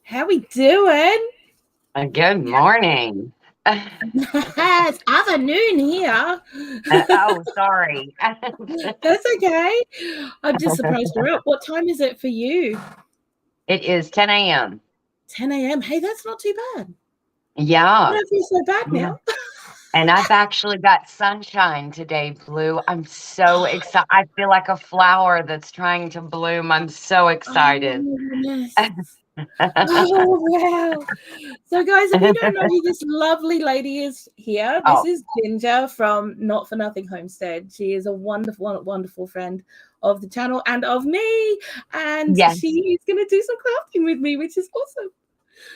How we doing? Good morning. It's afternoon here. Oh, sorry. That's okay. I'm just surprised you're up. What time is it for you? It is 10 a.m. 10 a.m. Hey, that's not too bad. I Yeah. don't feel so bad Yeah. now. And I've actually got sunshine today, Blue. I'm so excited. I feel like a flower that's trying to bloom. I'm so Oh, excited. goodness. Oh, wow. So, guys, if you don't know who this lovely lady is here, this Oh, is Ginger from Not For Nothing Homestead. She is a wonderful, wonderful friend of the channel and of me. And yes. she is going to do some crafting with me, which is awesome.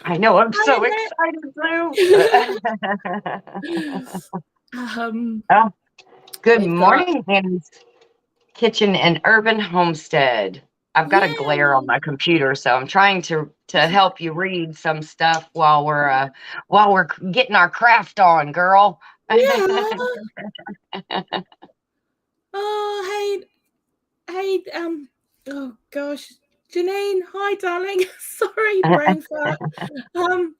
I know. I'm so Hi, excited, Blue. Annette. Oh, good We've got, morning, Hannah's Kitchen and Urban Homestead. I've got a glare on yeah, my computer, so I'm trying to help you read some stuff while we're getting our craft on, girl. yeah. Oh, oh gosh, Janine, hi, darling. Sorry, brain fart. Um,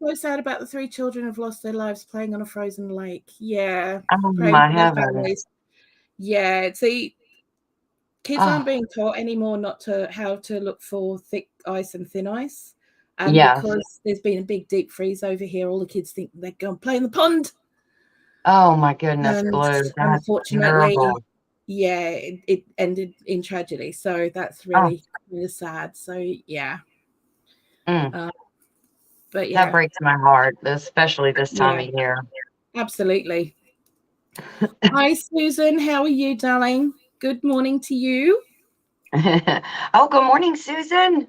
So sad about the 3 children have lost their lives playing on a frozen lake. Yeah, Oh praying my for their heavens. families. Yeah, see, kids aren't Oh, being taught anymore not to how to look for thick ice and thin ice. And yes. because there's been a big deep freeze over here, all the kids think they're going to play in the pond. Oh my goodness, And Blue. That's unfortunately, terrible. yeah, it ended in tragedy. So that's Oh, really, really sad. So yeah. mm, Uh, but that yeah, breaks my heart, especially this time yeah, of year. absolutely. Hi, Susan. How are you, darling? Good morning to you. Oh, good morning, Susan.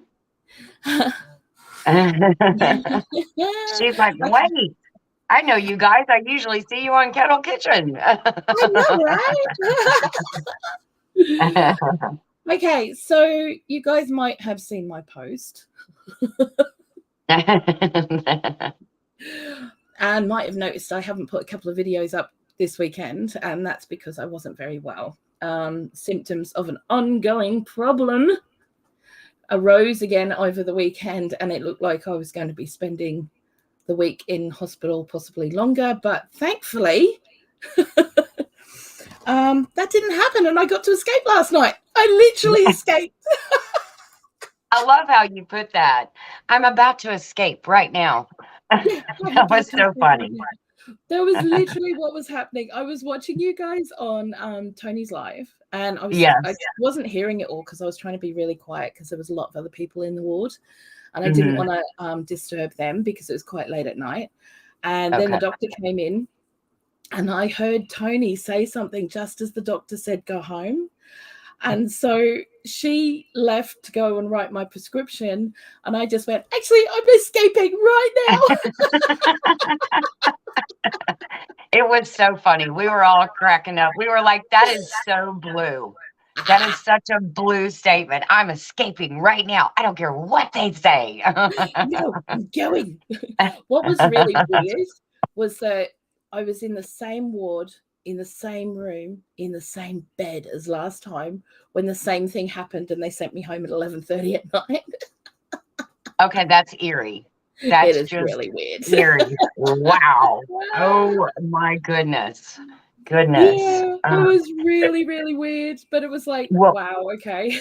She's like, Okay, wait. I know you guys. I usually see you on Kettle Kitchen. I know, right? Okay, so you guys might have seen my post and might have noticed I haven't put a couple of videos up this weekend, and that's because I wasn't very well. Symptoms of an ongoing problem arose again over the weekend, and it looked like I was going to be spending the week in hospital, possibly longer, but thankfully, that didn't happen, and I got to escape last night. I literally escaped. I love how you put that. I'm about to escape right now. Yeah, I'm That was about to so escape right funny. now. That was literally what was happening. I was watching you guys on Tony's live, and I Yes. wasn't hearing it all because I was trying to be really quiet because there was a lot of other people in the ward, and I didn't Mhm. want to disturb them because it was quite late at night. And then the Okay. doctor came in, and I heard Tony say something just as the doctor said, "Go home." And so she left to go and write my prescription. And I just went, actually, I'm escaping right now. It was so funny. We were all cracking up. We were like, that is so blue. That is such a blue statement. I'm escaping right now. I don't care what they say. No, I'm going. What was really weird was that I was in the same ward, in the same room, in the same bed as last time when the same thing happened and they sent me home at 11:30 at night. Okay, that's eerie. It That's is just really weird. eerie. Wow. Oh my goodness. Goodness. Yeah, it was really, really weird, but it was like, Well, wow, okay.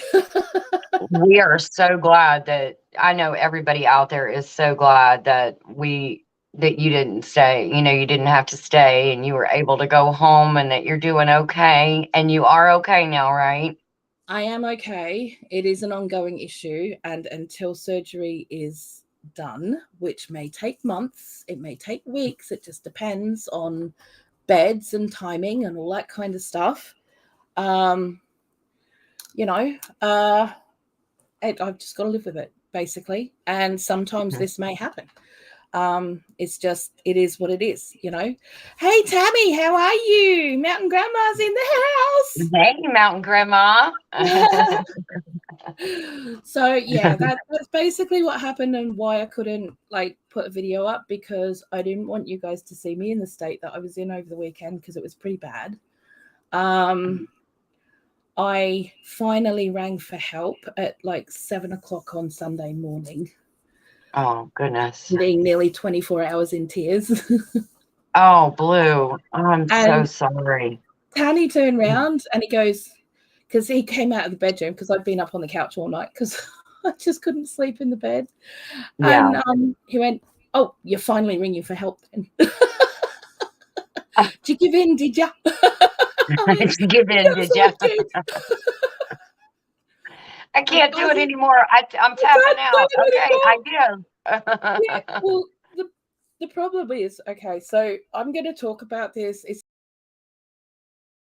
we are so glad that I know everybody out there is so glad that you didn't stay. You know, you didn't have to stay and you were able to go home and that you're doing okay and you are okay now, right? I am okay. It is an ongoing issue, and until surgery is done, which may take months, it may take weeks, it just depends on beds and timing and all that kind of stuff. Um, you know, I've just got to live with it, basically. And sometimes Mhm. this may happen. It's just, it is what it is, you know. Hey, Tammy, how are you? Mountain Grandma's in the Hey, Mountain Grandma. house. So yeah, that's basically what happened and why I couldn't like put a video up, because I didn't want you guys to see me in the state that I was in over the weekend because it was pretty bad. I finally rang for help at like 7 o'clock on Sunday morning, Oh, goodness. Being nearly 24 hours in tears. Oh, Blue. I'm so And sorry. Tanny turned around and he goes, because he came out of the bedroom because I'd been up on the couch all night because I just couldn't sleep in the bed. Yeah. And he went, "Oh, you're finally ringing for help then." Did you give in, did you? Did you give in, did Yes, you? I did. I can't do it I anymore. I'm can't tapping do out. it Okay, I anymore. Yeah, give. well, the problem is, okay, so I'm going to talk about this. It's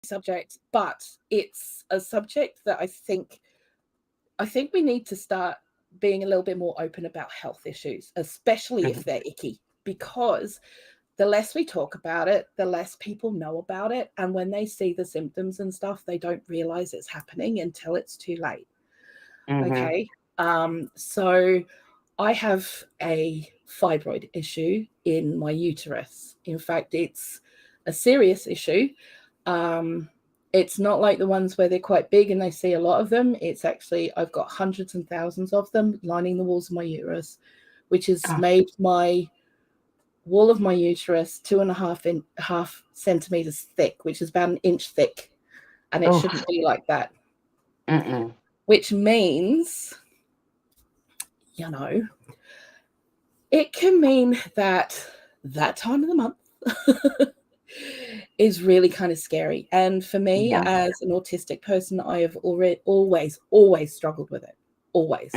a subject, but it's a subject that I think we need to start being a little bit more open about health issues, especially if they're icky, because the less we talk about it, the less people know about it. And when they see the symptoms and stuff, they don't realize it's happening until it's too late. Okay. So I have a fibroid issue in my uterus. In fact, it's a serious issue. It's not like the ones where they're quite big and they see a lot of them. It's actually, I've got hundreds and thousands of them lining the walls of my uterus, which has made my wall of my uterus 2.5 centimeters thick, which is about an inch thick. And it shouldn't be like that. Which means, you know, it can mean that time of the month is really kind of scary. And for me, Yeah. as an autistic person, I have always struggled with it. Always.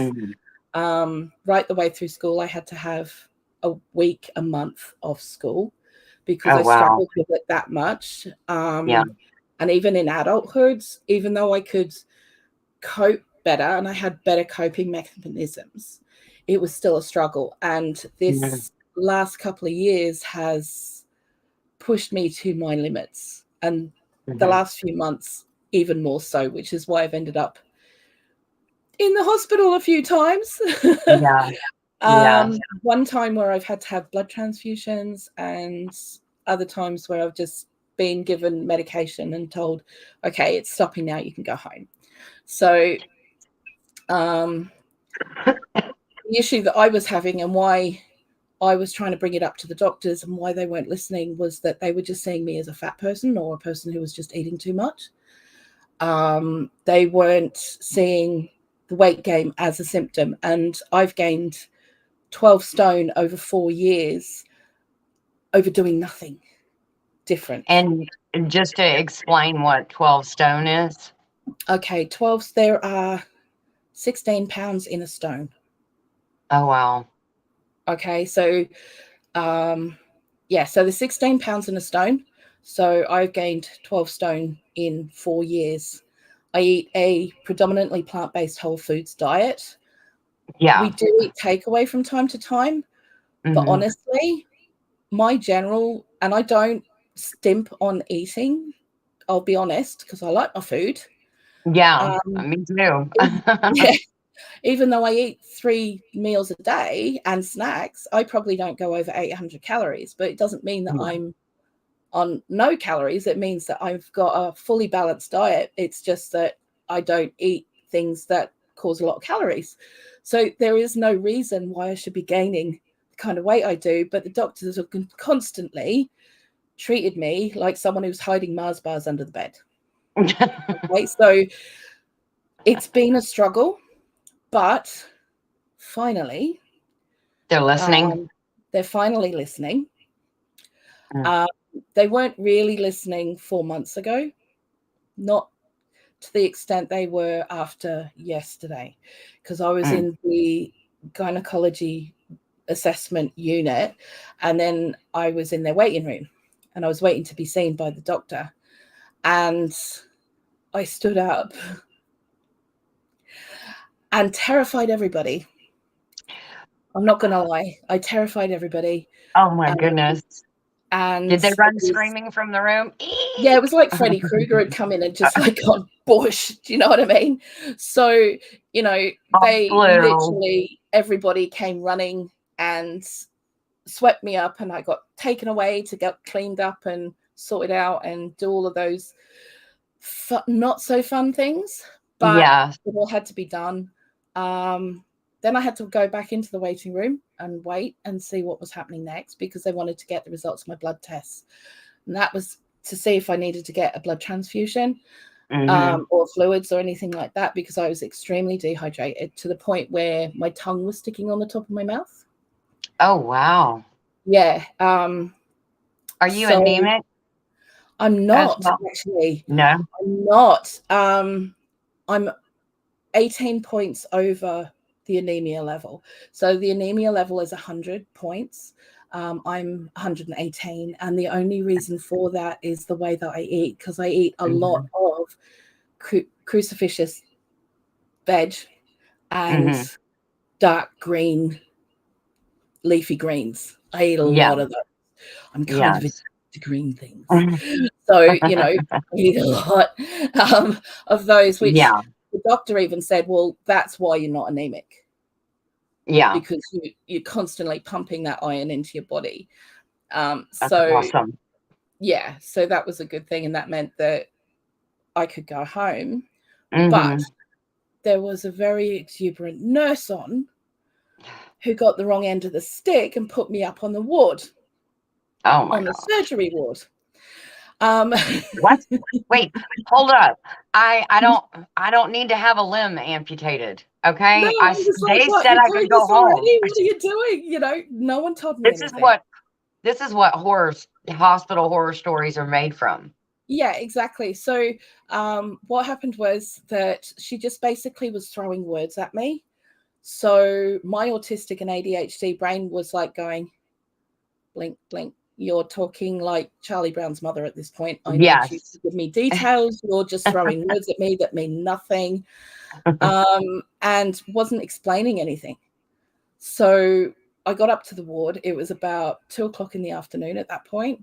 Right the way through school, I had to have a week, a month off school because I struggled with it that much. Yeah. And even in adulthood, even though I could cope better and I had better coping mechanisms, it was still a struggle. And this last couple of years has pushed me to my limits. And the last few months, even more so, which is why I've ended up in the hospital a few times. Yeah. One time where I've had to have blood transfusions, and other times where I've just been given medication and told, okay, it's stopping now, you can go home. So the issue that I was having and why I was trying to bring it up to the doctors and why they weren't listening was that they were just seeing me as a fat person or a person who was just eating too much. They weren't seeing the weight gain as a symptom. And I've gained 12 stone over 4 years over doing nothing different. And just to explain what 12 stone is. Okay, 12, there are 16 pounds in a stone. Oh, wow. Okay, so so there's 16 pounds in a stone. So I've gained 12 stone in 4 years. I eat a predominantly plant-based whole foods diet. Yeah. We do eat takeaway from time to time, but honestly, my general, and I don't stimp on eating, I'll be honest, because I like my food. Yeah, me too. Yeah, even though I eat 3 meals a day and snacks, I probably don't go over 800 calories, but it doesn't mean that I'm on no calories. It means that I've got a fully balanced diet. It's just that I don't eat things that cause a lot of calories. So there is no reason why I should be gaining the kind of weight I do, but the doctors have constantly treated me like someone who's hiding Mars bars under the bed. Okay, so it's been a struggle, but finally, They're listening. They're finally listening. They weren't really listening 4 months ago, not to the extent they were after yesterday, because I was in the gynecology assessment unit, and then I was in their waiting room, and I was waiting to be seen by the doctor, and I stood up and terrified everybody. I'm not going to lie. I terrified everybody. Oh, my goodness. And did they run screaming from the room? Yeah, it was like Freddy Krueger had come in and just like gone bush. Do you know what I mean? So, they literally, everybody came running and swept me up, and I got taken away to get cleaned up and sorted out and do all of those not so fun things, but it all had to be done. then I had to go back into the waiting room and wait and see what was happening next, because they wanted to get the results of my blood tests. And that was to see if I needed to get a blood transfusion or fluids or anything like that, because I was extremely dehydrated to the point where my tongue was sticking on the top of my mouth. Oh, wow. Yeah. Are you anemic? I'm not, actually. No. I'm not. I'm 18 points over the anemia level. So the anemia level is 100 points. I'm 118. And the only reason for that is the way that I eat, because I eat a lot of crucifixous veg and dark green leafy greens. I eat a lot of those. I'm kind of into green things. So, you know, I eat a lot of those, which the doctor even said, well, that's why you're not anemic. Yeah. Because you're constantly pumping that iron into your body. That's awesome. Yeah, so that was a good thing. And that meant that I could go home. But there was a very exuberant nurse on who got the wrong end of the stick and put me up on the ward. Oh my God. On the surgery ward. What? Wait, hold up. I don't need to have a limb amputated. Okay. No, they said I could go home. What are you doing? You know, no one told me anything. This is what hospital horror stories are made from. Yeah, exactly. So what happened was that she just basically was throwing words at me. So my autistic and ADHD brain was like going, blink, blink. You're talking like Charlie Brown's mother at this point. I need you to give me details. You're just throwing words at me that mean nothing, and wasn't explaining anything. So I got up to the ward. It was about 2:00 in the afternoon at that point.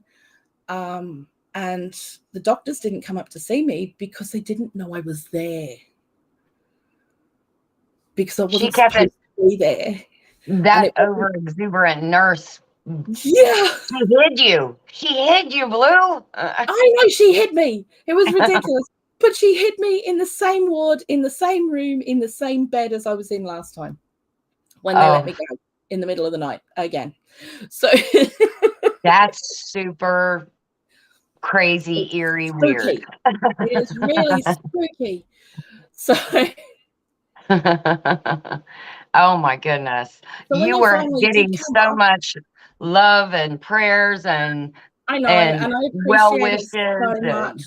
And the doctors didn't come up to see me because they didn't know I was there. Because I wasn't supposed to be there. That over-exuberant nurse. Yeah. She hid you, Blue. I know, she hid me. It was ridiculous. But she hid me in the same ward, in the same room, in the same bed as I was in last time when they let me go in the middle of the night again. So that's super crazy, eerie, spooky. Weird. It is really spooky. So oh my goodness. So you were getting so much love and prayers and I know, and I appreciate it so much.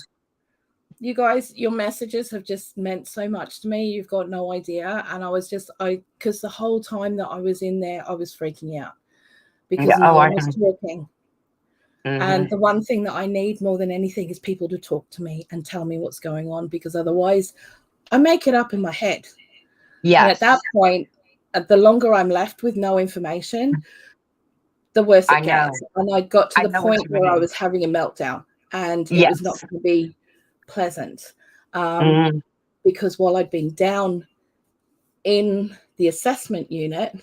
You guys, your messages have just meant so much to me. You've got no idea. And I was because the whole time that I was in there, I was freaking out because no one was talking. And the one thing that I need more than anything is people to talk to me and tell me what's going on, because otherwise I make it up in my head. Yeah. And at that point, the longer I'm left with no information, the worse it gets. And I got to the point where I was having a meltdown, and it was not going to be pleasant, because while I'd been down in the assessment unit,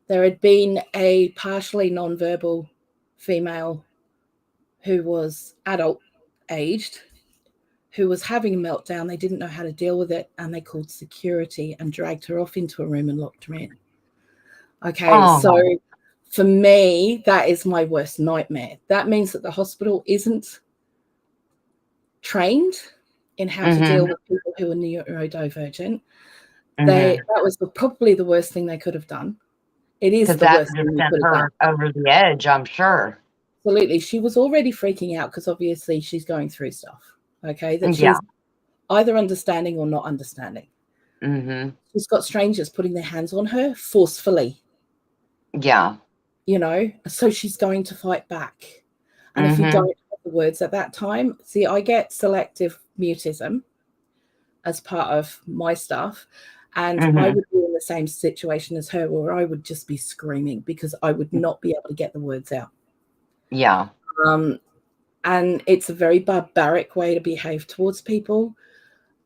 there had been a partially nonverbal female who was adult aged, who was having a meltdown. They didn't know how to deal with it, and they called security and dragged her off into a room and locked her in. Okay, so for me, that is my worst nightmare. That means that the hospital isn't trained in how to deal with people who are neurodivergent. That was probably the worst thing they could have done. It is the worst thing they could have done. Over the edge, I'm sure. Absolutely. She was already freaking out because obviously she's going through stuff. Okay, that she's either understanding or not understanding. She's got strangers putting their hands on her forcefully. Yeah. You know, so she's going to fight back. And if you don't have the words at that time, see, I get selective mutism as part of my stuff. And I would be in the same situation as her, where I would just be screaming because I would not be able to get the words out. Yeah. And it's a very barbaric way to behave towards people.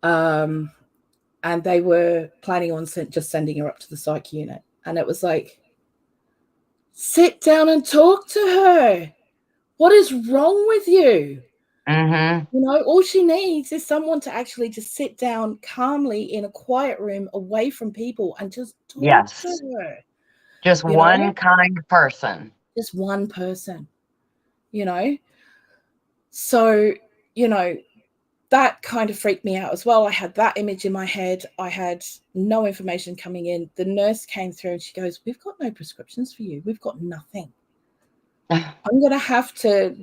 And they were planning on just sending her up to the psych unit. And it was like, sit down and talk to her. What is wrong with you? Mm-hmm. You know, all she needs is someone to actually just sit down calmly in a quiet room away from people and just talk to Yes. her, Just you know, one kind person. just one person, you know. So, you know, that kind of freaked me out as well. I had that image in my head. I had no information coming in. The nurse came through and she goes, "We've got no prescriptions for you. We've got nothing. I'm going to have to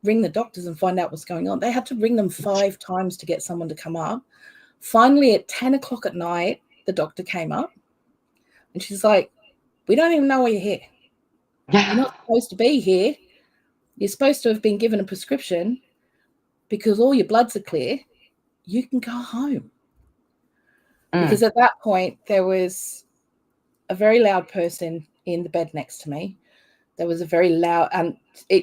ring the doctors and find out what's going on." They had to ring them 5 times to get someone to come up. Finally, at 10 o'clock at night, the doctor came up and she's like, "We don't even know why you're here. You're not supposed to be here. You're supposed to have been given a prescription because all your bloods are clear. You can go home." Because at that point, there was a very loud person in the bed next to me. There was a very loud, and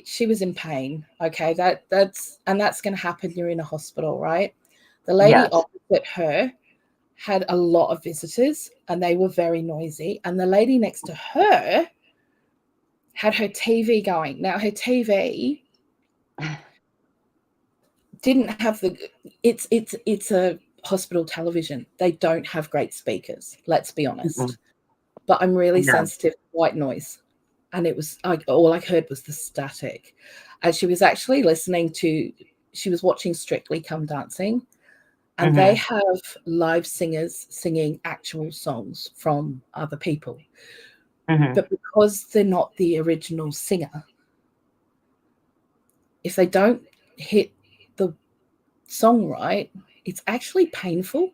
she was in pain. Okay, that's going to happen. You're in a hospital, right? The lady Yes. opposite her had a lot of visitors, and they were very noisy. And the lady next to her had her TV going. Now her TV didn't have it's a hospital television. They don't have great speakers. Let's be honest. But I'm really No. sensitive to white noise. And it was all I heard was the static. And she was actually she was watching Strictly Come Dancing, and they have live singers singing actual songs from other people. But because they're not the original singer, if they don't hit the song right, it's actually painful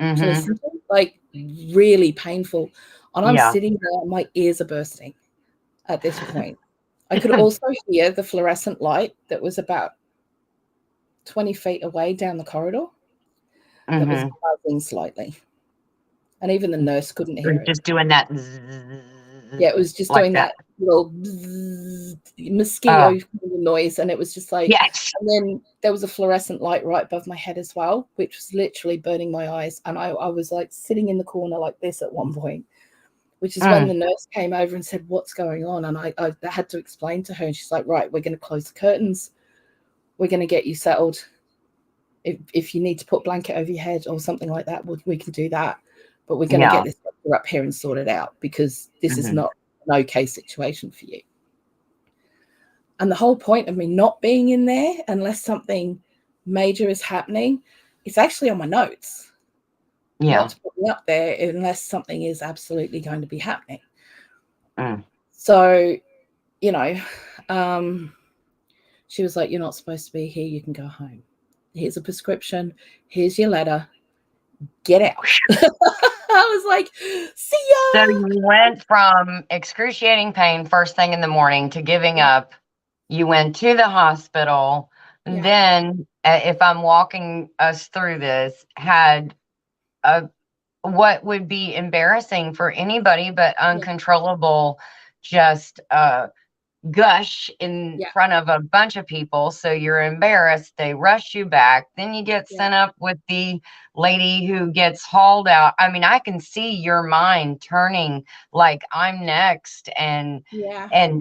to listen to, like really painful. And I'm Yeah. sitting there, my ears are bursting at this point. I could also hear the fluorescent light that was about 20 feet away down the corridor that was buzzing slightly. And even the nurse couldn't hear it. Just doing that. Yeah, it was just Like doing that little mosquito noise. And it was just like, yes. and then there was a fluorescent light right above my head as well, which was literally burning my eyes. And I was like sitting in the corner like this at one point, which is when the nurse came over and said, "What's going on?" And I had to explain to her, and she's like, "Right, we're going to close the curtains. We're going to get you settled. If you need to put a blanket over your head or something like that, we can do that. But we're going to get this doctor up here and sort it out because this is not an okay situation for you." And the whole point of me not being in there, unless something major is happening, it's actually on my notes. Yeah. Not to put me up there unless something is absolutely going to be happening. So, you know, she was like, "You're not supposed to be here. You can go home. Here's a prescription. Here's your letter. Get out." I was like, "See ya." So you went from excruciating pain first thing in the morning to giving up. You went to the hospital. Yeah. Then, if I'm walking us through this, had what would be embarrassing for anybody, but uncontrollable, just gush in front of a bunch of people. So you're embarrassed. They rush you back. Then you get sent up with the lady who gets hauled out. I mean, I can see your mind turning like I'm next and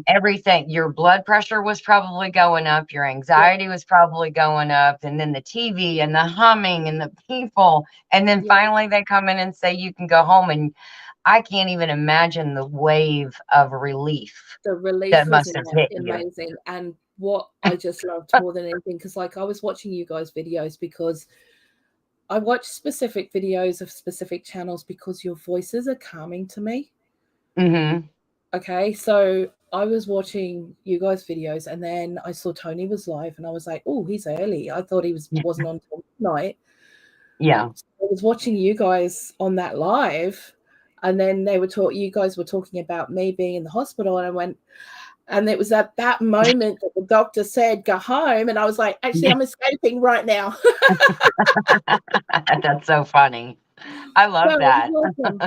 everything. Your blood pressure was probably going up. Your anxiety was probably going up. And then the TV and the humming and the people. And then finally they come in and say, "You can go home." And I can't even imagine the wave of relief The relief that was must have hit you. amazing. And what I just loved more than anything, because like I was watching you guys' videos because I watch specific videos of specific channels because your voices are calming to me. Okay, so I was watching you guys' videos and then I saw Tony was live and I was like, "Oh, he's early." I thought he wasn't on till midnight. Yeah. So I was watching you guys on that live, and then you guys were talking about me being in the hospital, and I went, and it was at that moment that the doctor said, "Go home," and I was like, "Actually, I'm escaping right now." That's so funny. I love that. Awesome.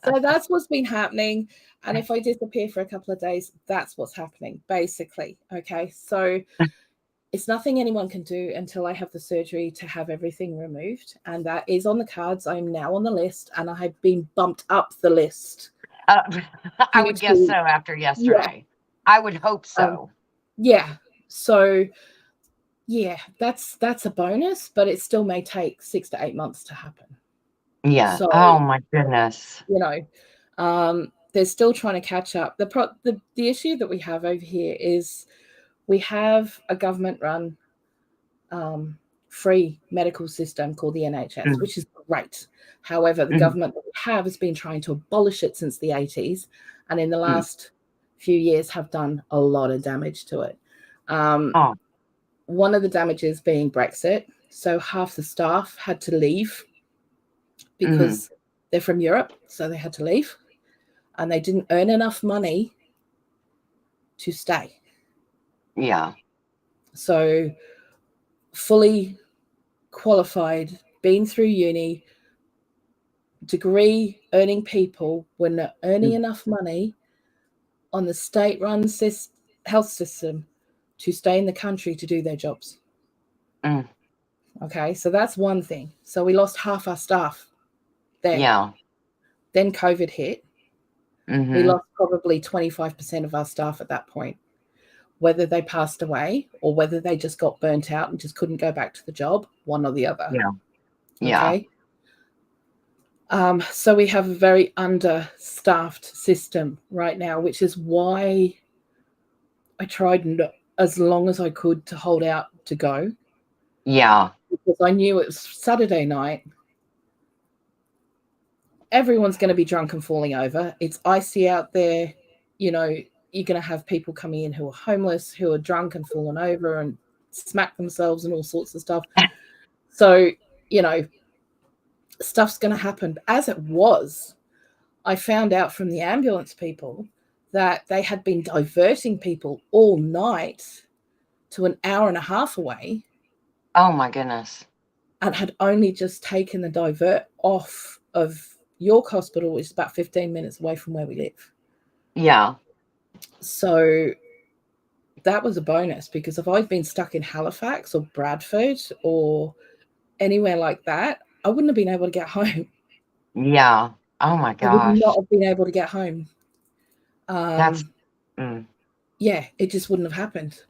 So that's what's been happening. And if I disappear for a couple of days, that's what's happening, basically. Okay. So it's nothing anyone can do until I have the surgery to have everything removed. And that is on the cards. I'm now on the list and I have been bumped up the list. I would guess so after yesterday. I would hope so. Yeah. So, Yeah, that's a bonus, but it still may take 6 to 8 months to happen. Yeah. So, Oh my goodness. you know, they're still trying to catch up. The issue that we have over here is we have a government-run free medical system called the NHS, Mm, which is great. However, the mm, government that we have has been trying to abolish it since the 80s, and in the mm. last few years have done a lot of damage to it. Oh, One of the damages being Brexit. So half the staff had to leave mm, because they're from Europe, so they had to leave, and they didn't earn enough money to stay. yeah. So fully qualified, been through uni, degree earning people were not earning Mm, enough money on the state-run health system to stay in the country to do their jobs. mm, Okay, so that's one thing. So we lost half our staff there. yeah. Then COVID hit. We Mm-hmm. lost probably 25% of our staff at that point, whether they passed away or whether they just got burnt out and just couldn't go back to the job, one or the other. Yeah. Yeah. Okay. So we have a very understaffed system right now, which is why I tried as long as I could to hold out to go, Yeah. because I knew it was Saturday night. Everyone's going to be drunk and falling over. It's icy out there. You know, you're going to have people coming in who are homeless, who are drunk and fallen over and smack themselves and all sorts of stuff. So, you know, stuff's going to happen. As it was, I found out from the ambulance people that they had been diverting people all night to an hour and a half away Oh my goodness. and had only just taken the divert off of York Hospital, which is about 15 minutes away from where we live. Yeah. So that was a bonus, because if I'd been stuck in Halifax or Bradford or anywhere like that, I wouldn't have been able to get home. Yeah. Oh my I would gosh. not have been able to get home. That's mm. Yeah, it just wouldn't have happened.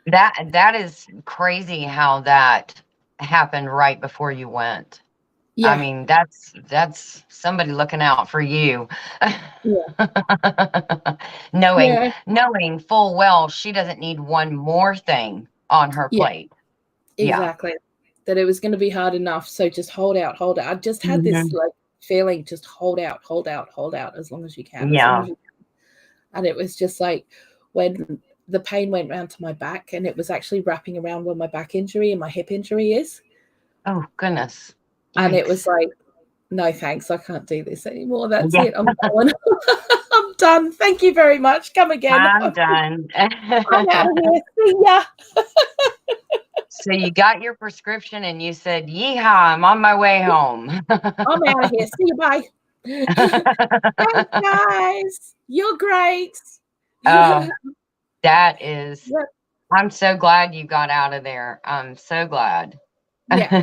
That is crazy how that happened right before you went. I Yeah, mean, that's somebody looking out for you. yeah, knowing yeah, knowing full well she doesn't need one more thing on her yeah, plate. Yeah. exactly. That it was going to be hard enough. So just hold out, hold out. I just had this Mhm. like feeling, just hold out, hold out, hold out as long as you can, as long Yeah. as you can. And it was just like when the pain went round to my back, and it was actually wrapping around where my back injury and my hip injury is. Oh goodness. And it was Yikes. like, no, thanks. I can't do this anymore. That's Yeah, it. I'm going. I'm done. Thank you very much. Come again. I'm done. I'm out of here. See ya. So you got your prescription and you said, "Yeehaw, I'm on my way home." I'm out of here. See you. Bye. Thanks, guys. You're great. Oh, that is, Yep. I'm so glad you got out of there. I'm so glad. Yeah.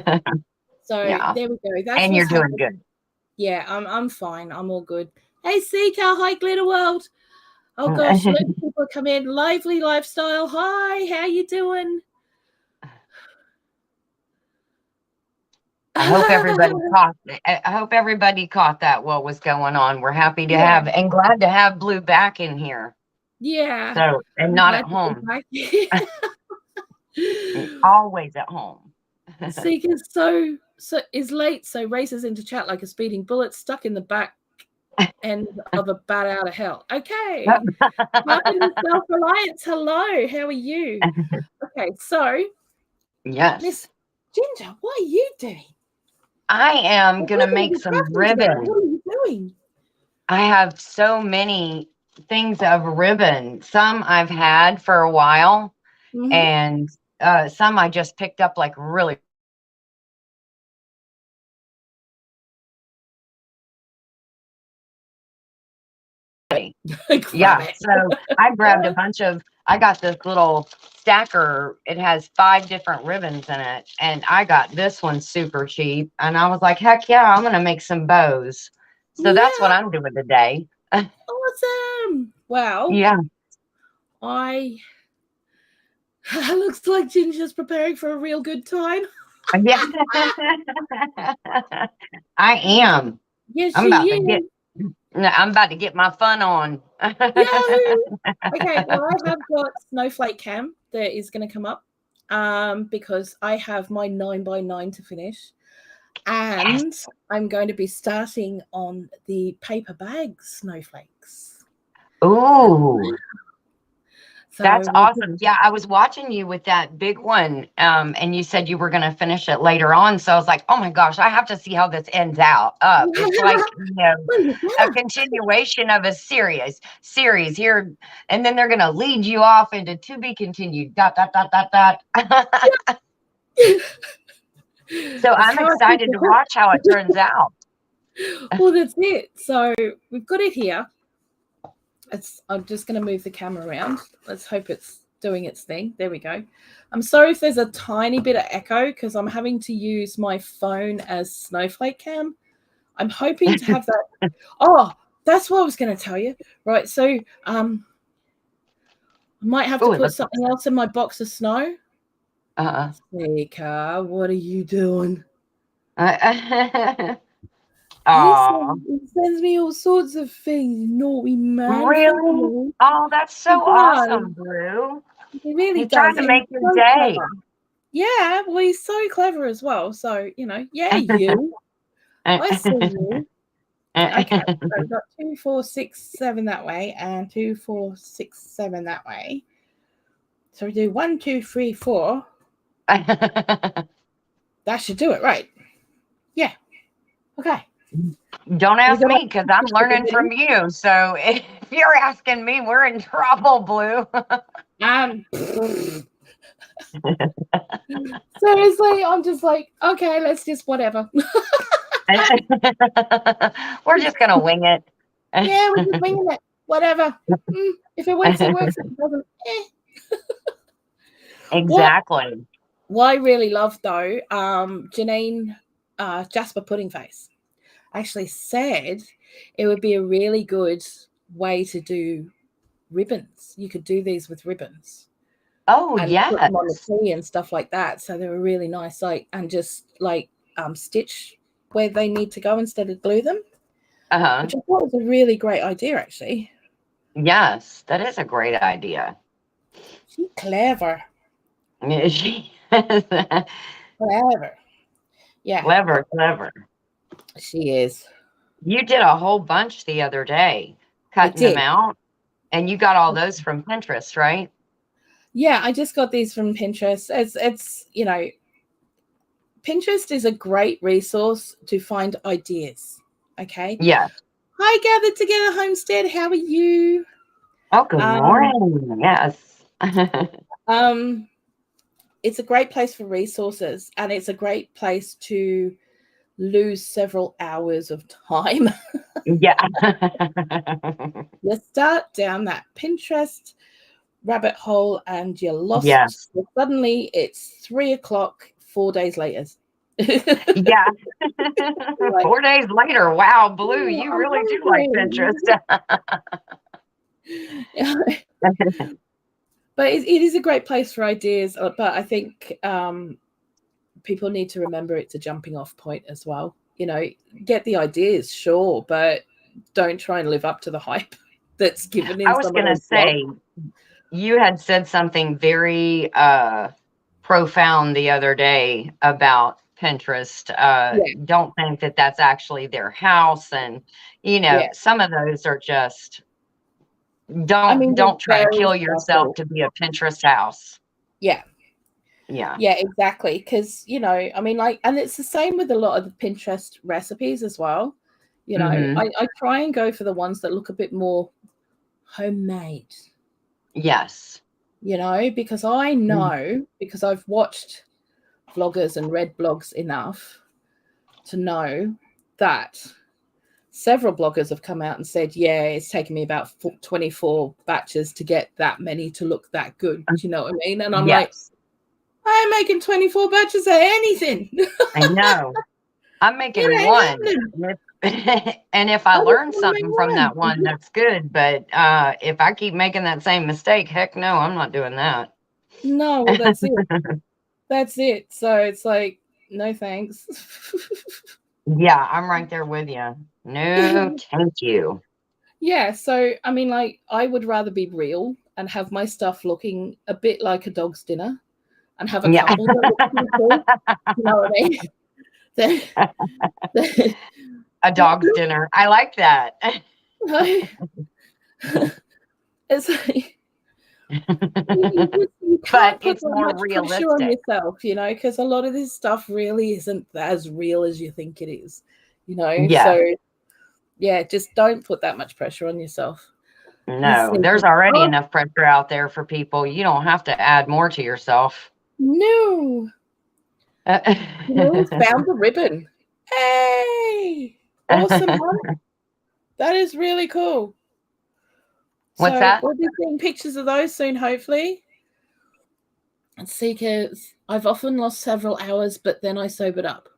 So Yeah. there we go. That's And what's you're doing happening. good. Yeah, I'm fine. I'm all good. Hey, Seeker. Hi, Glitter World. Oh gosh, loads of people come in. Lively Lifestyle. Hi, how you doing? I hope everybody caught I hope everybody caught that, what was going on. We're happy to Yeah, have and glad to have Blue back in here. yeah. So, and I'm not at glad to be home. back. Always at home. Seeker's so is late, so races into chat like a speeding bullet stuck in the back end of a bat out of hell. Okay. Marketing Self-Reliance. Hello, how are you? Okay, so Miss Yes. Ginger, what are you doing? I am We're going to going to make be some crafting together. ribbon. What are you doing? I have so many things of ribbon. Some I've had for a while, Mm-hmm. and some I just picked up like really. Grab Yeah. it. So I grabbed a bunch of, I got this little stacker. It has 5 different ribbons in it. And I got this one super cheap. And I was like, heck yeah, I'm going to make some bows. So that's what Yeah, I'm doing today. awesome. Wow. Yeah. I Looks like Ginger's preparing for a real good time. Yeah. I am. Yes, I'm she about to is. get I'm about to get my fun on. Yahoo! Okay, well, I have got Snowflake Cam that is going to come up because I have my 9x9 to finish. And I'm going to be starting on the paper bag snowflakes. Ooh, that's So we'll awesome. Yeah, I was watching you with that big one, and you said you were going to finish it later on. So I was like, oh my gosh, I have to see how this ends up. It's like, well, you a better. continuation of a series here, and then they're going to lead you off into to be continued. Dot dot dot dot dot. So That's I'm how I think excited to watch how it turns out. well, that's it. So we've got it here. I'm just going to move the camera around. Let's hope it's doing its thing. There we go. I'm sorry if there's a tiny bit of echo because I'm having to use my phone as Snowflake Cam. I'm hoping to have that. Oh, that's what I was going to tell you. Right. So I might have to Ooh, it put looks. something else in my box of snow. Uh, Sika, what are you doing? He oh, sends me all sorts of things, naughty man. Thank really? you. Oh, that's He so does. awesome, Blue. He really He's trying does. to And make he's your so day. clever. Yeah, well, he's so clever as well. So, yeah, you. I see you. Okay. So we've got 2, 4, 6, 7 that way and 2, 4, 6, 7 that way. So we do 1, 2, 3, 4. That should do it, right? Yeah. Okay. Don't We ask got me because I'm learning from you. So if you're asking me, we're in trouble, Blue. Seriously, I'm just like, okay, let's just whatever. We're just gonna wing it. Yeah, we're just winging it. Whatever. If it works, it works. If it doesn't, Exactly. What I really love though, Janine Jasper Pudding Face actually said it would be a really good way to do ribbons. You could do these with ribbons Oh, and put them on the yes. tree and stuff like that. So they were really nice, and just stitch where they need to go instead of glue them, Uh-huh. which I thought was a really great idea actually. Yes, that is a great idea. She's clever. Yeah, she Clever. Yeah, clever. she is. You did a whole bunch the other day, I cutting them did. out, and you got all those from Pinterest, right? Yeah, I just got these from Pinterest. It's Pinterest is a great resource to find ideas. Okay. Yes. Hi, Gathered Together Homestead. How are you? Oh, good Um, morning. Yes. um, it's a great place for resources, and it's a great place to lose several hours of time. Yeah. You start down that Pinterest rabbit hole, and you're lost. Yes. Suddenly, it's 3 o'clock. 4 days later. Yeah. Like, 4 days later. Wow, Blue, oh, you I'm really do like hungry. Pinterest. But it is a great place for ideas. But I think people need to remember it's a jumping off point as well. Get the ideas, sure, but don't try and live up to the hype that's given in I was some of going to those blogs. say, you had said something very profound the other day about Pinterest. Don't think that that's actually their house. And, Yeah. some of those are just, I mean, they're don't try to very kill yourself subtle. to be a Pinterest house. Yeah. Yeah. Yeah, exactly. Because, I mean, and it's the same with a lot of the Pinterest recipes as well. Mm-hmm. I try and go for the ones that look a bit more homemade, Yes. because I know, because I've watched vloggers and read blogs enough to know that several bloggers have come out and said, yeah, it's taken me about 24 batches to get that many to look that good. Do you know what I mean? And I'm like, Yes. I am making 24 batches of anything. I know. I'm making It ain't one. happening. And if I I learn just wanna something from that make one, that's good. But if I keep making that same mistake, heck no, I'm not doing that. No, well, that's it. That's it. So it's like, no thanks. Yeah, I'm right there with you. No, thank you. Yeah, so I mean, like, I would rather be real and have my stuff looking a bit like a dog's dinner and have a Yeah. couple that look pretty cool. You know what I mean? Then, then, A dog's look, dinner. I like that. no. It's like you But can't put it's that more much pressure on realistic. yourself, you know, because a lot of this stuff really isn't as real as you think it is, you know. Yeah. So yeah, just don't put that much pressure on yourself. Just No, think, there's already oh enough pressure out there for people. You don't have to add more to yourself. no, you know, found the ribbon. Hey, awesome, man. That is really cool. What's So that? we'll be seeing pictures of those soon, hopefully. And see, because I've often lost several hours, but then I sobered up.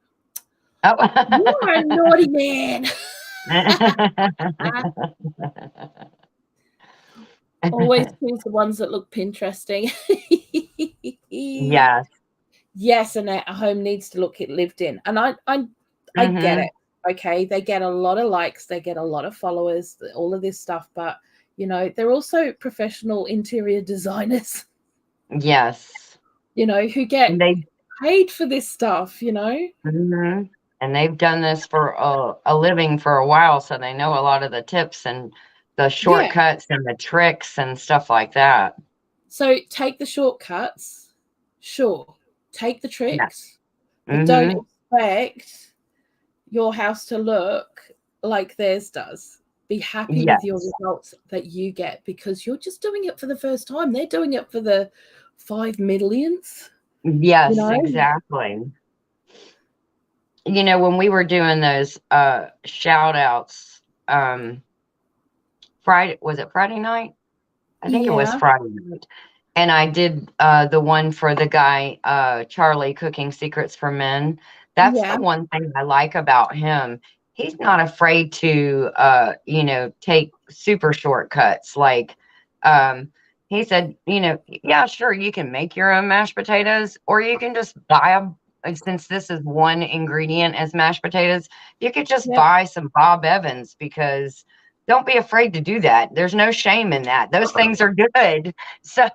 You're a Oh. naughty man. Always choose the ones that look Pinteresting. Yes. Yes, and a home needs to look it lived in. And I get Hmm. it. Okay. They get a lot of likes, they get a lot of followers, all of this stuff, but you know, they're also professional interior designers, Yes. you know, who get And they paid for this stuff, you know? mhm. And they've done this for a living for a while, so they know a lot of the tips and the Yeah. shortcuts and the tricks and stuff like that. So take the shortcuts, sure. Take the Yeah. tricks, but don't Mhm. expect your house to look like theirs does. Be happy with your Yes. results that you get because you're just doing it for the first time. They're doing it for the 5 millionth, you Yes, know? exactly. You know, when we were doing those shout outs, Friday, was it Friday night? I think it was Yeah, Friday night. And I did the one for the guy, Charlie, Cooking Secrets for Men. That's the yeah, one thing I like about him. He's not afraid to, take super shortcuts. Like, um, he said, yeah, sure, you can make your own mashed potatoes, or you can just buy them. Since this is one ingredient as mashed potatoes, you could just yeah. buy some Bob Evans because don't be afraid to do that. There's no shame in that. Those things are good. So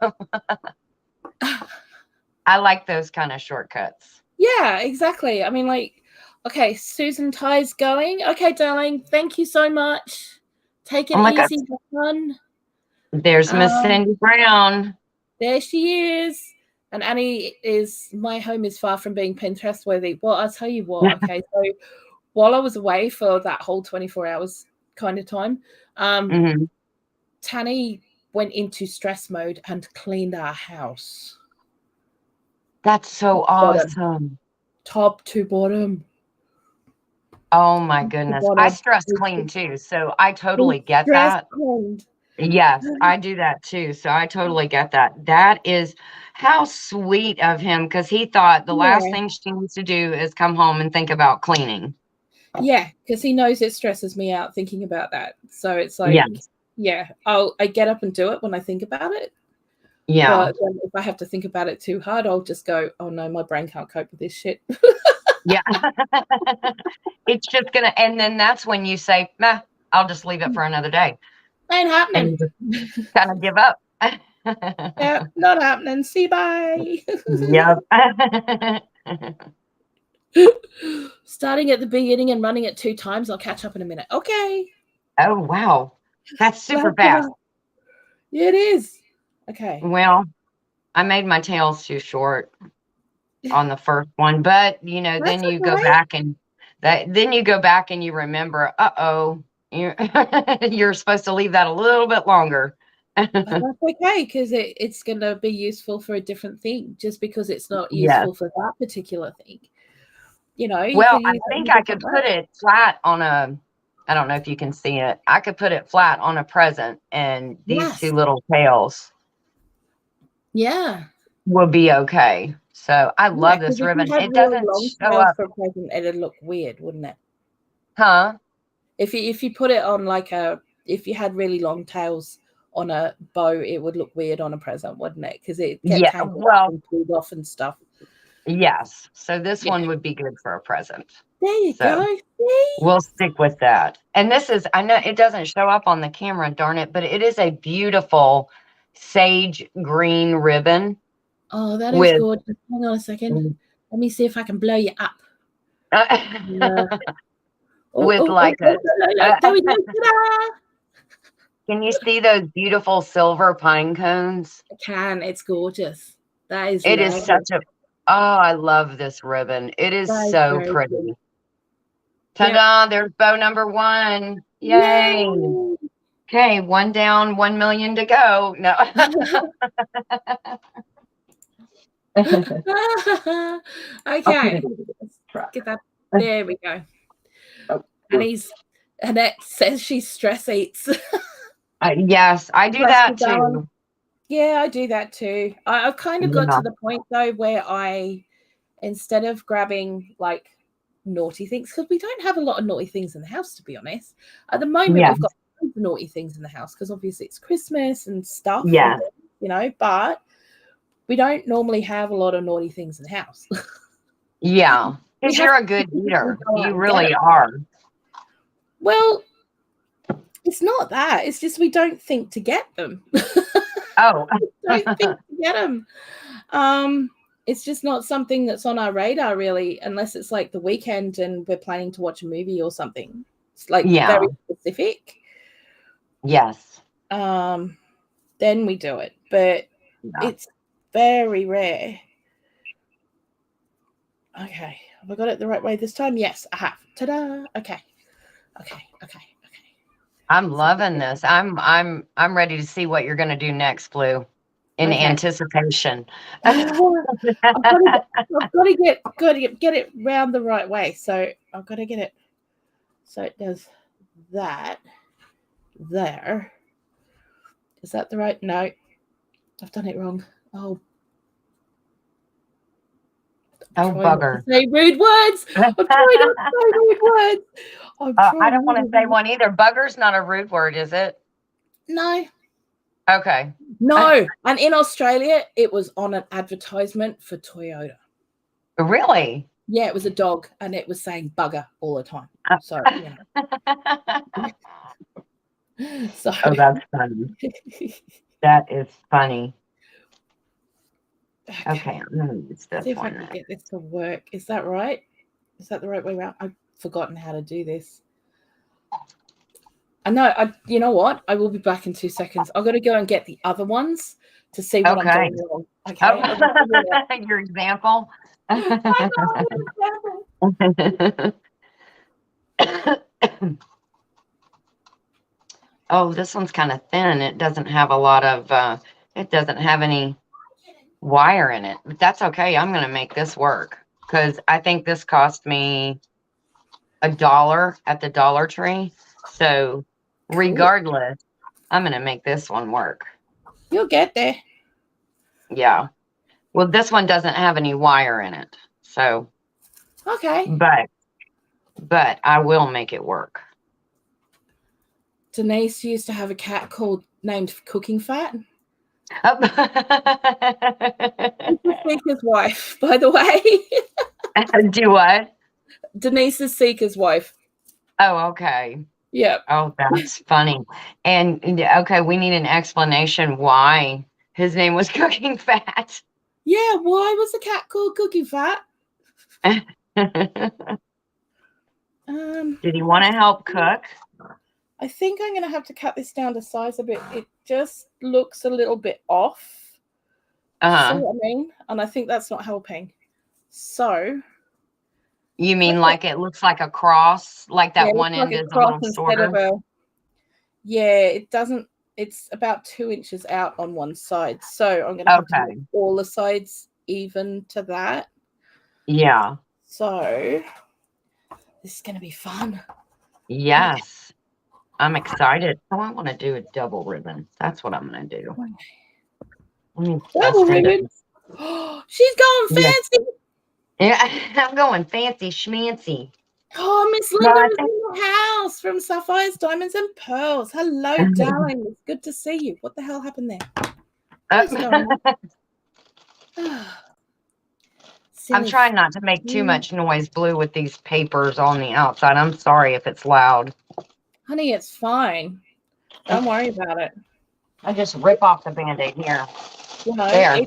I like those kind of shortcuts. Yeah, exactly. I mean, like, okay, Susan Ty's going. Okay, darling, thank you so much. Take Oh it my God. easy, hon. There's Miss Um, Cindy Brown. there she is. And Annie is, my home is far from being Pinterest worthy. Well, I'll tell you what, okay. So while I was away for that whole 24 hours kind of time, Hmm. Tanny went into stress mode and cleaned our house. That's so Bottom, awesome. top to bottom, Oh my to goodness. I bottom. stress We, clean too. So I we totally get stress that. cleaned. Yes, I do that too. So I totally get that. That is how sweet of him because he thought the last Yeah. thing she needs to do is come home and think about cleaning. Yeah, because he knows it stresses me out thinking about that. So it's like, Yes. yeah, I get up and do it when I think about it. Yeah. But then if I have to think about it too hard, I'll just go, oh no, my brain can't cope with this shit. Yeah. It's just gonna, and then that's when you say, nah, I'll just leave it for another day. Ain't And happening. you just kind of give up. Yeah, not happening. See, bye. Yep. Starting at the beginning and running it 2 times. I'll catch up in a minute. Okay. Oh, wow. That's Bless super your fast. heart. Yeah, it is. Okay. Well, I made my tails too short on the first one, but That's then you go okay. back and then you go back and you remember, uh-oh, you're you're supposed to leave that a little bit longer. But that's okay because it's going to be useful for a different thing just because it's not Yes. useful for that particular thing. You know, you Well, could I use it in think a I different could way. put it flat on a I don't know if you can see it. I could put it flat on a present and these Yes. two little tails Yeah. will be okay. So I Yeah. love Because this if you ribbon. had It really doesn't long show tails up. for a present, it'd look weird, wouldn't it? Huh? If you put it on like a if you had really long tails on a bow, it would look weird on a present, wouldn't it? Because it get Yeah, tangled up well, and pulled off and stuff. yes. So this Yeah. one would be good for a present. There you So go. See? we'll stick with that. And this is, I know it doesn't show up on the camera, darn it, but it is a beautiful sage green ribbon Oh, that is with gorgeous. Hang on a second. Let me see if I can blow you up. with like a There we go. Ta-da! can you see those beautiful silver pine cones? I can. It's gorgeous. That is It is lovely. such a I love this ribbon. It is That is so very pretty. cool. Ta-da, there's bow number 1. Yay. Okay, 1 down, 1 million to go. No. Okay. Let's get that. There we go. Annette says she stress eats. Yes, I do that too. Yeah, I do that too. I've kind of got to the point though where instead of grabbing like naughty things, because we don't have a lot of naughty things in the house, to be honest. At the moment, we've got naughty things in the house because obviously it's Christmas and stuff. Yeah. And, but we don't normally have a lot of naughty things in the house. Yeah, because you're a good eater. You really are. Well, it's not that. It's just we don't think to get them. Oh. We don't think to get them. It's just not something that's on our radar, really, unless it's like the weekend and we're planning to watch a movie or something. It's like very specific. Yes. Then we do it. But it's very rare. Okay. Have I got it the right way this time? Yes, I have. Ta-da. Okay. I'm loving this. I'm ready to see what you're going to do next, Blue. In anticipation. I've got to get it round the right way. So I've got to get it so it does that there. Is that the right? No, I've done it wrong. Oh, bugger. Say rude words. I'm trying not to say rude words. I don't want to say one either. Bugger's not a rude word, is it? No. Okay. No. And in Australia, it was on an advertisement for Toyota. Really? Yeah, it was a dog, and it was saying bugger all the time. So, Oh, that's funny. That is funny. Okay, I'm going to use this See if one. I can get this to work. Is that right? Is that the right way around? I've forgotten how to do this. I know. You know what? I will be back in 2 seconds. I've got to go and get the other ones to see what I'm doing wrong. Okay. Your example. Oh, this one's kind of thin. It doesn't have a lot of. It doesn't have any wire in it, but that's okay. I'm going to make this work because I think this cost me $1 at the Dollar Tree. So regardless, I'm going to make this one work. You'll get there. Yeah. Well, this one doesn't have any wire in it. So. Okay. But I will make it work. Denise used to have a cat named Cooking Fat. Seeker's wife, by the way. Do what? Denise's Seeker's wife. Oh, okay. Yeah. Oh, that's funny. And okay, we need an explanation why his name was Cooking Fat. Yeah, why was the cat called Cooking Fat? Did he want to help cook? I think I'm going to have to cut this down to size a bit. It just looks a little bit off. See what I mean? And I think that's not helping. So. You mean like it looks like a cross? Like that one end is a little shorter? Yeah, it doesn't. It's about 2 inches out on one side. So I'm going to have to make all the sides even to that. Yeah. So this is going to be fun. Yes. I'm excited. Oh, I want to do a double ribbon. That's what I'm going to do. Double ribbon? She's going fancy. Yeah, I'm going fancy schmancy. Oh, Miss No, Linda I is think in the house from Sapphires, Diamonds, and Pearls. Hello, darling. It's good to see you. What the hell happened there? What is going on? I'm trying not to make too much noise, Blue, with these papers on the outside. I'm sorry if it's loud. Honey, it's fine. Don't worry about it. I just rip off the Band-Aid here. You know, There.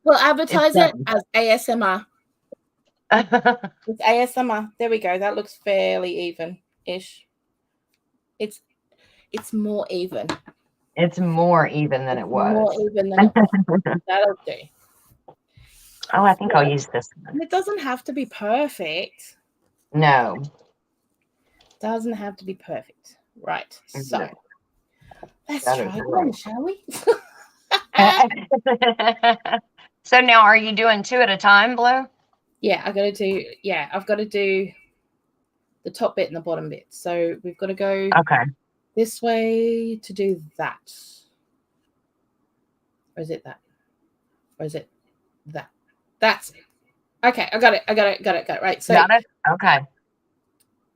We'll advertise it as ASMR. It's It's ASMR. There we go. That looks fairly even-ish. It's more even. It's more even than it was. More even than it was. That'll do. Oh, I think I'll use this one. And it doesn't have to be perfect. No. Doesn't have to be perfect. Right. So let's That try is one, shall we? So now are you doing 2 at a time, Blue? Yeah, I've got to do the top bit and the bottom bit. So we've got to go this way to do that. Or is it that? Or is it that? That's it. Okay, I got it. Right. So Got it? Okay.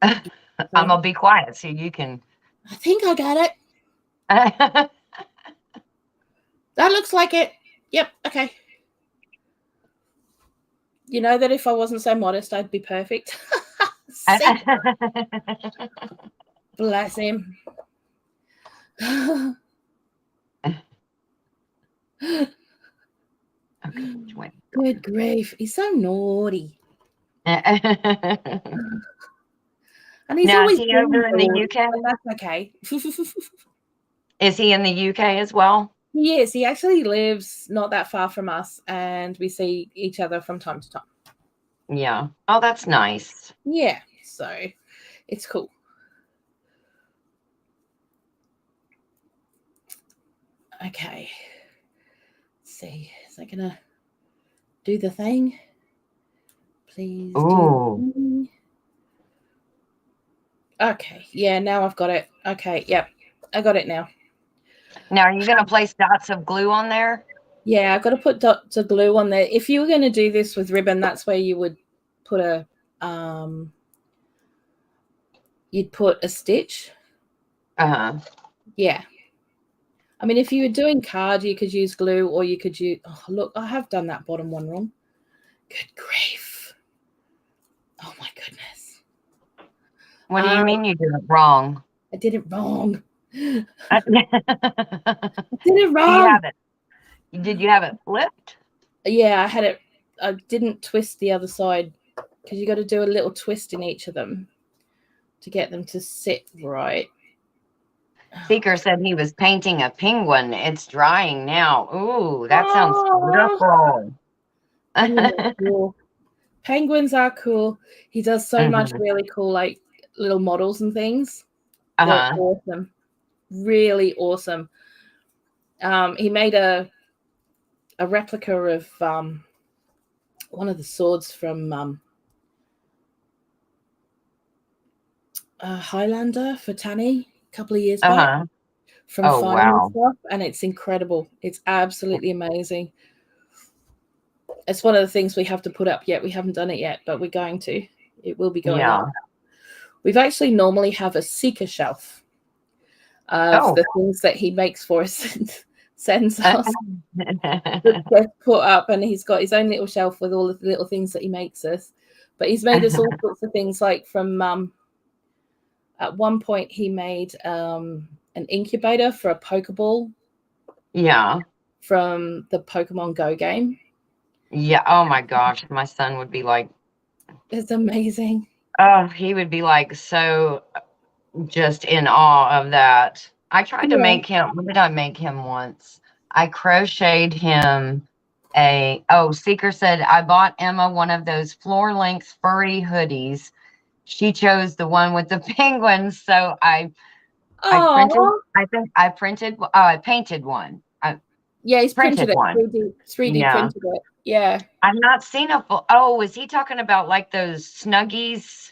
I'm gonna be quiet so you can. I think I got it. That looks like it. Yep. Okay. You know that if I wasn't so modest, I'd be perfect. Bless him. Okay, Good grief. He's so naughty. And he's now, always is he over in the UK? That's okay. Is he in the UK as well? He is. He actually lives not that far from us, and we see each other from time to time. Yeah. Oh, that's nice. Yeah. So it's cool. Okay. Let's see. Is that going to do the thing? Please do the thing. Okay. Yeah, now I've got it. Okay. Yep. I got it now. Now, are you going to place dots of glue on there? Yeah, I've got to put dots of glue on there. If you were going to do this with ribbon, that's where you would put a you'd put a stitch. Yeah. I mean, if you were doing card, you could use glue, or you could use. Oh, look, I have done that bottom one wrong. Good grief! Oh my goodness. What do you mean you did it wrong? I did it wrong. I did it wrong. Did you have it flipped? Yeah, I had it. I didn't twist the other side because you got to do a little twist in each of them to get them to sit right. Seeker said he was painting a penguin. It's drying now. Ooh, that sounds beautiful. Cool. Penguins are cool. He does so much really cool, like little models and things. They're awesome. Really awesome. He made a replica of one of the swords from Highlander for Tanny a couple of years back from finding stuff, and it's incredible. It's absolutely amazing. It's one of the things we have to put up yet. We haven't done it yet, but we're going to. It will be going up. We've actually normally have a Seeker shelf of the things that he makes for us and sends us to put up, and he's got his own little shelf with all of the little things that he makes us. But he's made us all sorts of things, like from at one point he made an incubator for a Pokeball. Yeah. From the Pokemon Go game. Yeah. Oh my gosh. My son would be like, it's amazing. Oh, he would be like so just in awe of that. I tried to make him. What did I make him once? I crocheted him Seeker said, I bought Emma one of those floor length furry hoodies. She chose the one with the penguins. So I painted one. He's printed it. One. 3D printed it. Yeah. I've not seen a full. Oh, is he talking about like those Snuggies?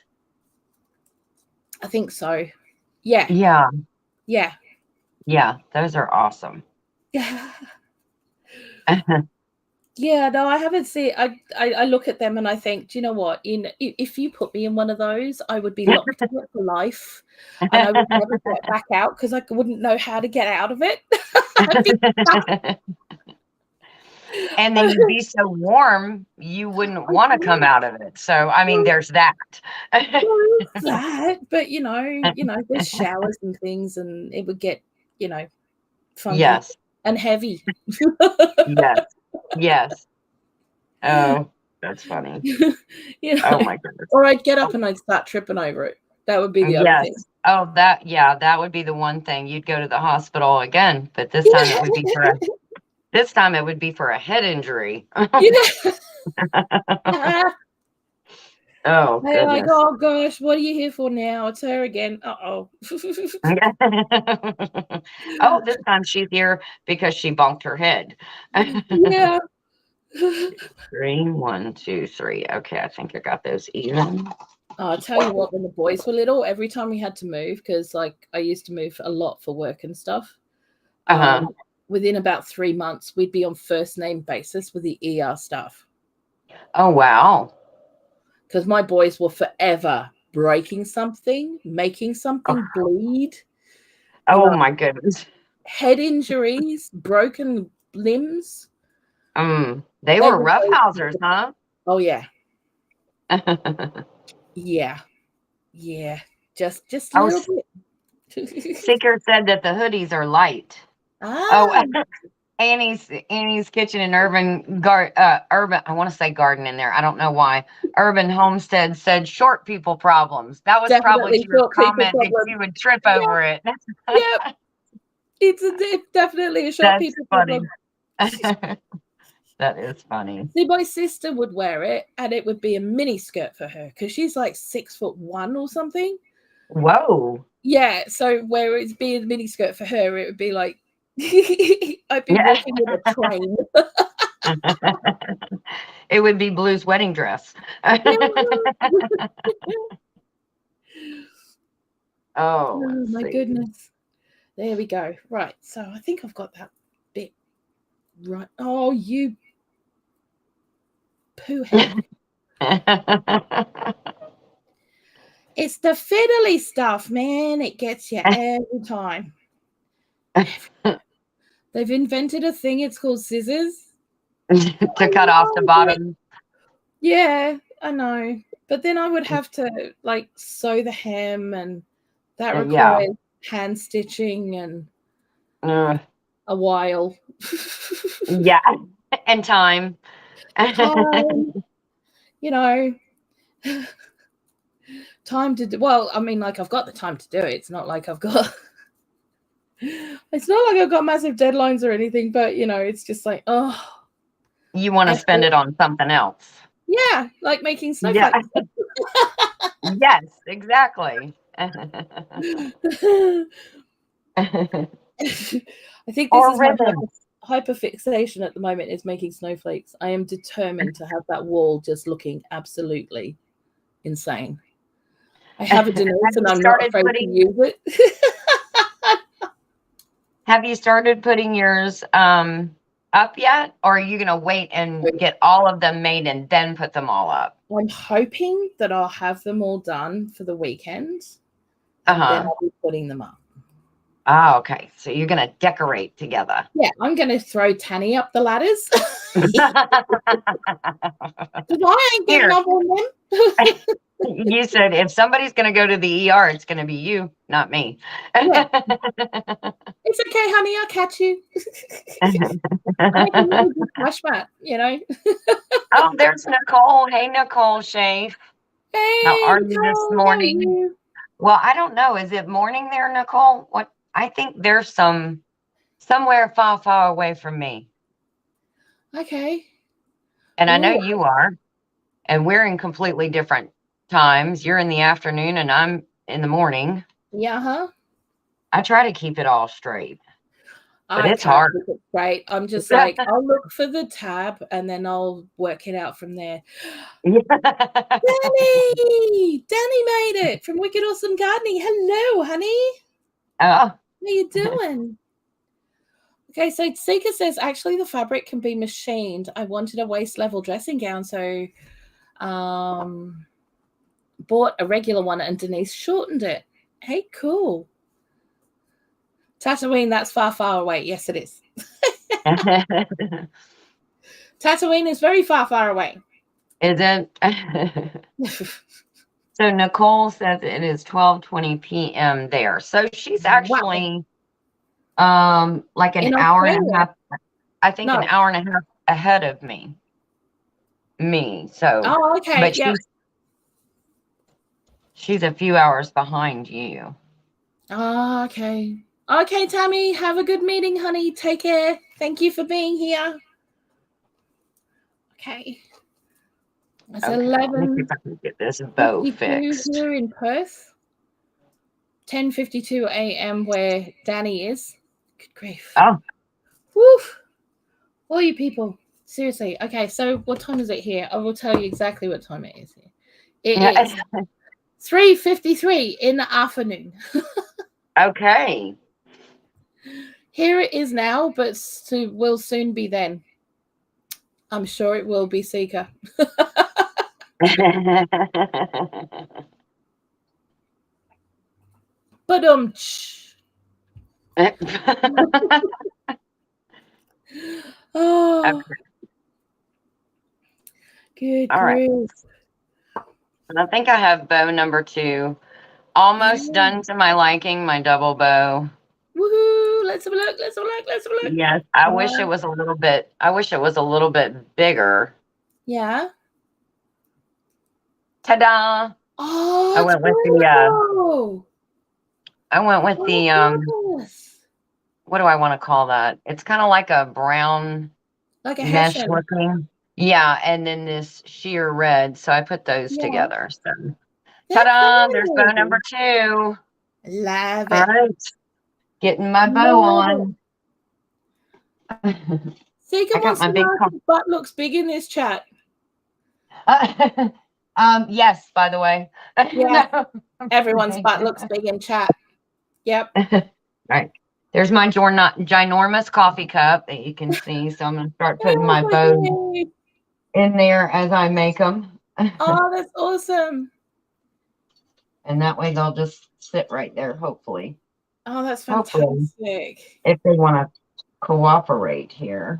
I think so. Yeah. Yeah. Yeah. Yeah. Those are awesome. Yeah, no, I haven't seen. I look at them and I think, do you know what? If you put me in one of those, I would be locked in it for life, and I would never get back out because I wouldn't know how to get out of it. I'd be stuck. And then you'd be so warm, you wouldn't want to come out of it. So, I mean, there's that. That, but there's showers and things, and it would get, funky Yes. and heavy. Yes. Yes. Oh, that's funny. Oh my goodness. Or I'd get up and I'd start tripping over it. That would be the other thing. Yes. Oh, that would be the one thing. You'd go to the hospital again, but this time it would be for a head injury. Oh They're like, goodness. oh gosh, what are you here for now? It's her again. Uh-oh. Oh, this time she's here because she bonked her head. Yeah. 3, 1, 2, 3. Okay, I think I got those even. I'll tell you what, when the boys were little, every time we had to move, because like I used to move a lot for work and stuff, within about 3 months, we'd be on first name basis with the ER staff. Oh, wow. Because my boys were forever breaking something, making something bleed. Oh, my goodness. Head injuries, broken limbs. They were roughhousers, huh? Oh, yeah. Yeah. Yeah. Just a little bit. Seeker said that the hoodies are light. Ah. Oh, Annie's Kitchen and Urban, I want to say garden in there. I don't know why. Urban Homestead said short people problems. That was Definitely probably your comment that you would trip over it. Yep. It's definitely a short people problem. That is funny. See, my sister would wear it and it would be a mini skirt for her because she's like 6'1" or something. Whoa. Yeah, so where it's being a mini skirt for her, it would be like I'd be walking with a train. It would be Blue's wedding dress. Oh my goodness. There we go. Right. So I think I've got that bit right. Oh, you poo head. It's the fiddly stuff, man. It gets you every time. They've invented a thing. It's called scissors. To cut off the bottom. Yeah, I know. But then I would have to like sew the hem, and that requires hand stitching and a while. Yeah, and time. Time to do, well, I mean, like I've got the time to do it. It's not like I've got massive deadlines or anything, but it's just like, oh, you want to spend it on something else. Yeah, like making snowflakes. Yeah. Yes, exactly. I think this is my hyperfixation at the moment is making snowflakes. I am determined to have that wall just looking absolutely insane. I have a Denise and I'm not afraid to use it. Have you started putting yours up yet? Or are you going to wait and get all of them made and then put them all up? I'm hoping that I'll have them all done for the weekend. And then I'll be putting them up. Oh, okay. So you're going to decorate together. Yeah, I'm going to throw Tanny up the ladders. Because I ain't getting up on them. You said if somebody's going to go to the ER, it's going to be you, not me. Yeah. It's okay, honey. I'll catch you. I can really do flash mat, Oh, there's Nicole. Hey, Nicole Schaaf. Hey, how are you this morning? Well, I don't know. Is it morning there, Nicole? What? I think there's somewhere far away from me. Okay. And I know you are. And we're in completely different times. You're in the afternoon and I'm in the morning. Yeah, I try to keep it all straight. But it's hard. Right. I'm just like, I'll look for the tab and then I'll work it out from there. Danny made it from Wicked Awesome Gardening. Hello, honey. How you doing? Okay, so Seeker says actually the fabric can be machined. I wanted a waist level dressing gown, so bought a regular one and Denise shortened it. Hey, cool. Tatooine, that's far, far away. Yes, it is. Tatooine is very far, far away. Is it? So Nicole says it is 12:20 p.m. there. So she's actually like an in hour Australia. and a half. I think No. an hour and a half ahead of me. So okay. but Yep. she's a few hours behind you. Okay. Okay, Tammy, have a good meeting, honey. Take care. Thank you for being here. Okay. It's Okay, 11. if I can get this bow fixed here in Perth. 10:52 a.m. where Danny is. Good grief. Oh. Woof. All you people. Seriously. Okay, so what time is it here? I will tell you exactly what time it is here. It is 3:53 in the afternoon. Okay. Here it is now, but will soon be then. I'm sure it will be, Seeker. But oh, okay. Good All right. grief. And I think I have bow number 2 almost done to my liking, my double bow. Woohoo! Let's have a look. Let's have a look. Let's have a look. Yes, I wish it was a little bit. I wish it was a little bit bigger. Yeah. Ta-da! Oh, I went with the. I went with the. What do I want to call that? It's kind of like a brown, like a mesh Hessian looking. Yeah, and then this sheer red. So I put those together. So, ta-da! There's bow number 2. Love it. All right, getting my bow on. Seeker wants to know if butt looks big in this chat. Yes, by the way. Yeah, no, everyone's butt looks big in chat. Yep. Right. There's my ginormous coffee cup that you can see. So I'm going to start putting my bows in there as I make them. Oh, that's awesome. And that way they'll just sit right there, hopefully. Oh, that's fantastic. Hopefully, if they want to cooperate here.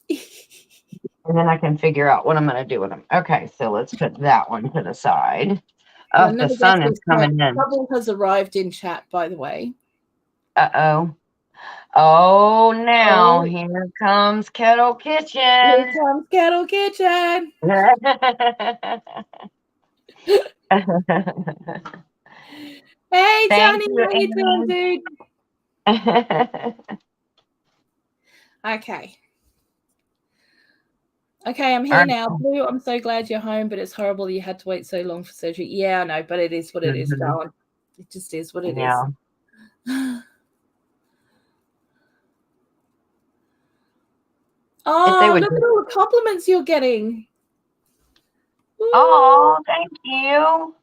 And then I can figure out what I'm going to do with them. Okay, so let's put that one to the side. Oh, the sun is coming in. Trouble has arrived in chat, by the way. Uh-oh. Oh, now here comes Kettle Kitchen. Here comes Kettle Kitchen. Hey, Tony, how you doing, dude? Okay. Okay, I'm here now. Blue, I'm so glad you're home, but it's horrible you had to wait so long for surgery. Yeah, I know, but it is what it is, darling. It just is what it is. Oh, look at all the compliments you're getting. Oh, thank you.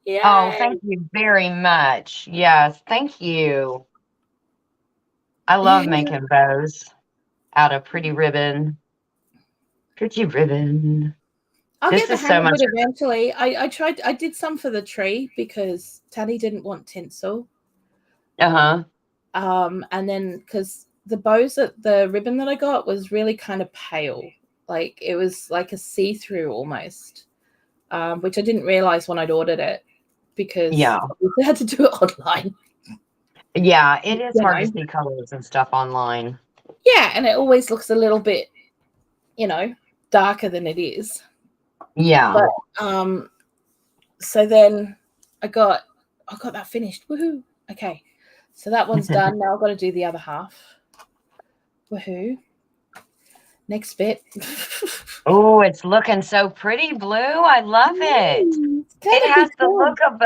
Yeah. Oh, thank you very much. Yes, thank you. I love making bows out of pretty ribbon. Pretty ribbon. I'll get the hang of it eventually. I did some for the tree because Taddy didn't want tinsel. And then because the ribbon that I got was really kind of pale. Like it was like a see-through almost. Which I didn't realize when I'd ordered it because we had to do it online. Yeah, it is hard to see colors and stuff online. Yeah, and it always looks a little bit, darker than it is. Yeah. But so then I got that finished. Woohoo. Okay. So that one's done. Now I've got to do the other half. Woohoo. Next bit. Oh, it's looking so pretty, Blue. I love it. It has the look of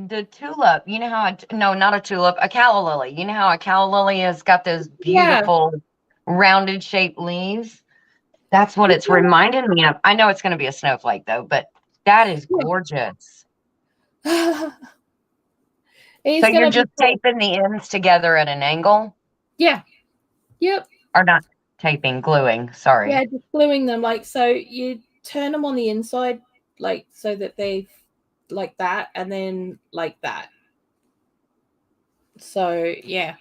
the tulip. You know how no, not a tulip, a calla lily. You know how a calla lily has got those beautiful rounded shaped leaves? That's what it's reminding me of. I know it's going to be a snowflake though, but that is gorgeous. So you're just taping the ends together at an angle? Yeah. Yep. Or not taping, gluing. Sorry. Yeah, just gluing them. Like, so you turn them on the inside, like, so that they like that, and then like that. So, yeah.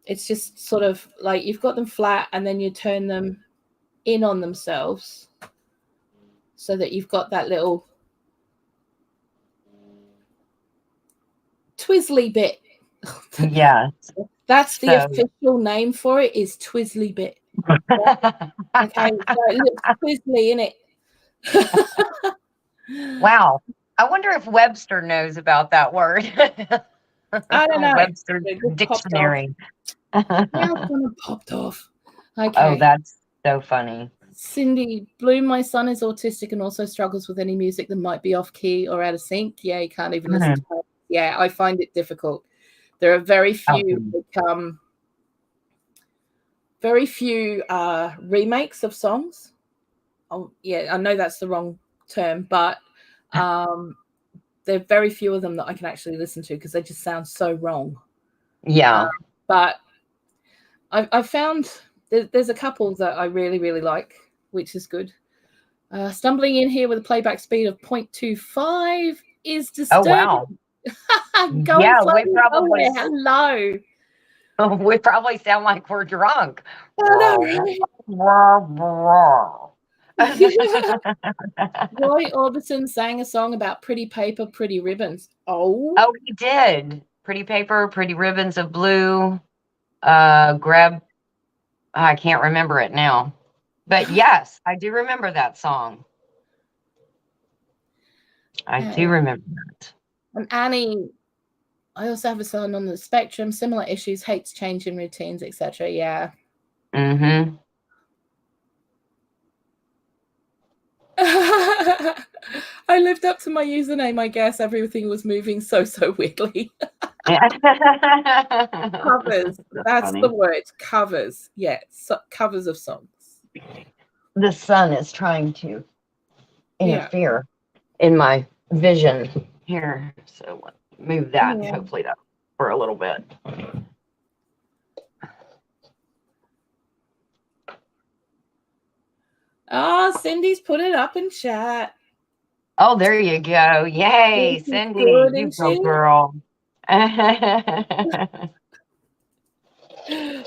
It's just sort of like you've got them flat, and then you turn them in on themselves so that you've got that little twizzly bit. Yes. That's the So official name for it, is twizzly bit. Okay, so it looks twizzly in it. wow. I wonder if Webster knows about that word. I don't know. Webster's It just popped off. dictionary. Yeah, it's kind of popped off. Oh, Okay. that's so funny. Cindy, Bloom, my son is autistic and also struggles with any music that might be off key or out of sync. Yeah, he can't even listen to it. Yeah, I find it difficult. There are very few remakes of songs. Oh, yeah, I know that's the wrong term, but there are very few of them that I can actually listen to because they just sound so wrong. Yeah. But I found there's a couple that I really, really like, which is good. Stumbling in here with a playback speed of 0.25 is disturbing. Oh, wow. Going slightly nowhere. Hello. We probably sound like we're drunk. I know, Roy Orbison sang a song about pretty paper, pretty ribbons. Oh, he did. Pretty paper, pretty ribbons of blue. Grab. I can't remember it now. But yes, I do remember that song. I do remember that. And Annie, I also have a son on the spectrum, similar issues, hates changing routines, etc. Yeah. Mm-hmm. I lived up to my username, I guess. Everything was moving so weirdly. Covers. That's funny. The word. Covers. Yeah. Covers of songs. The sun is trying to interfere in my vision here. So let's move that. Yeah. Hopefully that for a little bit. Oh, Cindy's put it up in chat. Oh, there you go. Yay, Cindy. You go, girl.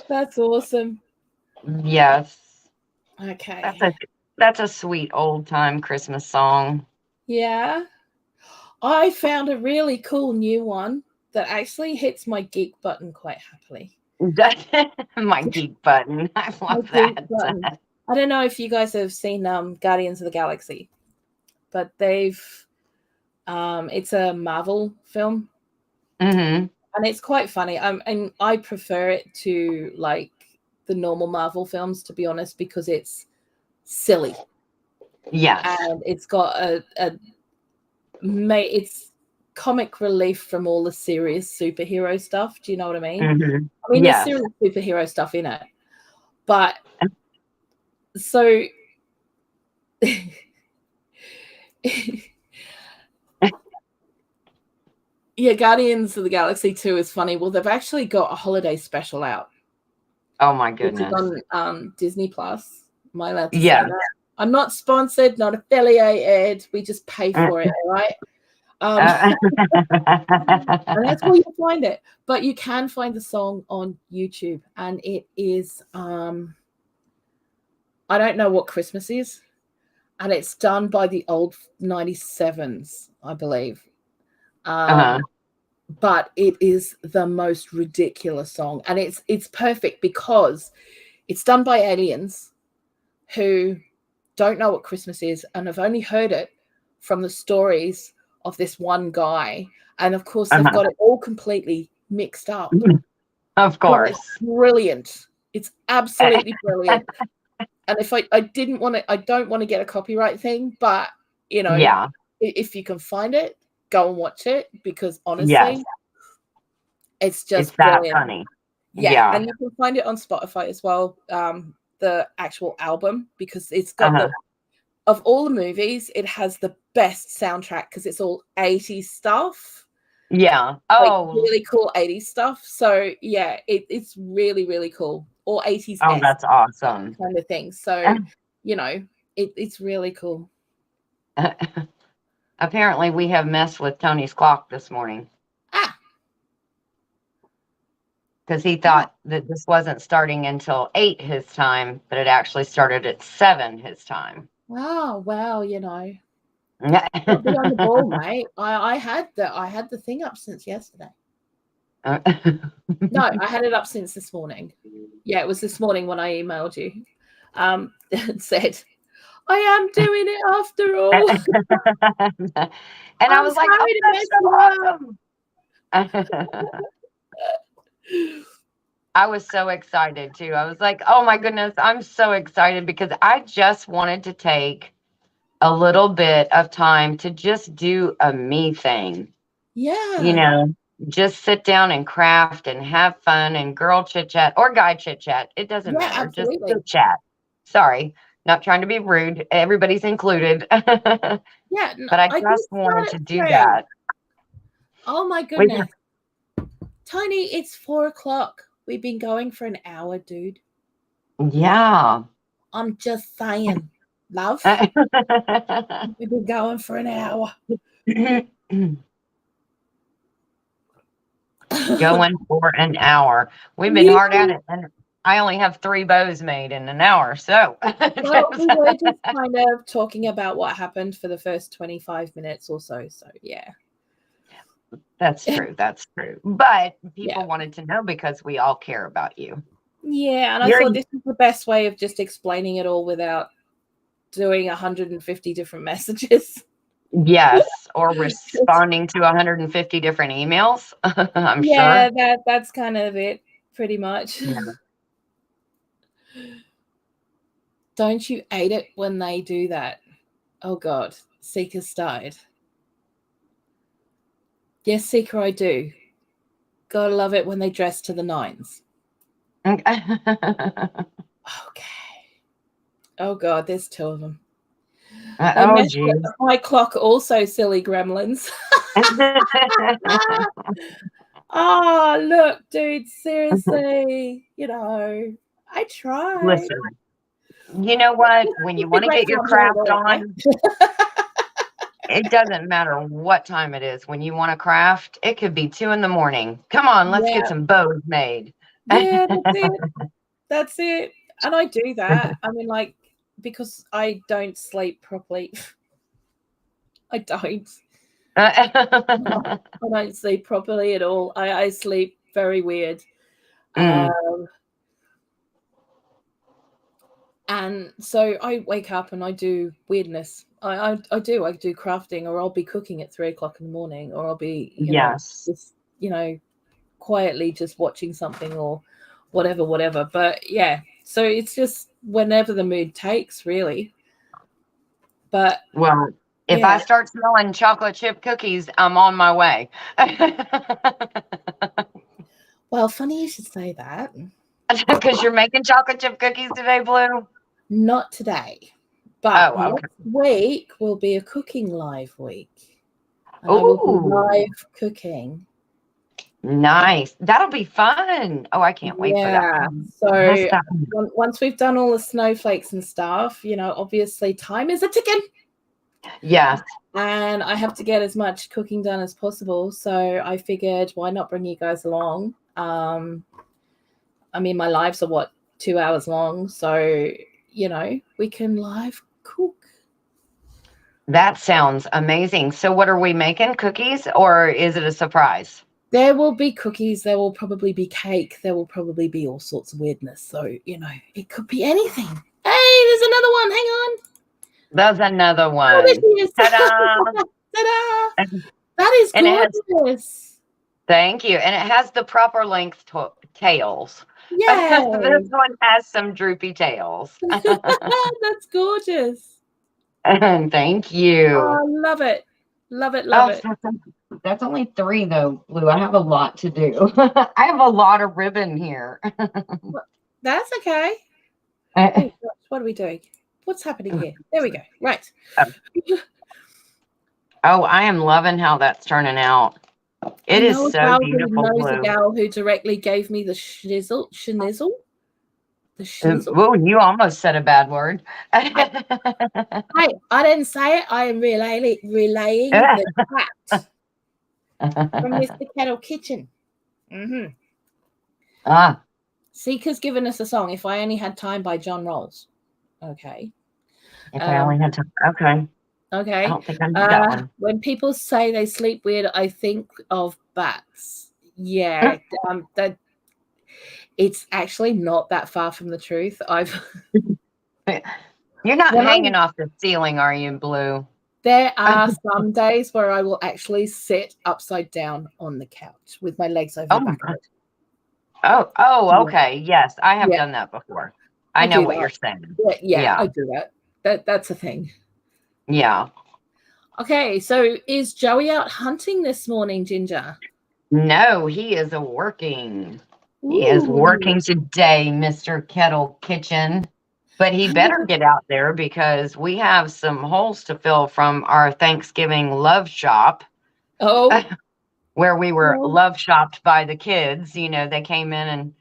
That's awesome. Yes. Okay. That's a sweet old time Christmas song. Yeah. I found a really cool new one that actually hits my geek button quite happily. My geek button. I love that. I don't know if you guys have seen Guardians of the Galaxy, but it's a Marvel film. Mm-hmm. And it's quite funny. And I prefer it to like the normal Marvel films, to be honest, because it's silly. Yes. And it's got it's comic relief from all the serious superhero stuff. Do you know what I mean? Mm-hmm. I mean, there's serious superhero stuff in it. But so yeah, Guardians of the Galaxy 2 is funny. Well, they've actually got a holiday special out. Oh my goodness. Which is on Disney Plus. Am I allowed to say that? I'm not sponsored, not affiliated. We just pay for it, all right? And that's where you'll find it. But you can find the song on YouTube, and it is I don't know what Christmas is, and it's done by the old 97s, I believe. But it is the most ridiculous song, and it's perfect because it's done by aliens who don't know what Christmas is and have only heard it from the stories of this one guy, and of course they've got it all completely mixed up. Of course. It's brilliant. It's absolutely brilliant. And if I don't want to get a copyright thing, but you know, if you can find it, go and watch it, because honestly, it's just brilliant. That funny. Yeah, and you can find it on Spotify as well. The actual album, because it's got of all the movies, it has the best soundtrack because it's all 80s stuff. Yeah. like Oh, really cool 80s stuff. So yeah, it's really, really cool. Or 80s oh, esque that's awesome. kind of thing. So, you know, it's really cool. Apparently, we have messed with Tony's clock this morning Ah, because he yeah. thought that this wasn't starting until 8 his time, but it actually started at 7 his time. Oh, well, you know. Got to be on the ball, mate. I had the thing up since yesterday. No, I had it up since this morning. Yeah, it was this morning when I emailed you. And said, I am doing it after all. And I I'm was like, oh, sorry to that's mess you up. so awesome. I was so excited too. I was like, oh my goodness, I'm so excited because I just wanted to take a little bit of time to just do a me thing, you Yeah. know, just sit down and craft and have fun and girl chit chat or guy chit chat. It doesn't Yeah, matter. Just absolutely. chit chat. Sorry, not trying to be rude. Everybody's included. But Yeah, no, I I did just start wanted at to do 3. that. Oh my We, goodness. Tiny, it's 4 o'clock. We've been going for an hour, dude. yeah. I'm just saying. Love, we've been going for an hour. Going for an hour. We've been Yeah. hard at it, and I only have 3 bows made in an hour, so Well, we were just kind of talking about what happened for the first 25 minutes or so. So, yeah. that's true, that's true. But Yeah. people wanted to know because we all care about you. Yeah. And I You're thought this is the best way of just explaining it all without doing 150 different messages. yes, or responding to 150 different emails, I'm Yeah, sure. that's kind of it, pretty much. Yeah. Don't you hate it when they do that? Oh God, Seeker started. Yes, Seeker, I do. Gotta love it when they dress to the nines. Okay. Oh God, there's 2 of them. They Oh, messed with geez. my clock also, silly gremlins. Oh, look, dude, seriously, I try. Listen, you know what? This When is you the want to great get your time here at craft work, right? on, it doesn't matter what time it is. When you want to craft, it could be 2 in the morning. Come on, let's get Yeah, some bows made. yeah, that's it. That's it. And I do that. I mean, like, because I don't sleep properly. I don't. I don't sleep properly at all. I sleep very weird. Mm, Um, and so I wake up and I do weirdness. I do. I do crafting, or I'll be cooking at 3 o'clock in the morning, or I'll be, yes. just, quietly just watching something or whatever. But yeah, so it's just whenever the mood takes, really. But Well, if I yeah, start smelling chocolate chip cookies, I'm on my way. well, funny you should say that. Because you're making chocolate chip cookies today, Blue? Not today, but Oh, okay. next week will be a cooking live week, and I will be Ooh, live cooking. nice. That'll be fun. Oh, I can't wait for that. Yeah. Messed So up. once we've done all the snowflakes and stuff, obviously time is a ticking, Yes. and I have to get as much cooking done as possible. So I figured, why not bring you guys along? I mean, my lives are 2 hours long, so we can live cook. That sounds amazing. So what are we making? Cookies or is it a surprise? There will be cookies, there will probably be cake, there will probably be all sorts of weirdness. So, it could be anything. Hey, there's another one. Hang on. There's another Oh, there one. she is. Ta-da! Ta-da! That is And it has, gorgeous. thank you. And it has the proper length tails. This Yay. one has some droopy tails. That's gorgeous. Thank you. Oh, love it. Love it, love Oh, it. that's only 3 though, Blue. I have a lot to do. I have a lot of ribbon here. That's okay. Oh, gosh, what are we doing? What's happening here? There we go. Right. Oh, I am loving how that's turning out. I It is know a so gal who beautiful, knows a Blue. gal who directly gave me the the schnizzle. Whoa, you almost said a bad word. Hey, I didn't say it. I am relaying the fact from Mr. Kettle Kitchen. Mm-hmm. Ah, Seeker's given us a song, If I Only Had Time by John Rolls. Okay. if I only had time. Okay. I Okay. don't think I knew that one. When people say they sleep weird, I think of bats. Yeah. That it's actually not that far from the truth. You're not when hanging off the ceiling, are you, Blue? there are some days where I will actually sit upside down on the couch with my legs over the back of it. Oh, okay. Yes, I have Yeah. done that before. I know do what that. you're saying. Yeah, Yeah. I do that. That's a thing. Yeah. Okay, so is Joey out hunting this morning, Ginger? No, he is working. He is Ooh. working today, Mr. Kettle Kitchen. But he better get out there because we have some holes to fill from our Thanksgiving love shop. Oh. Where we were love shopped by the kids. You know, they came in and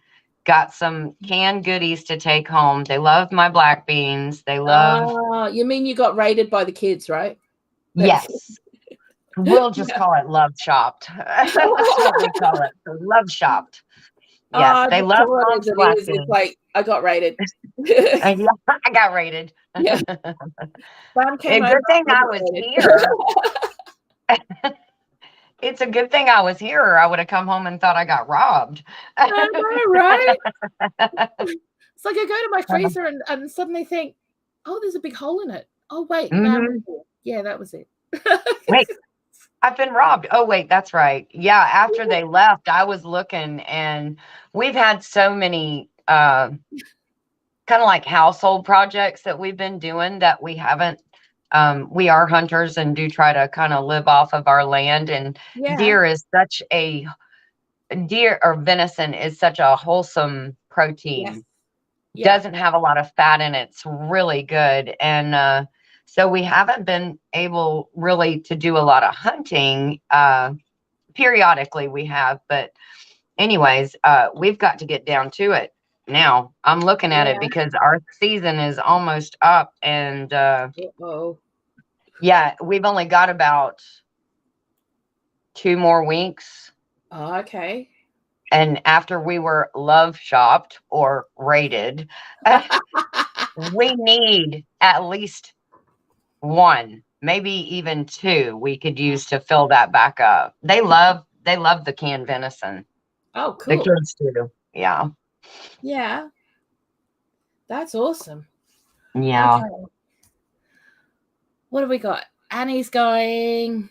got some canned goodies to take home. They love my black beans. They love, You mean you got raided by the kids, right? yes. We'll just call it love shopped. That's what we call it. So love shopped. Yes, they The love short mom's as it black is, it's beans. like I got raided. Yeah, I got raided. Yeah. Sam A came over. good thing I I got was raided. here. It's a good thing I was here, or I would have come home and thought I got robbed. I know, right? It's like I go to my freezer and suddenly think, oh, there's a big hole in it. Oh, wait, Mhm. yeah, that was it. Wait, I've been robbed. Oh, wait, that's right. Yeah, after they left, I was looking, and we've had so many kind of like household projects that we've been doing that we haven't. We are hunters and do try to kind of live off of our land. And Yeah. deer is such a deer or venison is such a wholesome protein. Yes. Yeah. Doesn't have a lot of fat in it. It's really good. And so we haven't been able really to do a lot of hunting. Periodically we have, but anyways, we've got to get down to it now. I'm looking at it Yeah. because our season is almost up, and Uh-oh. yeah, we've only got about 2 more weeks. Oh, okay. And after we were love shopped or raided, we need at least 1, maybe even 2 we could use to fill that back up. They love the canned venison. Oh, The cool. kids do. Yeah. Yeah. That's awesome. Yeah. Okay. What have we got? Annie's going.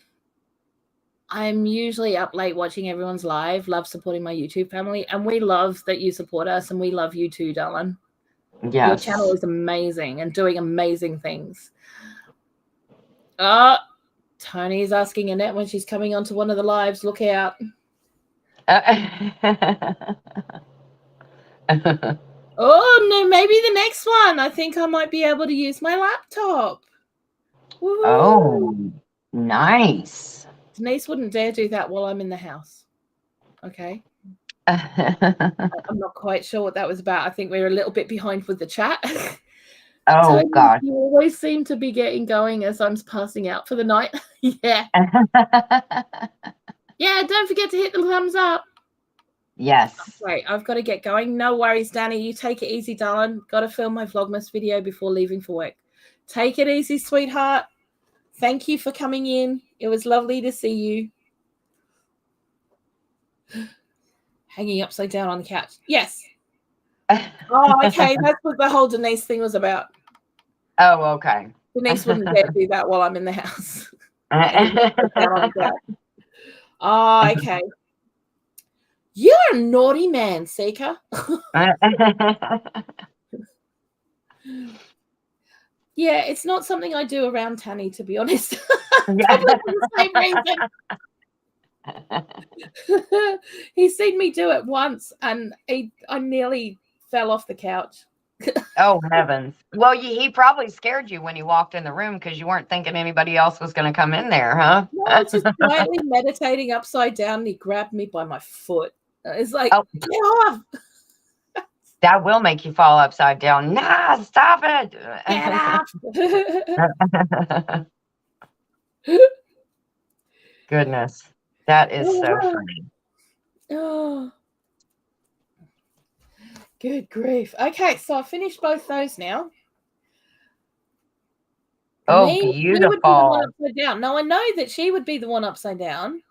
I'm usually up late watching everyone's live. Love supporting my YouTube family. And we love that you support us. And we love you too, darling. Yes. Your channel is amazing and doing amazing things. Tony's asking Annette when she's coming onto one of the lives. Look out. Oh, no, maybe the next one. I think I might be able to use my laptop. Woo-hoo. Oh, nice. Denise wouldn't dare do that while I'm in the house. Okay. I'm not quite sure what that was about. I think we're a little bit behind with the chat. Oh, Tony, God. you always seem to be getting going as I'm passing out for the night. Yeah. Yeah, don't forget to hit the thumbs up. Yes. Right, I've got to get going. No worries, Danny. You take it easy, darling. Got to film my Vlogmas video before leaving for work. Take it easy, sweetheart. Thank you for coming in. It was lovely to see you. Hanging upside down on the couch. Yes. Oh, okay. That's what the whole Denise thing was about. Oh, okay. Denise wouldn't dare do that while I'm in the house. Oh, okay. You're a naughty man, Seeker. Yeah, it's not something I do around Tanny, to be honest. Probably for the same reason. He's seen me do it once, and I nearly fell off the couch. Oh, heavens. Well, he probably scared you when you walked in the room because you weren't thinking anybody else was going to come in there, huh? No, I was just quietly meditating upside down, and he grabbed me by my foot. It's like, Oh, get off, that will make you fall upside down. Nah, stop it. get off. Goodness. That is so Oh, funny. oh, good grief. Okay, so I finished both those now. For Oh, me, she would be the one beautiful. upside down. Now, I know that she would be the one upside down,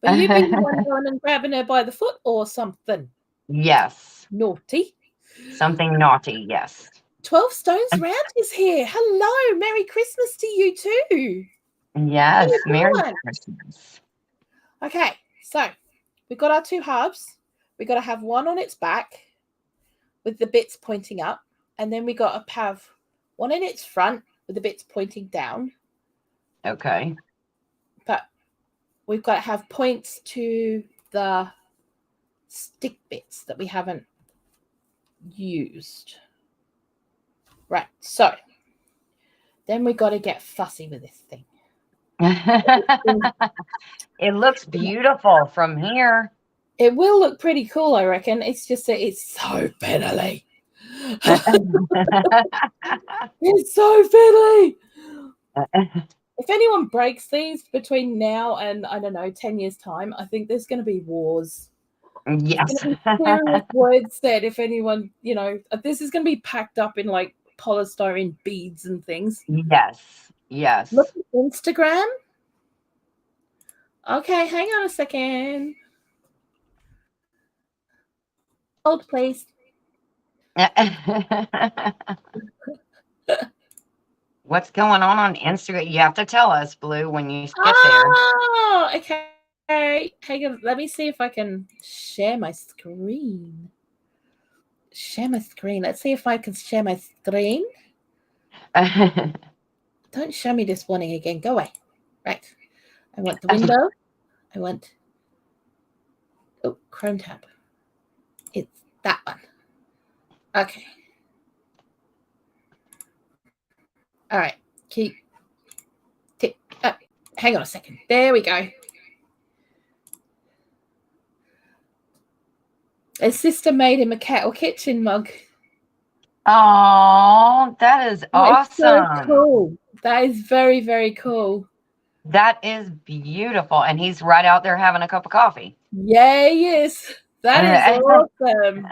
but you'd be the one going and grabbing her by the foot or something Yes. naughty. Something naughty, yes. 12 Stones Round is here. Hello. Merry Christmas to you too. How Yes, you Merry doing? Christmas. Okay, so we've got our two halves. We've got to have one on its back with the bits pointing up, and then we got to have one in its front with the bits pointing down. Okay. But we've got to have points to the stick bits that we haven't used. Right, so then we got to get fussy with this thing. It looks beautiful from here. It will look pretty cool, I reckon. It's just that it's so fiddly. It's so fiddly. If anyone breaks these between now and, I don't know, 10 years' time, I think there's going to be wars. Yes. Serious words said if anyone, this is going to be packed up in like polystyrene beads and things. Yes. Yes. Look at Instagram. Okay, hang on a second. Hold, please. What's going on Instagram? You have to tell us, Blue, when you get there. Oh, okay. Hang on. Let me see if I can share my screen. Share my screen. Let's see if I can share my screen. Don't show me this warning again. Go away. Right. I want the window. I want Chrome tab. It's that one. Okay. All right. Keep. Tick. Hang on a second. There we go. His sister made him a kettle kitchen mug. Oh, that is awesome. So cool. That is very, very cool. That is beautiful. And he's right out there having a cup of coffee. Yeah, he is. That is awesome.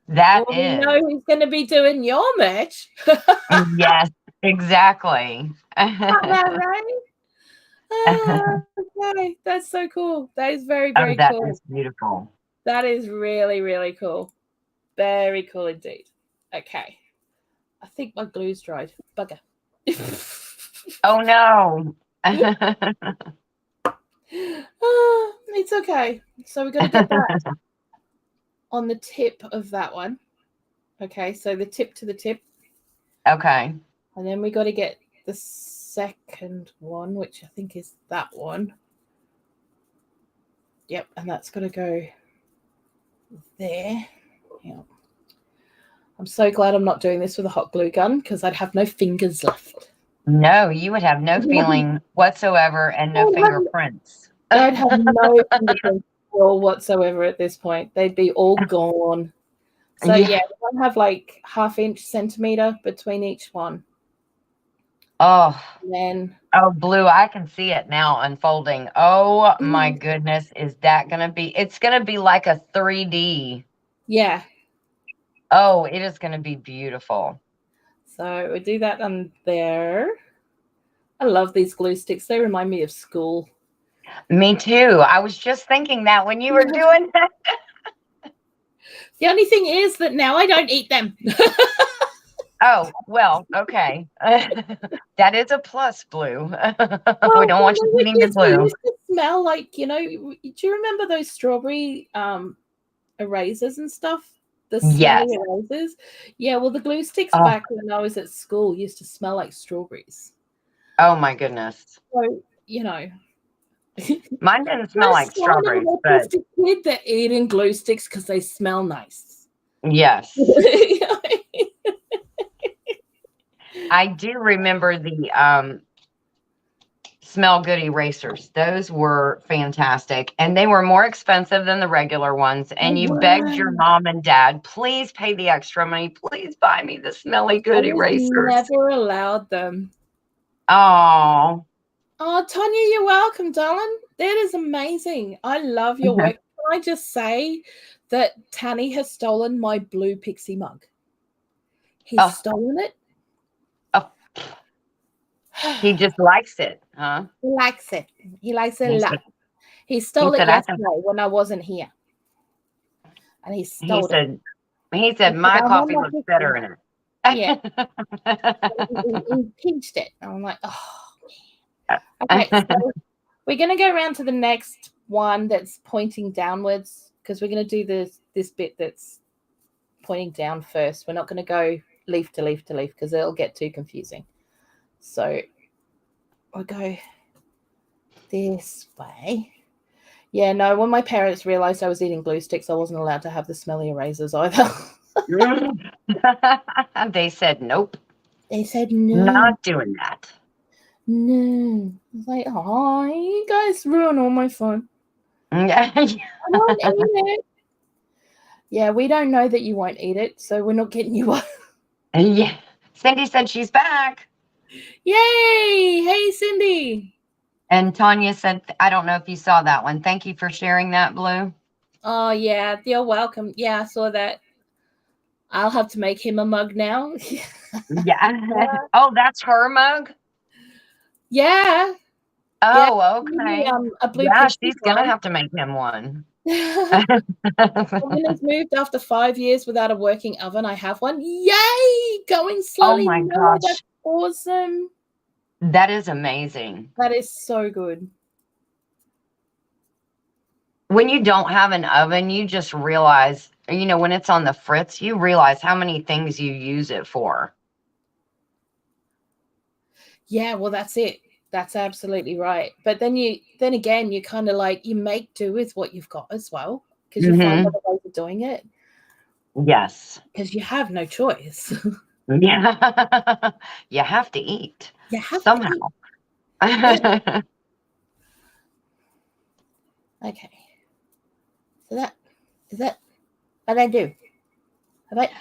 That well, is. We know who's going to be doing your merch. Yes, exactly. Right? Okay. That's so cool. That is very, very that cool. That is beautiful. That is really, really cool. Very cool indeed. Okay. I think my glue's dried. Bugger. Oh, no. It's okay. So we're going to get that on the tip of that one. Okay, so the tip to the tip. Okay. And then we got to get the second one, which I think is that one. Yep, and that's got to go there. Yeah. I'm so glad I'm not doing this with a hot glue gun because I'd have no fingers left. No, you would have no feeling whatsoever and no fingerprints. I'd have no fingerprints whatsoever at this point. They'd be all gone. So yeah, we'll have like 1/2 centimeter between each one. Oh. And then Blue, I can see it now unfolding. Oh my goodness, is that gonna be? It's gonna be like a 3D. Yeah. Oh, it is gonna be beautiful. So we do that on there. I love these glue sticks. They remind me of school. Me too. I was just thinking that when you were doing that. The only thing is that now I don't eat them. Oh, well, okay. That is a plus, Blue. We don't want you eating the glue. It used to smell like, do you remember those strawberry erasers and stuff? The smelly erasers? Yeah, well, the glue sticks back when I was at school used to smell like strawberries. Oh, my goodness. So, Mine didn't smell like strawberries, but kid that eating glue sticks because they smell nice. Yes. I do remember the smell good erasers. Those were fantastic. And they were more expensive than the regular ones. They And you begged your were. mom and dad, please pay the extra money. Please buy me the smelly I good was erasers. never allowed them. Oh. Oh, Tanya, you're welcome, darling. That is amazing. I love your work. Can I just say that Tanny has stolen my blue pixie mug? He's stolen it. Oh. He just likes it, huh? He likes it. He likes it a He lot. said, He stole it I think, yesterday when I wasn't here. And he he stole it. said, he He said, said, my I want coffee my looks pixie better mug. in Yeah. it. He pinched it. And I'm like, oh, man. Okay, so we're going to go around to the next one that's pointing downwards because we're going to do this bit that's pointing down first. We're not going to go leaf to leaf to leaf because it'll get too confusing. So I'll go this way. Yeah, no, when my parents realized I was eating glue sticks, I wasn't allowed to have the smelly erasers either. They said, nope. They said no. Not doing that. No. I was like, oh, you guys ruin all my fun. Yeah. I won't eat it. Yeah, we don't know that you won't eat it, so we're not getting you one. Yeah. Cindy said she's back. Yay! Hey, Cindy. And Tanya said, I don't know if you saw that one. Thank you for sharing that, Blue. Oh, yeah, you're welcome. Yeah, I saw that. I'll have to make him a mug now. Yeah. Oh, that's her mug? Yeah. Oh, okay. A blue Yeah, pixie she's going to one. have to make him one. Woman has moved after 5 years without a working oven. I have one. Yay! Going slowly. Oh my No, gosh. that's awesome. That is amazing. That is so good. When you don't have an oven, you just realize, when it's on the fritz, you realize how many things you use it for. Yeah, well, that's it. That's absolutely right. But then again, you kind of like, you make do with what you've got as well because you find other ways of doing it. Yes. Because you have no choice. Yeah. You have to eat. You have somehow. to eat. Okay. So that is that what I do. What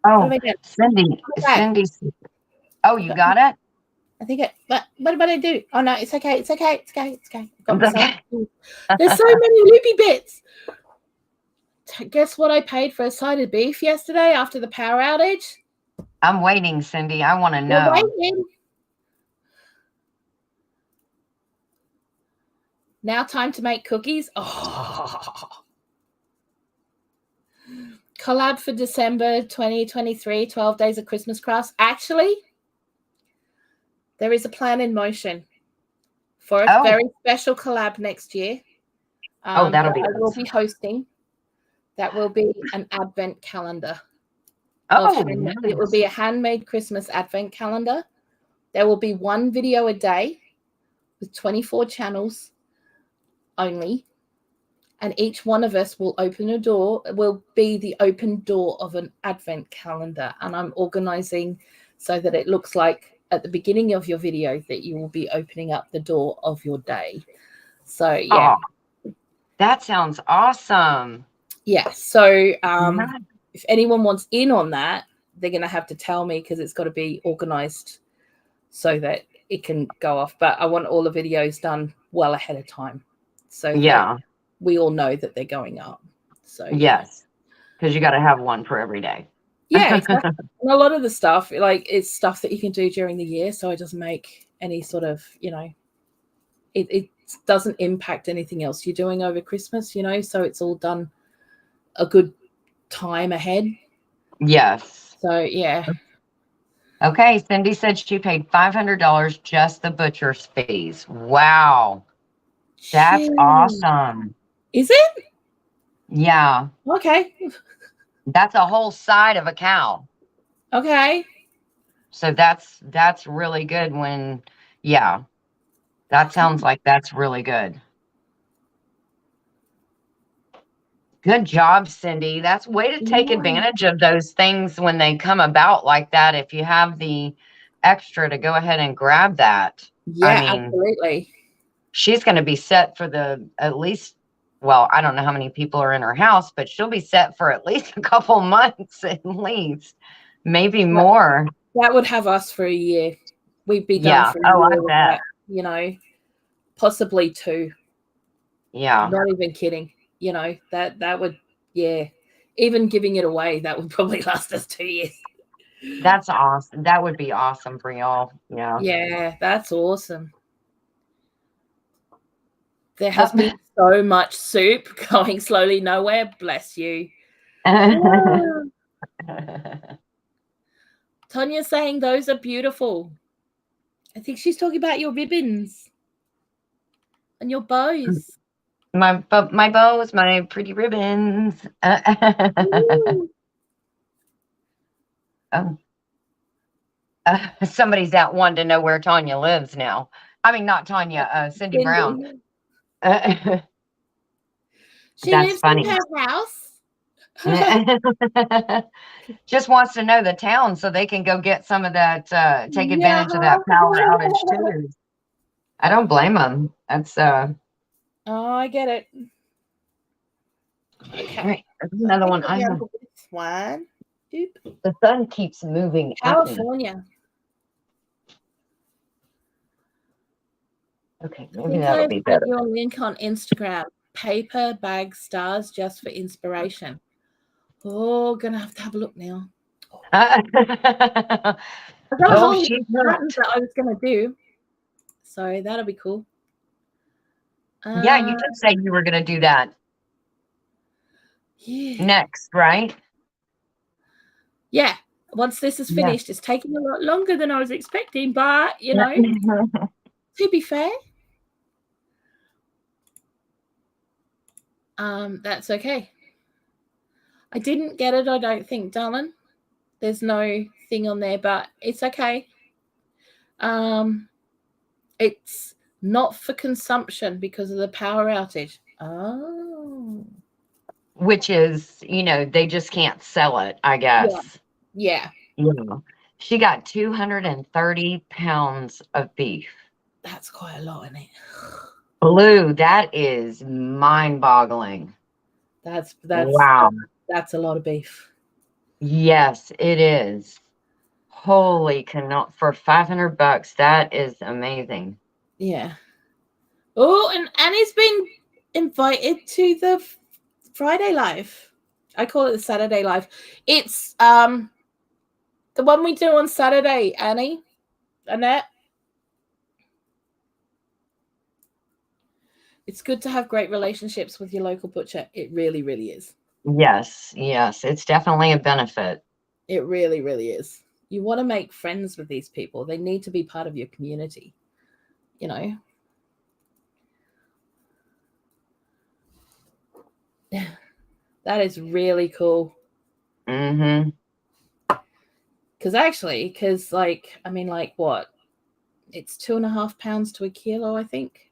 have I done? Cindy. Oh, you got it? I think what did I do? Oh no, it's okay. It's okay. It's okay. It's okay. I've got It's myself. okay. There's so many loopy bits. Guess what I paid for a side of beef yesterday after the power outage? I'm waiting, Cindy. I want to know. You're waiting. Now time to make cookies. Oh. Collab for December 2023, 12 Days of Christmas Crafts. Actually, there is a plan in motion for a very special collab next year. That'll be I will be hosting. That will be an advent calendar. Nice. It will be a handmade Christmas advent calendar. There will be one video a day with 24 channels only. And each one of us will be the open door of an advent calendar. And I'm organizing so that it looks like at the beginning of your video that you will be opening up the door of your day. So, yeah. Oh, that sounds awesome. Yeah. So, if anyone wants in on that, they're going to have to tell me because it's got to be organized so that it can go off. But I want all the videos done well ahead of time. So, yeah. We all know that they're going up. So yes, because you got to have one for every day. Yeah, exactly. And a lot of the stuff, like, it's stuff that you can do during the year, so it doesn't make any sort of, it doesn't impact anything else you're doing over Christmas, so it's all done a good time ahead. Yes. So yeah. Okay, Cindy said she paid $500 just the butcher's fees. Wow. That's awesome. Is it? Yeah. Okay. That's a whole side of a cow. Okay. So that's really good that sounds like that's really good. Good job, Cindy. That's way to take advantage of those things when they come about like that. If you have the extra to go ahead and grab that. I Yeah, mean, absolutely. she's going to be set for at least, well, I don't know how many people are in her house, but she'll be set for at least a couple months at least, maybe more. That would have us for a year. We'd be done Yeah. for a Oh, year I with bet. that, possibly 2. Yeah. Not even kidding. That would, yeah. Even giving it away, that would probably last us 2 years. That's awesome. That would be awesome for y'all. Yeah. Yeah, that's awesome. There has been so much soup going slowly nowhere. Bless you. Tanya's saying those are beautiful. I think she's talking about your ribbons and your bows. My bows, my pretty ribbons. Oh. Somebody's out wanting to know where Tanya lives now. I mean, not Tanya, Cindy Brown. She That's lives funny. in her house. Just wants to know the town so they can go get some of that, take advantage of that power outage too. I don't blame them. That's Oh, I get it. Okay. All right, another one. I have. This one. Oop. The sun keeps moving. California. Okay, maybe that'll be better. Your link on Instagram. Paper bag stars just for inspiration. Oh, gonna have to have a look now. I got a whole pattern that I was gonna do, so that'll be cool. Yeah, you did say you were gonna do that. Yeah. Next, right? Yeah. Once this is finished, it's taking a lot longer than I was expecting, but to be fair, that's okay. I didn't get it, I don't think, darling. There's no thing on there, but it's okay. It's not for consumption because of the power outage. Oh. Which is, they just can't sell it, I guess. Yeah. She got 230 pounds of beef. That's quite a lot, isn't it? Blue, that is mind-boggling. Wow. That's a lot of beef. Yes, it is. Holy cannot for $500. That is amazing. Yeah. Oh, and Annie's been invited to the Friday Live. I call it the Saturday Live. It's the one we do on Saturday, Annie, Annette. It's good to have great relationships with your local butcher. It really, really is. Yes. It's definitely a benefit. It really, really is. You want to make friends with these people. They need to be part of your community, That is really cool. Mm-hmm. Because what? It's 2.5 pounds to a kilo, I think.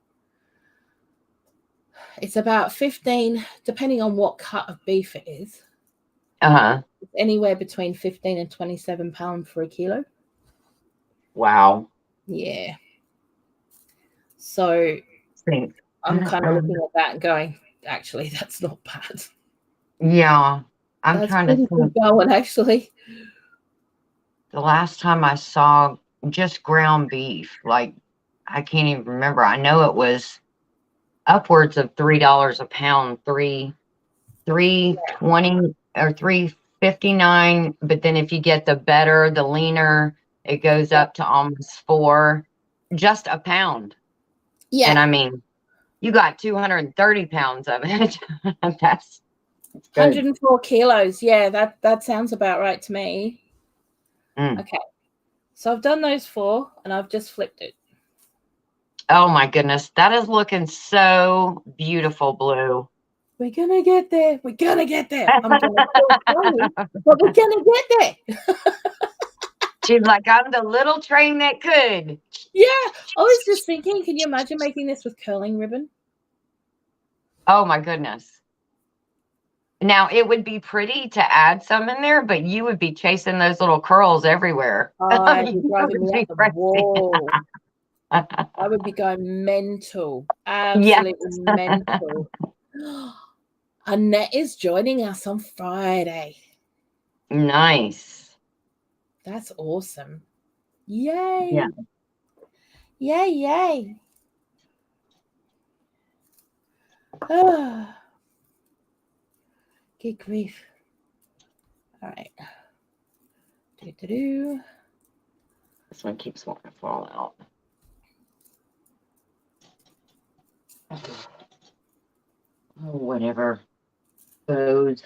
It's about 15, depending on what cut of beef it is. It's anywhere between 15 and 27 pounds for a kilo. Wow. Yeah. So I'm kind of looking at that and going, actually, that's not bad. Yeah. I'm trying to think. Going, actually. The last time I saw just ground beef, like, I can't even remember. I know it was upwards of $3 a pound, $3.20 or $3.59. But then if you get the leaner, it goes up to almost $4, just a pound. Yeah. And I mean, you got 230 pounds of it. That's 104 kilos. Yeah, that sounds about right to me. Okay. So I've done those 4 and I've just flipped it. Oh my goodness. That is looking so beautiful, Blue. We're going to get there. I'm going to but we're going to get there. She's like, I'm the little train that could. Yeah. I was just thinking, can you imagine making this with curling ribbon? Oh my goodness. Now, it would be pretty to add some in there, but you would be chasing those little curls everywhere. Oh, you're You driving would me up be the crazy. wall. I would be going mental, Yes. absolutely mental. Annette is joining us on Friday. Nice. That's awesome. Yay. Yeah. Yay, yay. Ah. Good grief. All right. Do. This one keeps wanting to fall out. Oh, whatever. Those.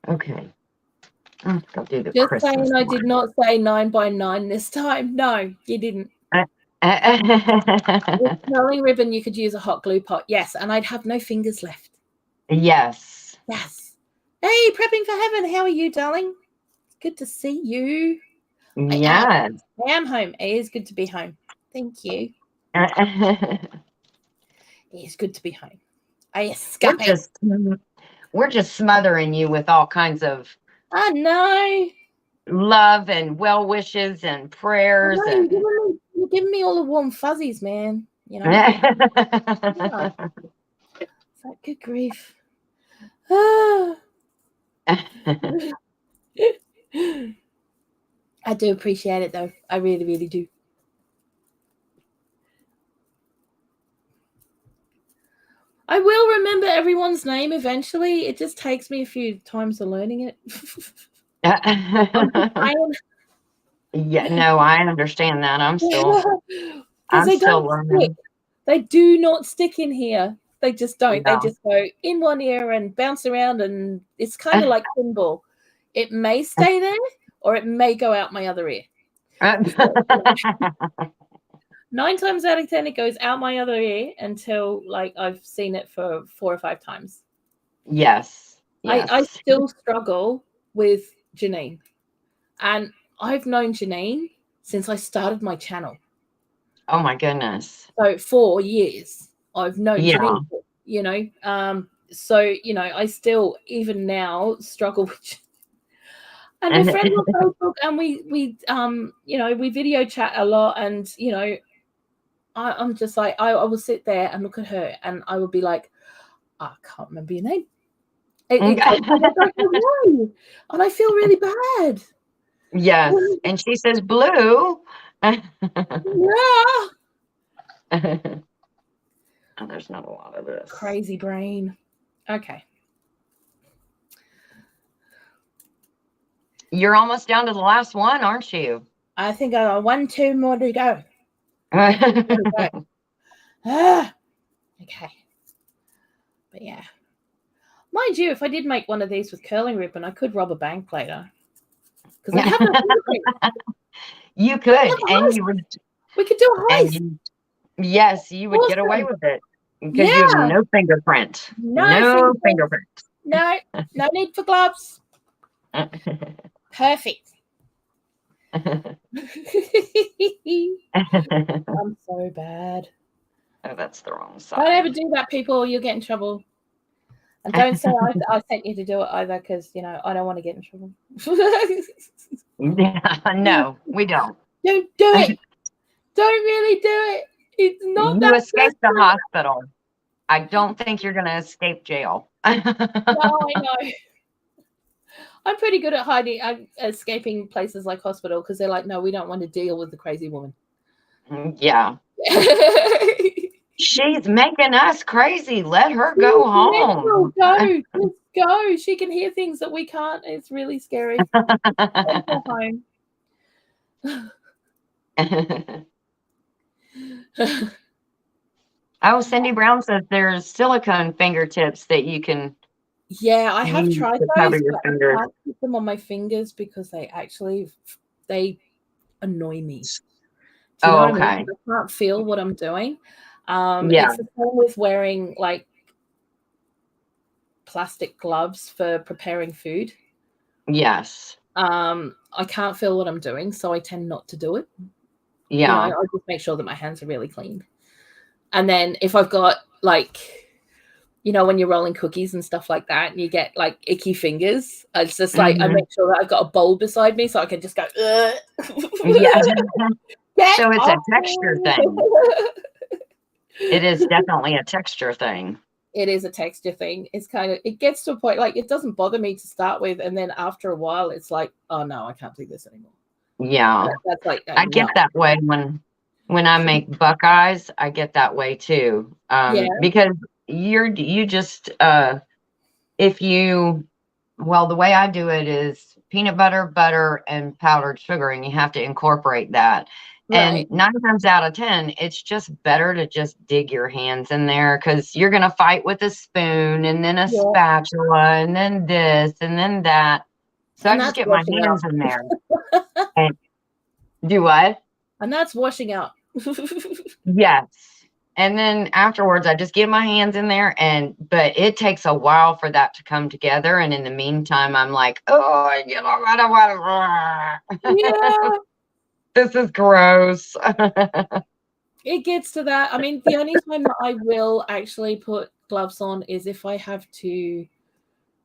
Okay. I'll do the Just Christmas saying, I one. did not say 9 by 9 this time. No, you didn't. With curling ribbon, you could use a hot glue pot. Yes, and I'd have no fingers left. Yes. Yes. Hey, prepping for heaven. How are you, darling? Good to see you. Yes. I am home. It is good to be home. Thank you. It is good to be home. I escape. We're just smothering you with all kinds of I know. love and well wishes and prayers. You're giving me all the warm fuzzies, man. You know. Yeah. It's like, good grief. I do appreciate it, though. I really, really do. I will remember everyone's name eventually. It just takes me a few times of learning it. Yeah, no, I understand that. I'm still learning. Stick. They do not stick in here. They just don't. No. They just go in one ear and bounce around, and it's kind of like pinball. It may stay there, or it may go out my other ear. 9 times out of 10, it goes out my other ear until like I've seen it for 4 or 5 times. Yes. I still struggle with Janine, and I've known Janine since I started my channel. Oh my goodness. So 4 years I've known Janine, you know. So, you know, I still even now struggle with. And we're friends on Facebook, and we you know, we video chat a lot, and you know, I'm just like, I will sit there and look at her, and I will be like, I can't remember your name. And I don't know, and I feel really bad. Yes, and she says blue. Yeah. Oh, there's not a lot of this. Crazy brain. Okay. You're almost down to the last one, aren't you? I think I got 1, 2 more to go. Okay. But yeah. Mind you, if I did make one of these with curling ribbon, I could rob a bank later. Because I have no You could, and you would. We could do a heist. Yes, you would get away with it because you have no fingerprint. No fingerprint. No need for gloves. Perfect. I'm so bad. Oh, that's the wrong side. Don't ever do that, people. You'll get in trouble. And don't say I sent you to do it either, because, you know, I don't want to get in trouble. No, we don't. Don't do it. Don't really do it. It's not you that escape the hospital. I don't think you're going to escape jail. No, I know. I'm pretty good at hiding, escaping places like hospital, because they're like, no, we don't want to deal with the crazy woman. Yeah. She's making us crazy. Let her go home. Go. Just go. She can hear things that we can't. It's really scary. Let's go home. Oh, Cindy Brown says there's silicone fingertips that you can. Yeah, I have tried those, but I can't put them on my fingers because they annoy me. Do you know what I mean? I can't feel what I'm doing. It's the same with wearing like plastic gloves for preparing food. Yes. I can't feel what I'm doing, so I tend not to do it. Yeah. You know, I just make sure that my hands are really clean. And then if I've got like, you know, when you're rolling cookies and stuff like that, and you get like icky fingers. It's just like I Mhm. make sure that I've got a bowl beside me so I can just go. Yeah. Get So it's a off texture me. thing. It is definitely a texture thing. It is a texture thing. It's kind of, it gets to a point like it doesn't bother me to start with, and then after a while, it's like, oh no, I can't do this anymore. Yeah. That's like I get no. that way when I make Buckeyes, I get that way too. Yeah, Because you just if you well, the way I do it is peanut butter, butter, and powdered sugar, and you have to incorporate that. And right. 9 times out of 10, it's just better to just dig your hands in there because you're going to fight with a spoon and then a Yeah, spatula and then this and then that. So I and just that's get my washing up, hands in there and do what? and that's washing up. Yes. And then afterwards, I just get my hands in there, but it takes a while for that to come together. And in the meantime, I'm like, oh, I don't want to. Yeah, This is gross. it gets to that. I mean, the only time that I will actually put gloves on is if I have to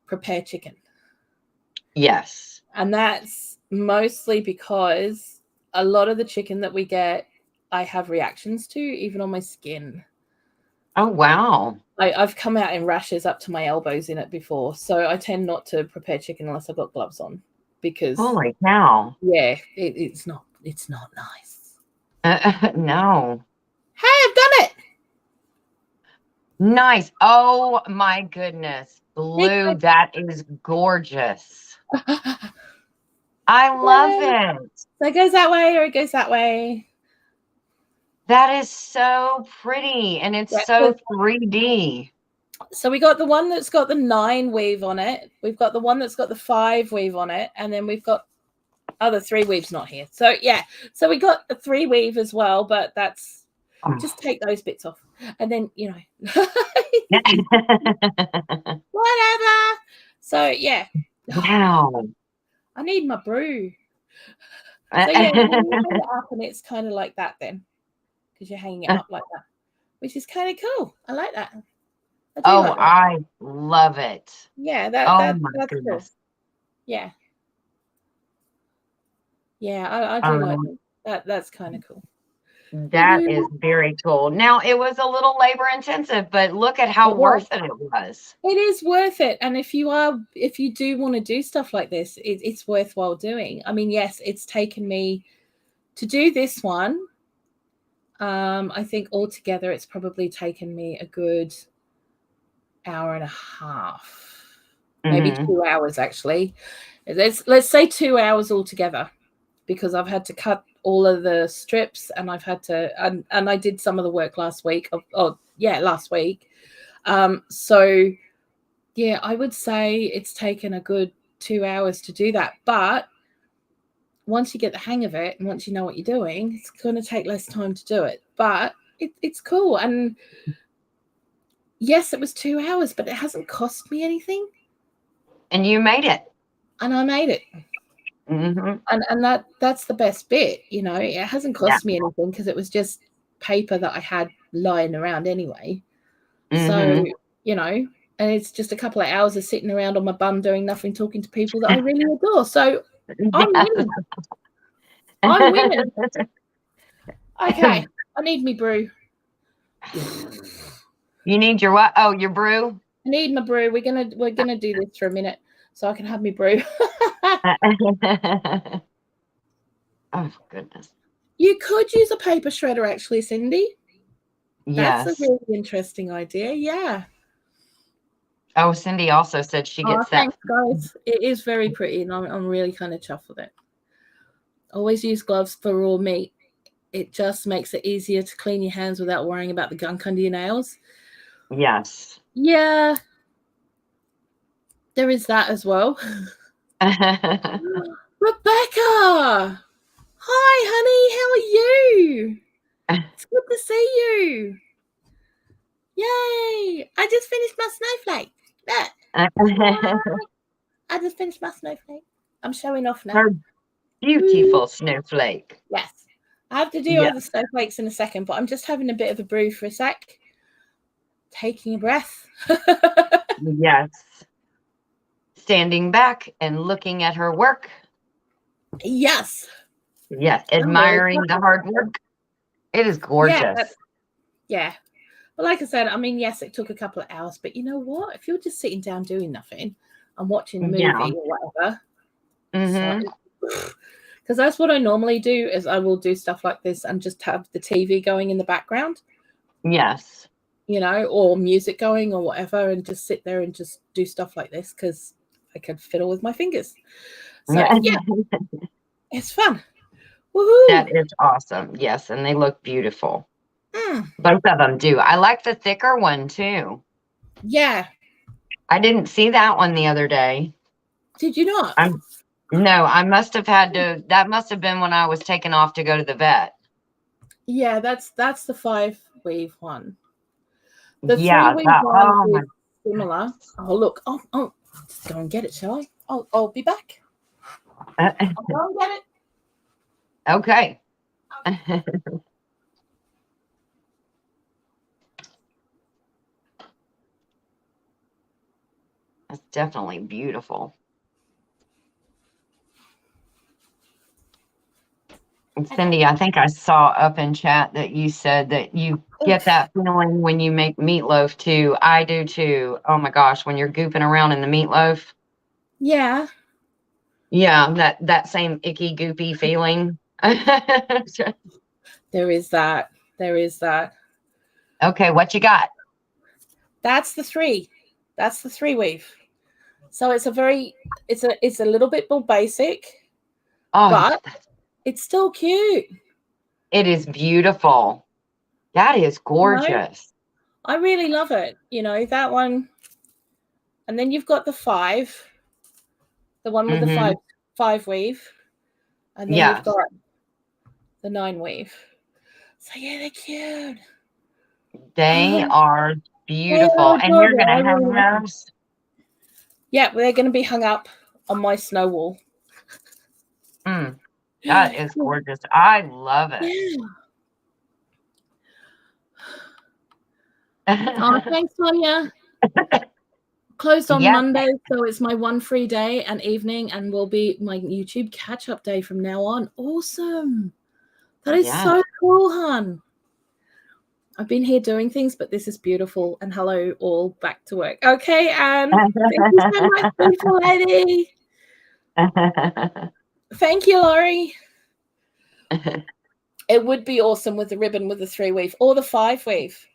prepare chicken. Yes. And that's mostly because a lot of the chicken that we get, I have reactions to, even on my skin. Oh, wow. I've come out in rashes up to my elbows in it before. So I tend not to prepare chicken unless I've got gloves on because, Holy cow. yeah, it's not nice. No. Hey, I've done it. Nice. Oh, my goodness. Blue, It that is gorgeous. I love it. So it goes that way or it goes that way. That is so pretty, and it's Yeah. so 3D. So we got the one that's got the 9 weave on it. We've got the one that's got the 5 weave on it, and then we've got the 3 weaves not here. So yeah, so we got the 3 weave as well, but that's just take those bits off, and then whatever. So yeah, Wow. I need my brew. So yeah, you hang it up, and it's kind of like that then, because you're hanging it up like that, which is kind of cool. I like that. I do Oh, like that. I love it. Yeah, Oh my that's cool. goodness. Yeah. Yeah, I do like that. That's kind of cool. That is very cool. Now, it was a little labor intensive, but look at how worth it was. It is worth it. And if you do want to do stuff like this, it's worthwhile doing. I mean, yes, it's taken me to do this one. I think altogether it's probably taken me a good hour and a half, maybe 2 hours actually. Let's say 2 hours altogether, because I've had to cut all of the strips, and I've had to and I did some of the work last week. Last week. So yeah, I would say it's taken a good 2 hours to do that. But once you get the hang of it and once you know what you're doing, it's going to take less time to do it. But it's cool. And yes, it was 2 hours, but it hasn't cost me anything. And you made it. And I made it. Mm-hmm. And that's the best bit. It hasn't cost me anything because it was just paper that I had lying around anyway. So, and it's just a couple of hours of sitting around on my bum doing nothing, talking to people that I really adore. So I'm winning. I'm winning. Okay, I need me brew. You need your what? Oh, your brew? I need my brew. We're gonna do this for a minute so I can have me brew. Oh goodness. You could use a paper shredder actually, Cindy. Yes. That's a really interesting idea. Yeah. Oh, Cindy also said she gets that. Thanks, guys. It is very pretty, and I'm really kind of chuffed with it. Always use gloves for raw meat. It just makes it easier to clean your hands without worrying about the gunk under your nails. Yes. Yeah. There is that as well. Rebecca! Hi, honey. How are you? It's good to see you. Yay! I just finished my snowflake. I just finished my snowflake. I'm showing off now. Her beautiful snowflake. Yes. I have to do other snowflakes in a second, but I'm just having a bit of a brew for a sec. taking a breath. Yes. Standing back and looking at her work. Yes. Yes. I'm really Admiring the hard work. It is gorgeous. Yeah. But like I said, I mean, yes, it took a couple of hours, but you know what? If you're just sitting down doing nothing and watching a movie or whatever, because that's what I normally do, is I will do stuff like this and just have the TV going in the background. Yes. You know, or music going or whatever, and just sit there and just do stuff like this because I can fiddle with my fingers. So yeah, it's fun. Woohoo! That is awesome. Yes, and they look beautiful. Both of them do. I like the thicker one too. Yeah. I didn't see that one the other day. Did you not? No, I must have had to. That must have been when I was taken off to go to the vet. Yeah, that's the 5-weave one. The 3-weave one is similar. Oh look! Oh, just go and get it, shall I? I'll be back. I'll go and get it. Okay. That's definitely beautiful. And Cindy, I think I saw up in chat that you said that you get that feeling when you make meatloaf too. I do too. Oh my gosh, when you're gooping around in the meatloaf. Yeah. Yeah, that same icky goopy feeling. There is that. There is that. Okay, what you got? That's the 3. That's the 3-weave. So it's a little bit more basic, but it's still cute. It is beautiful. That is gorgeous. I really love it. You know, that one. And then you've got the 5, the one with the 5 weave. And then you've got the 9 weave. So yeah, they're cute. They are beautiful. And you're going to hang those? Yeah, they're going to be hung up on my snow wall. That is gorgeous. I love it. Yeah. Oh, thanks, Sonia. Closed on Monday, so it's my one free day and evening, and will be my YouTube catch-up day from now on. Awesome. That is so cool, hon. I've been here doing things, but this is beautiful. And hello, all, back to work. Okay, Anne. Thank you so much, beautiful lady. Thank you, Laurie. It would be awesome with the ribbon with the 3-weave or the 5-weave.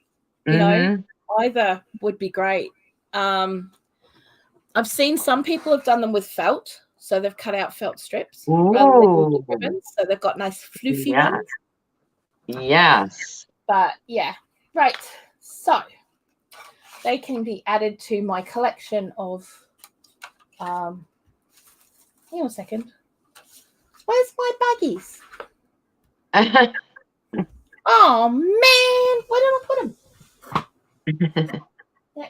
You know, either would be great. I've seen some people have done them with felt, so they've cut out felt strips rather than ribbons, so they've got nice floofy ones. Yes. But yeah, right. So they can be added to my collection of. Hang on a second. Where's my baggies? Oh man, where did I put them? Yeah.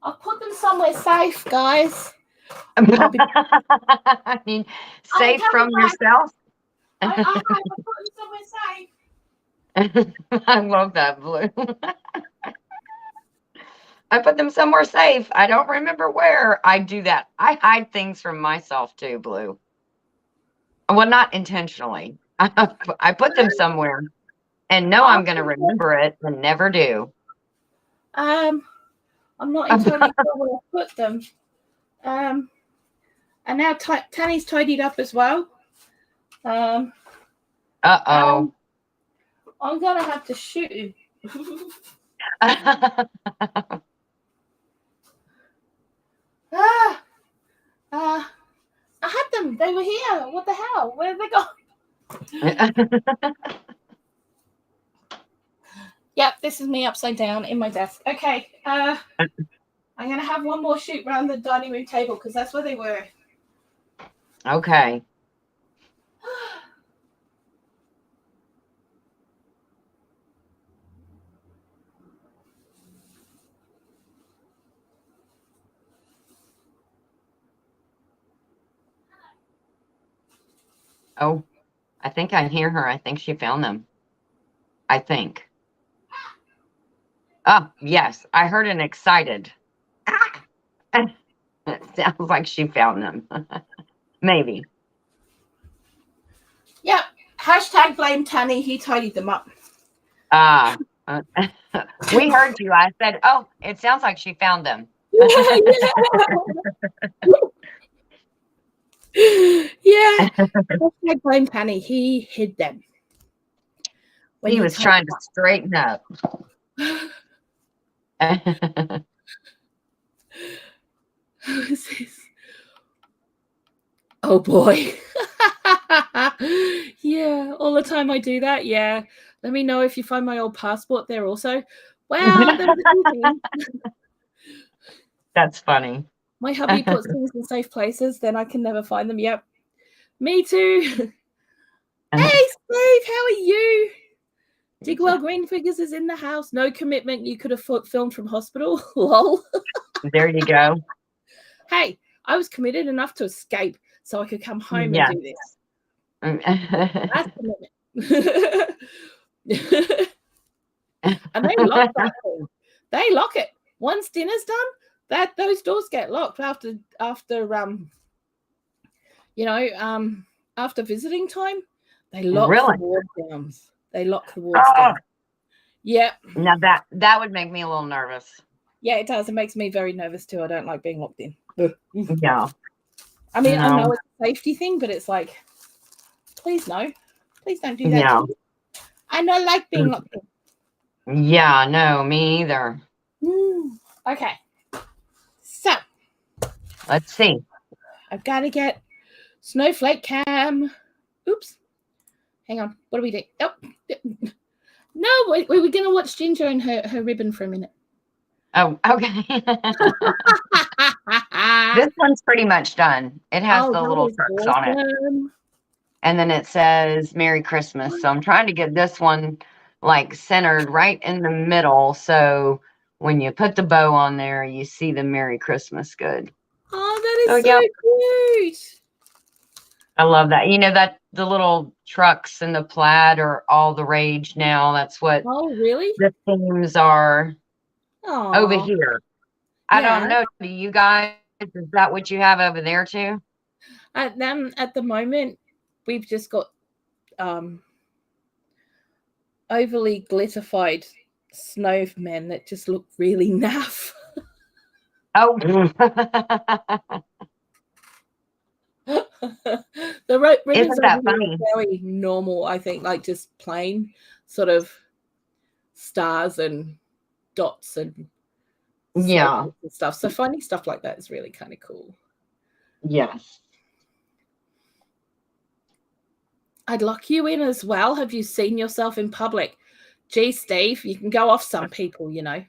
I'll put them somewhere safe, guys. I mean, safe from yourself. I put them somewhere safe. I love that, Blue. I put them somewhere safe. I don't remember where. I do that. I hide things from myself too, Blue. Well, not intentionally. I put them somewhere and know I'm going to remember it and never do. I'm not entirely sure where I put them. And now Tanny's tidied up as well. Uh-oh. I'm going to have to shoot. I had them. They were here. What the hell? Where did they go? Yep, this is me upside down in my desk. Okay. I'm going to have one more shoot around the dining room table because that's where they were. Okay. Oh, I think I hear her. I think she found them. I think. Oh, yes. I heard an excited. Ah! It sounds like she found them. Maybe. Yeah. Hashtag blame Tanny. He tidied them up. Uh, we heard you. I said, oh, it sounds like she found them. Yeah. Hashtag blame Tanny. He hid them. When He was trying to straighten up. Who is this? Oh boy. Yeah, all the time I do that. Yeah. Let me know if you find my old passport there also. Well, there was a few things. That's funny. My hubby puts things in safe places, then I can never find them. Yep. Me too. Hey, Steve, how are you? Digwell Green Figures is in the house. No commitment. You could have filmed from hospital. Lol. There you go. Hey, I was committed enough to escape so I could come home and do this. That's commitment. And they lock that thing. They lock it. Once dinner's done, those doors get locked after after visiting time. They lock the ward down. They lock the wards down. Yeah. Now that would make me a little nervous. Yeah, it does. It makes me very nervous too. I don't like being locked in. Yeah. I mean, I know it's a safety thing, but it's like, please no. Please don't do that. Yeah. I don't like being locked in. Yeah, no, me either. Okay. So let's see. I've got to get Snowflake cam. Oops. Hang on. What do we do? Oh. No, we're going to watch Ginger and her ribbon for a minute. Oh, okay. This one's pretty much done. It has the little trucks on it. And then it says Merry Christmas. So I'm trying to get this one like centered right in the middle. So when you put the bow on there, you see the Merry Christmas good. Oh, that is so cute. I love that. You know, that the little trucks and the plaid are all the rage now. That's what really? The themes are over here. I don't know. Do you guys, is that what you have over there too? At the moment, we've just got overly glitterified snowmen that just look really naff. Oh. The ribbons Isn't that funny? Are very normal, I think, like just plain sort of stars and dots and and stuff. So finding stuff like that is really kind of cool. Yes. I'd lock you in as well. Have you seen yourself in public? Gee, Steve, you can go off some people, you know.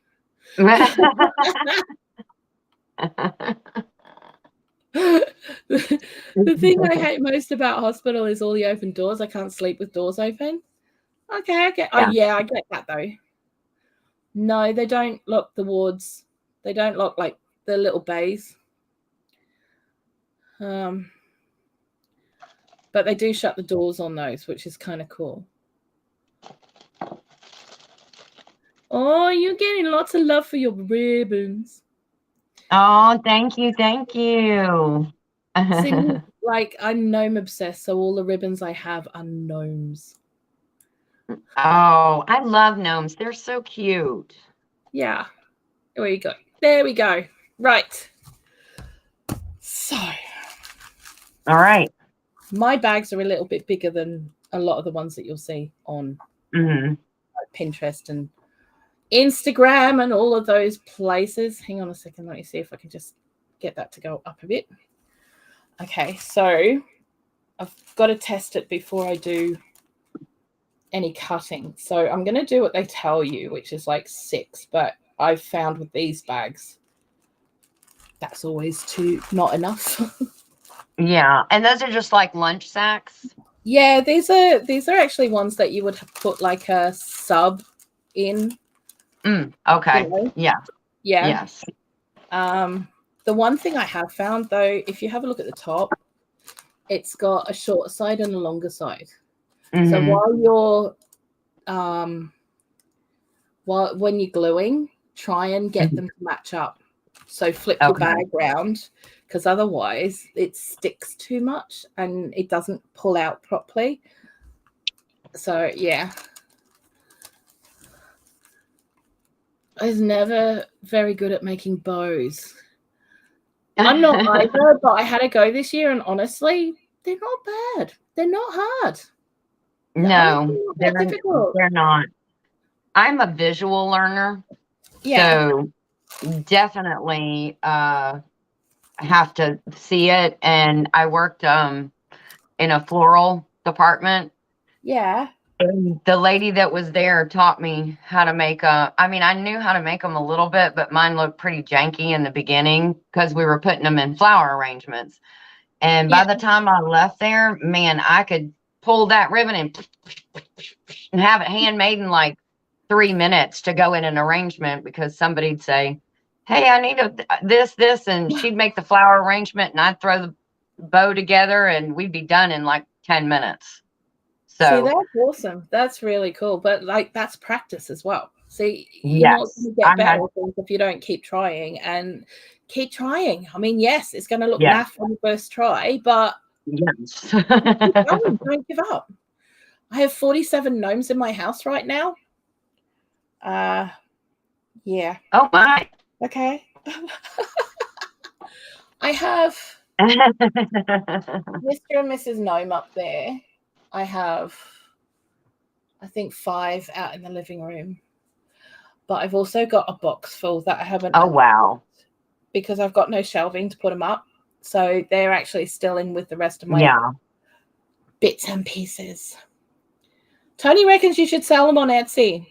The thing I hate most about hospital is all the open doors. I can't sleep with doors open. Okay, I get. Oh yeah, I get that though. No, they don't lock the wards. They don't lock like the little bays. But they do shut the doors on those, which is kind of cool. Oh, you're getting lots of love for your ribbons. Oh, thank you. Thank you. See, like I'm gnome obsessed, so all the ribbons I have are gnomes. Oh, I love gnomes. They're so cute. Yeah. There we go. There we go. Right. So. All right. My bags are a little bit bigger than a lot of the ones that you'll see on Pinterest and Instagram and all of those places. Hang on a second. Let me see if I can just get that to go up a bit. Okay, so I've got to test it before I do any cutting. So I'm going to do what they tell you, which is like 6. But I've found with these bags, that's always not enough. Yeah, and those are just like lunch sacks. Yeah, these are actually ones that you would put like a sub in. Okay. You know? Yeah. Yes. The one thing I have found though, if you have a look at the top, it's got a shorter side and a longer side. So while when you're gluing, try and get them to match up. So flip your Okay. bag round, because otherwise it sticks too much and it doesn't pull out properly. So yeah. I was never very good at making bows. I'm not either, but I had a go this year, and honestly, they're not bad. They're not hard. They're honestly No, not that difficult. they're not. I'm a visual learner, Yeah. so definitely have to see it. And I worked in a floral department. Yeah. And the lady that was there taught me how to make I mean, I knew how to make them a little bit, but mine looked pretty janky in the beginning because we were putting them in flower arrangements. And Yeah. by the time I left there, man, I could pull that ribbon and have it handmade in like 3 minutes to go in an arrangement, because somebody'd say, "Hey, I need this," and she'd make the flower arrangement, and I'd throw the bow together, and we'd be done in like 10 minutes. See, So, that's awesome. That's really cool. But like, that's practice as well. See, you're not yes, going to get better at things if you don't keep trying, and keep trying. I mean, yes, it's going to look naff on the first try, but yes. don't give up. I have 47 gnomes in my house right now. Yeah. Oh my. Okay. I have Mr. and Mrs. Gnome up there. I have, I think, 5 out in the living room. But I've also got a box full that I haven't. Oh, wow. Because I've got no shelving to put them up. So they're actually still in with the rest of my bits and pieces. Tony reckons you should sell them on Etsy.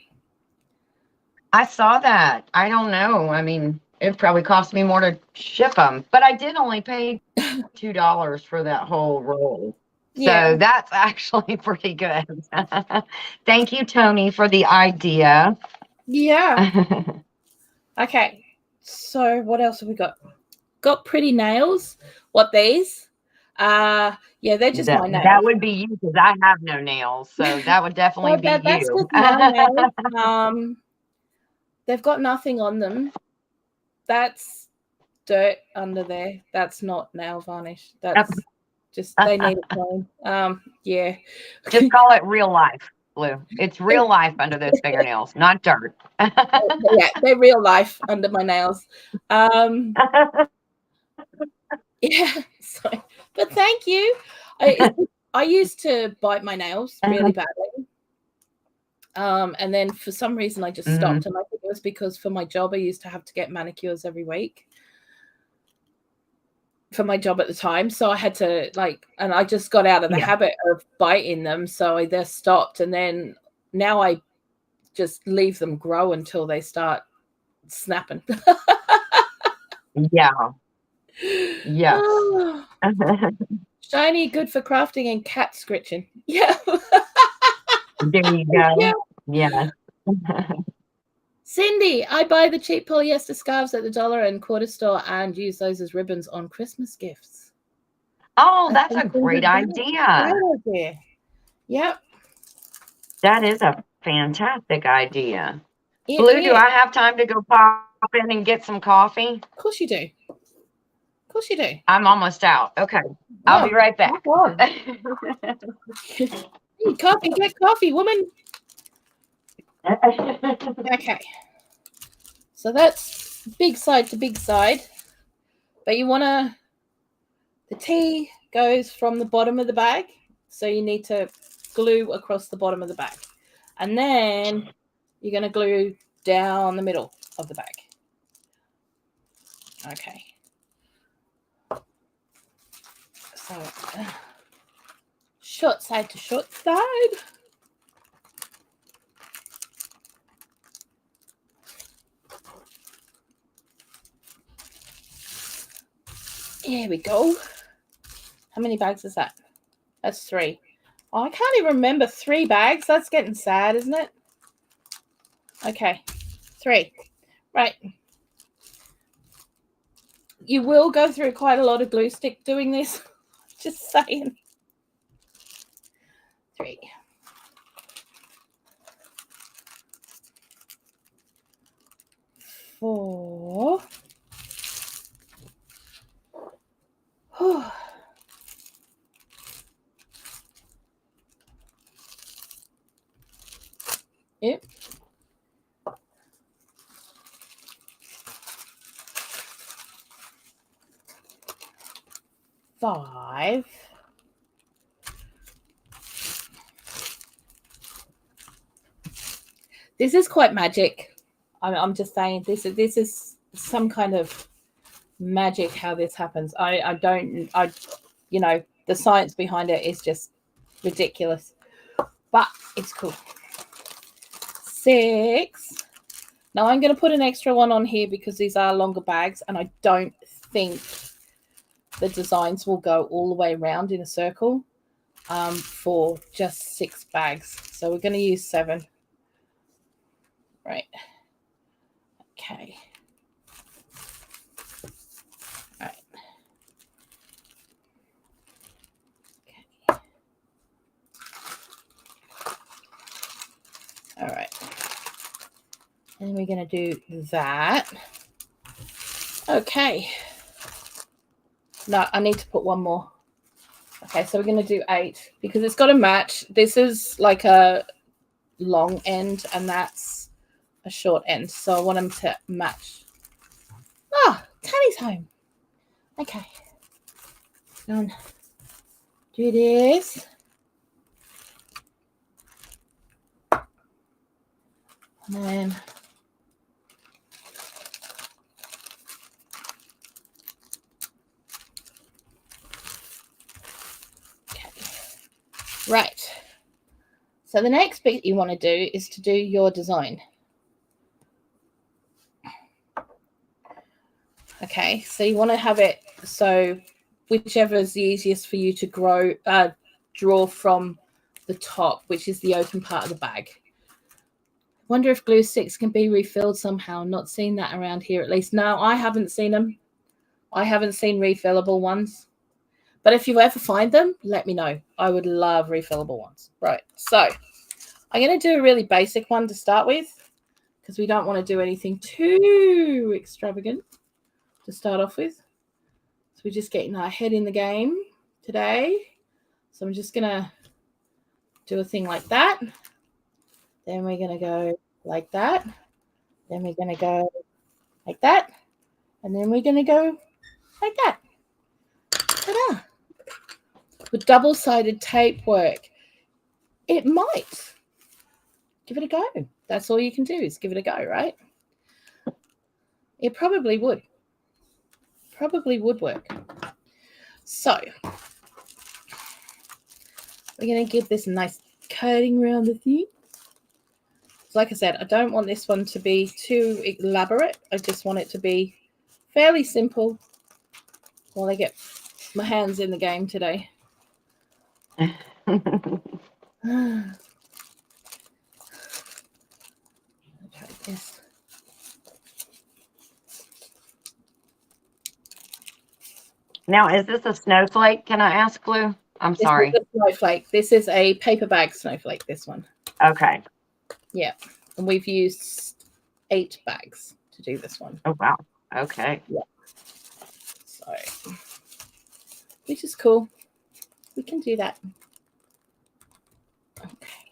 I saw that. I don't know. I mean, it probably cost me more to ship them, but I did only pay $2 for that whole roll. So that's actually pretty good. Thank you, Tony, for the idea. Yeah. Okay. So what else have we got? Got pretty nails. What, these? Yeah, they're just my nails. That would be you, because I have no nails. So that would definitely be you. That's just my nails. They've got nothing on them. That's dirt under there. That's not nail varnish. That's just, they need a clean. Yeah. Just call it real life, Lou. It's real life under those fingernails, not dirt. Yeah, they're real life under my nails. Yeah. So, but thank you. I used to bite my nails really badly. And then for some reason I just stopped. And I think it was because for my job, I used to have to get manicures every week for my job at the time. So I had to and I just got out of the habit of biting them. So I just stopped. And then now I just leave them grow until they start snapping. Yeah. Yes. Shiny, good for crafting and cat scritching. Yeah. There you go. Yeah. Cindy, I buy the cheap polyester scarves at the dollar and quarter store and use those as ribbons on Christmas gifts. Oh, that's a great idea. Yep. That is a fantastic idea. Blue, do I have time to go pop in and get some coffee? Of course you do. Of course you do. I'm almost out. Okay. I'll be right back. Coffee, get coffee, woman. Okay. So that's big side to big side. But you want to, the tea goes from the bottom of the bag. So you need to glue across the bottom of the bag. And then you're going to glue down the middle of the bag. Okay. So short side to short side. Here we go. How many bags is that? That's 3. Oh, I can't even remember 3 bags. That's getting sad, isn't it? Okay. 3. Right. You will go through quite a lot of glue stick doing this. Just saying. 3. 4. Yep. 5. This is quite magic. I'm just saying this is some kind of magic how this happens. You know, the science behind it is just ridiculous, but it's cool. 6. Now I'm going to put an extra one on here because these are longer bags, and I don't think the designs will go all the way around in a circle for just 6 bags. So we're going to use 7. Right. Okay. All right. Okay. All right. And we're going to do that. Okay. No, I need to put one more. Okay, so we're going to do 8 because it's got to match. This is like a long end and that's a short end. So I want them to match. Ah, Tanny's home. Okay. Done. Do this. And then right. So the next bit you want to do is to do your design. Okay, so you want to have it so whichever is the easiest for you to draw from the top, which is the open part of the bag. Wonder if glue sticks can be refilled somehow. Not seen that around here at least. No, I haven't seen them. I haven't seen refillable ones. But if you ever find them, let me know. I would love refillable ones. Right, so I'm going to do a really basic one to start with because we don't want to do anything too extravagant to start off with. So we're just getting our head in the game today. So I'm just going to do a thing like that. Then we're going to go like that. Then we're going to go like that. And then we're going to go like that. Ta-da! With double-sided tape work, it might. Give it a go. That's all you can do is give it a go, right? It probably would. Probably would work. So we're going to give this a nice coating around the thing. So like I said, I don't want this one to be too elaborate. I just want it to be fairly simple while I get my hands in the game today. Try this. Now, is this a snowflake? Can I ask, Blue? I'm sorry. This is a snowflake. This is a paper bag snowflake, this one. Okay. Yeah. And we've used 8 bags to do this one. Oh, wow. Okay. Yeah. So, which is cool. We can do that. Okay.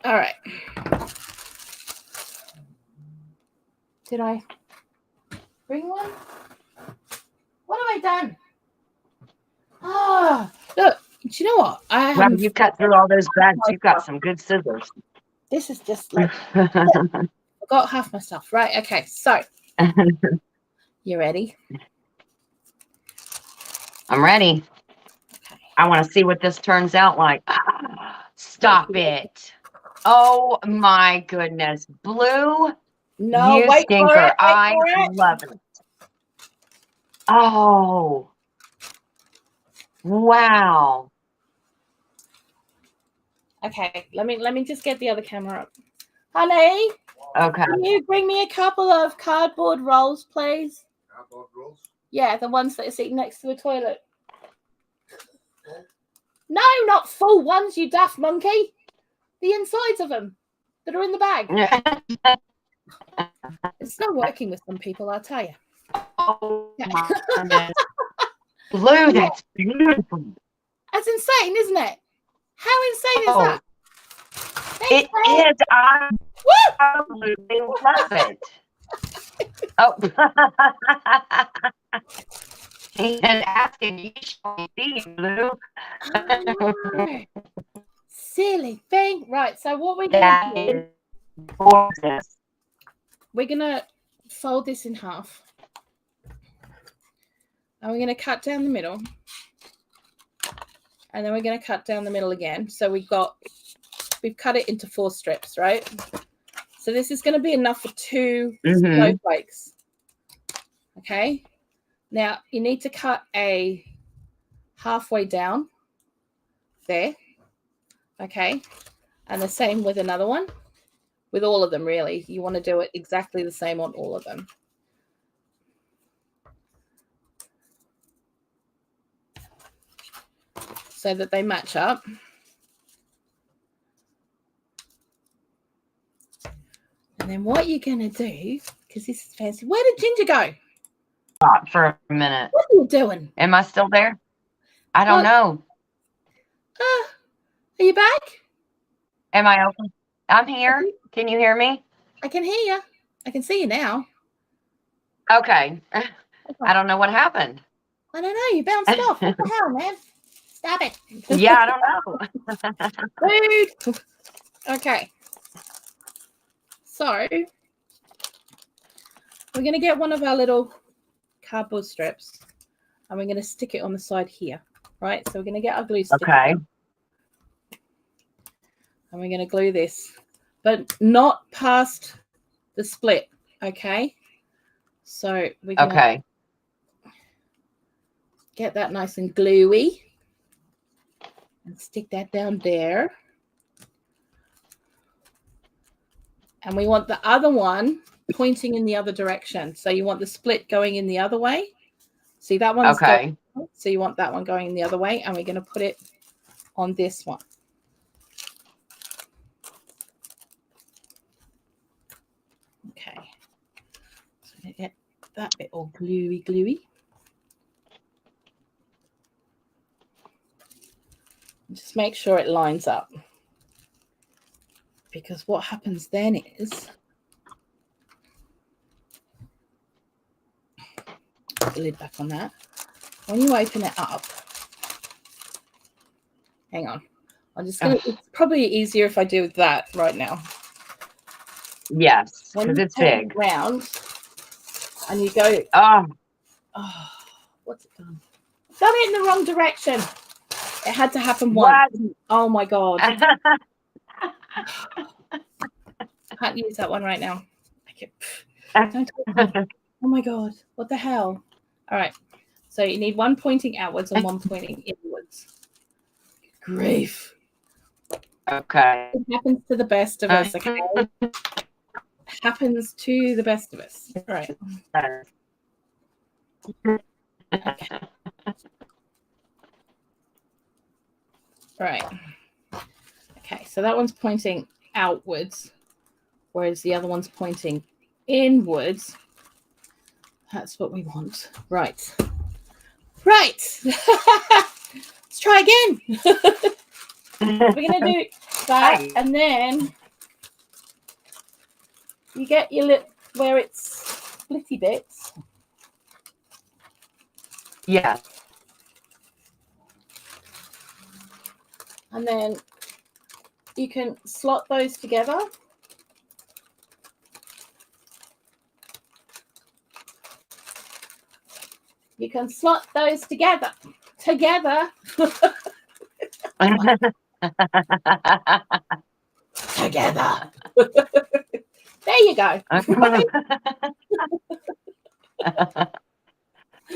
All right. Did I bring one? What have I done? Ah, look. Do you know what? Well, you cut through all those bags. You've got some good scissors. This is just like I got half my stuff. Right. Okay. So you ready? I'm ready. Okay. I want to see what this turns out like. Stop it. Oh my goodness. Blue. No, you wait stinker. for it. I love it. Oh. Wow. Okay, let me just get the other camera up. Honey, okay. Can you bring me a couple of cardboard rolls, please? Cardboard rolls? Yeah, the ones that are sitting next to the toilet. No, not full ones, you daft monkey. The insides of them that are in the bag. It's not working with some people, I'll tell you. Oh my goodness. Blue, that's beautiful. That's insane, isn't it? How insane is that? It is. I absolutely love it. Oh. And asking you, shall we see, Blue? Oh, silly thing. Right, so what we're going to do is gorgeous. We're going to fold this in half. And we're going to cut down the middle. And then we're going to cut down the middle again. So we've cut it into 4 strips, right? So this is going to be enough for 2 snowflakes. Okay. Now you need to cut a halfway down there. Okay. And the same with another one. With all of them, really. You want to do it exactly the same on all of them. So that they match up. And then what you're going to do, because this is fancy. Where did Ginger go? Stop for a minute. What are you doing? Am I still there? I don't know. Are you back? Am I open? I'm here. Can you hear me? I can hear you. I can see you now. Okay. I don't know what happened. I don't know. You bounced off. What the hell, man? Stop it. Yeah, I don't know. Dude. Okay. So we're going to get one of our little cardboard strips and we're going to stick it on the side here, right? So we're going to get our glue stick. Okay. And we're going to glue this, but not past the split, okay? So we're going to get that nice and gluey and stick that down there. And we want the other one pointing in the other direction. So you want the split going in the other way. See, that one's going, so you want that one going in the other way. And we're going to put it on this one. Okay. So I'm going to get that bit all gluey. Just make sure it lines up. Because what happens then is put the lid back on that. When you open it up, hang on. It's probably easier if I do that right now. Yes, because it's big. Round and you go, what's it done? I've done it in the wrong direction. It had to happen once. Oh my God. I can't use that one right now. Oh my God. What the hell? All right. So you need one pointing outwards and one pointing inwards. Grief. Okay. It happens to the best of us, okay? It happens to the best of us. All right. Okay. Right. Okay, so that one's pointing outwards, whereas the other one's pointing inwards. That's what we want. Right. Right. Let's try again. We're going to do that, and then you get your lip where it's splitty bits. Yeah. And then you can slot those together. You can slot those together. Together. Together. There you go.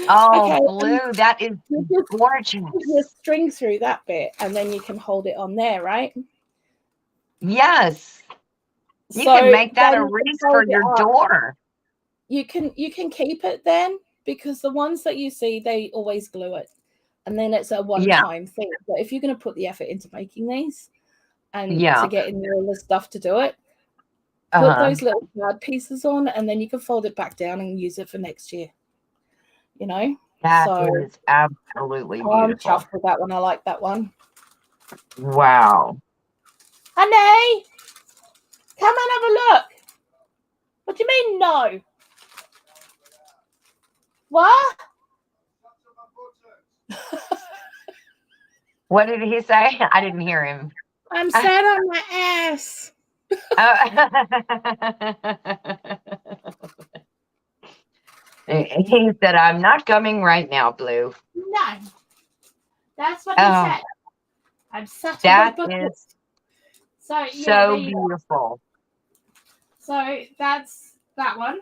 Oh, okay, Blue, that is gorgeous. You string through that bit, and then you can hold it on there, right? Yes. You can make that a wreath for your door. You can keep it then, because the ones that you see, they always glue it, and then it's a one-time thing. But if you're going to put the effort into making these and to get in all the stuff to do it, Put Uh-huh. those little card pieces on, and then you can fold it back down and use it for next year. That So is absolutely I'm beautiful. chuffed with that one. I like that one. Wow. Honey, come and have a look. What do you mean no? What? What did he say? I didn't hear him. I'm sat on my ass. He said, I'm not coming right now, Blue. No. That's what he said. I'm sat on my That butt. is So yeah, so beautiful. So that's that one.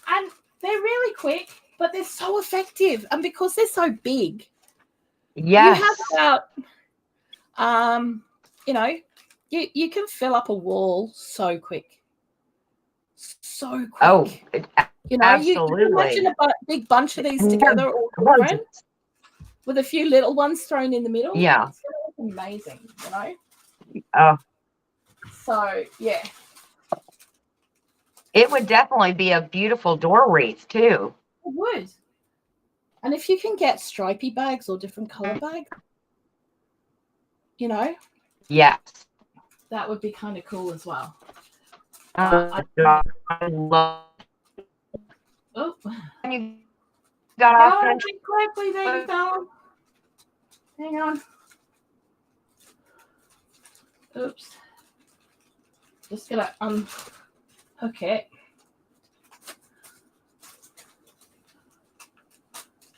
And they're really quick, but they're so effective. And because they're so big, Yes. you have about you can fill up a wall so quick. So quick. Oh, you absolutely. can imagine a big bunch of these together, all different, with a few little ones thrown in the middle. Yeah. It's amazing, Oh. So yeah. It would definitely be a beautiful door wreath too. It would. And if you can get stripy bags or different color bags, Yes. that would be kind of cool as well. I love. Oh, you got off quickly, baby doll. Hang on. Oops. Just gonna unhook it.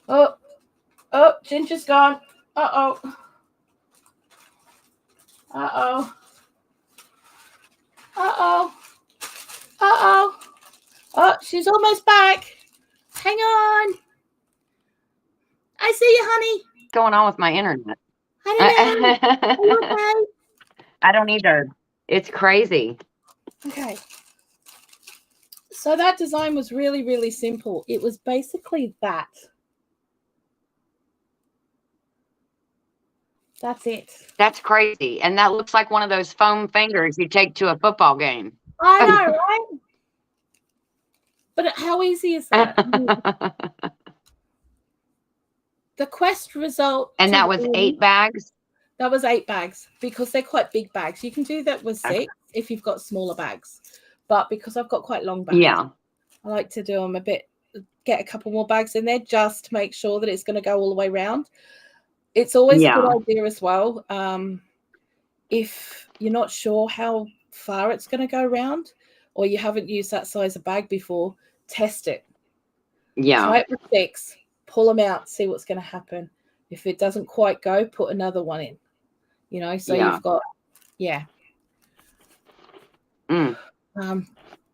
Oh, Ginger's gone. Uh-oh. Uh-oh. Uh-oh. Uh-oh. Oh, she's almost back. Hang on. I see you, honey. What's going on with my internet? I don't know. Are you okay? I don't either. It's crazy. Okay. So that design was really, really simple. It was basically that. That's it. That's crazy. And that looks like one of those foam fingers you take to a football game. I know, right? But how easy is that? The quest result. And that was 8 bags? That was 8 bags because they're quite big bags. You can do that with 6 if you've got smaller bags. But because I've got quite long bags, yeah, I like to do them get a couple more bags in there just to make sure that it's going to go all the way around. It's always a good idea as well. If you're not sure how far it's going to go around or you haven't used that size of bag before, test it. Yeah. Try it with 6, pull them out, see what's going to happen. If it doesn't quite go, put another one in. So you've got,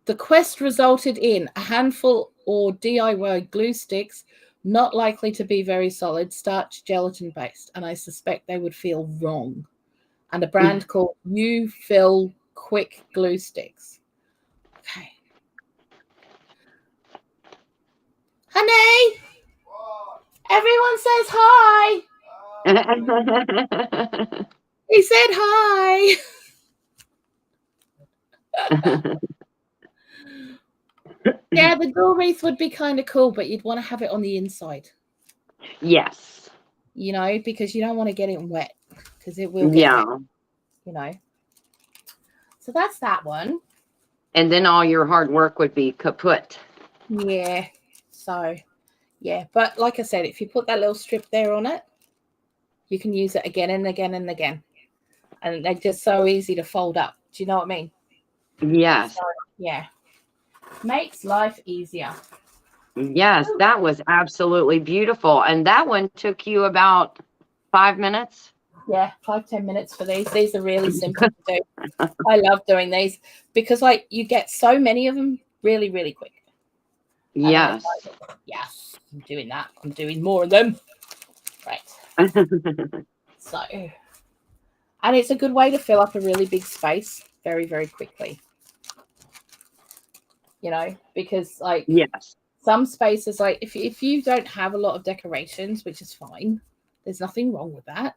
the quest resulted in a handful or DIY glue sticks, not likely to be very solid, starch gelatin based, and I suspect they would feel wrong. And a brand called You Fill Quick Glue Sticks. Okay. Honey, everyone says hi. He said hi. Yeah, the door wreath would be kind of cool, but you'd want to have it on the inside. Yes. Because you don't want to get it wet because it will get wet, So that's that one. And then all your hard work would be kaput. Yeah. So, yeah. But like I said, if you put that little strip there on it, you can use it again and again and again. And they're just so easy to fold up. Do you know what I mean? Yes. So, yeah. Makes life easier. Yes, that was absolutely beautiful. And that one took you about 5 minutes? Yeah, 5-10 minutes for these. These are really simple to do. I love doing these because you get so many of them really, really quick. Yes. Yes, I'm doing that. I'm doing more of them. Right. So, and it's a good way to fill up a really big space very, very quickly. Because yes, some spaces, if you don't have a lot of decorations, which is fine, there's nothing wrong with that.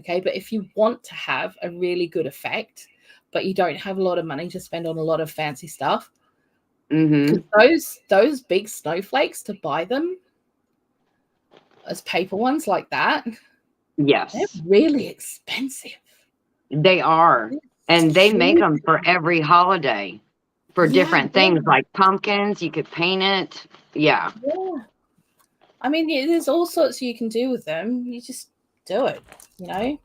Okay, but if you want to have a really good effect, but you don't have a lot of money to spend on a lot of fancy stuff. Mm-hmm. Those big snowflakes, to buy them as paper ones like that, they're Yes, really expensive. they are. And they make them for every holiday for different things like pumpkins. You could paint it. Yeah. Yeah. I mean, there's all sorts you can do with them. You just do it, you know?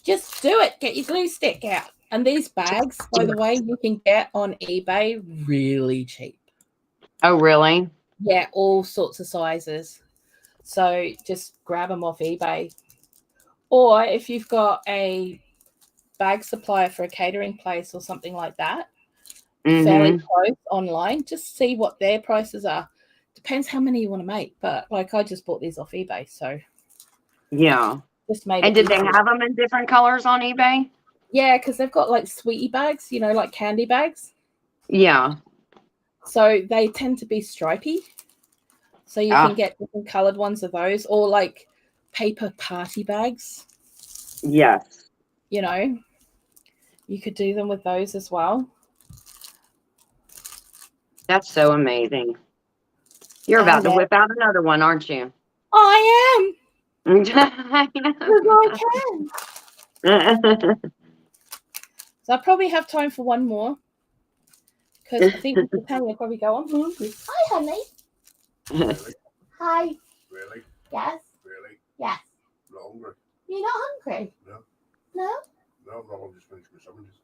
Just do it. Get your glue stick out. And these bags, by the way, you can get on eBay really cheap. Oh, really? Yeah, all sorts of sizes. So just grab them off eBay. Or if you've got a bag supplier for a catering place or something like that, fairly close online, just see what their prices are. Depends how many you want to make, but like I just bought these off eBay, so Yeah. just made And it did they easier. have them in different colors on eBay? Yeah, because they've got like sweetie bags, you know, like candy bags. Yeah. So they tend to be stripy. So you can Ah, get different colored ones of those, or like paper party bags. yes. You know, you could do them with those as well. That's so amazing. You're about And to then whip out another one, aren't you? I am, Yeah. because I can. So I probably have time for one more, because I think Mr. Tanya will probably go, I'm hungry. Hi, honey. Really? Hi. Really? Yes. Really? Yes. I'm not hungry. You're not hungry? No. No? No, I'm not. I'm just finished my sandwiches.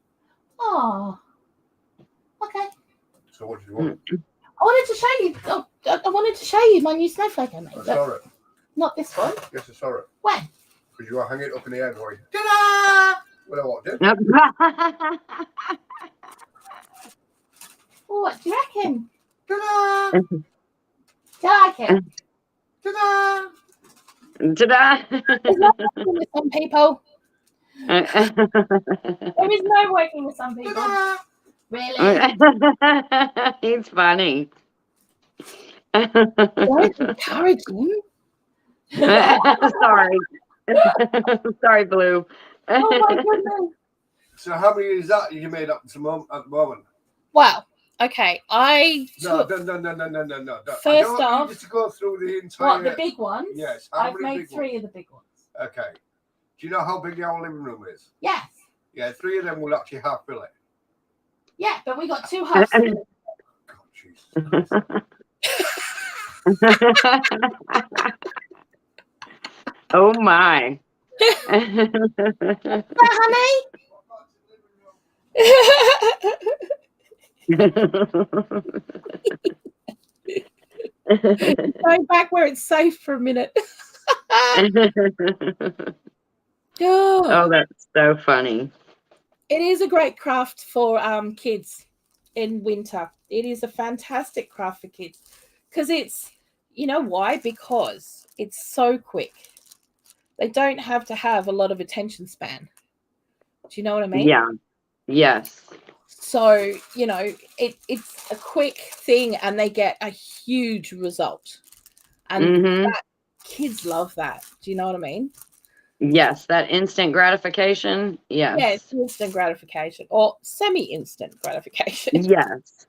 Oh. Okay. So what did you want? I wanted to show you. Oh, I wanted to show you my new snowflake I made. I saw it. Not this one. Yes, I saw it. When? Because you were hanging it up in the air going, ta-da! Well, I walked in. Oh, what do you reckon? Ta-da! Do you like it? Ta-da! Ta-da! There's no working with some people. There is no working with some people. Ta-da! Really? He's funny. Don't encourage him. Sorry. Sorry, Blue. Oh my goodness. So how many is that you made up at the moment? Wow. Okay. No. First I don't off, want you to go through the entire... what, the big ones? Yes. I've made 3 of the big ones. Okay. Do you know how big our living room is? Yes. Yeah, 3 of them will actually half fill it. Yeah, but we got 2 halves. God, Jesus. Oh my. Honey? Go back where it's safe for a minute. Oh, that's so funny. It is a great craft for kids in winter. It is a fantastic craft for kids because it's, you know why? Because it's so quick. They don't have to have a lot of attention span. Do you know what I mean? Yeah. Yes. So, you know, it's a quick thing and they get a huge result. And kids love that. Do you know what I mean? Yes, that instant gratification. Yes. Yeah, it's instant gratification or semi-instant gratification. Yes.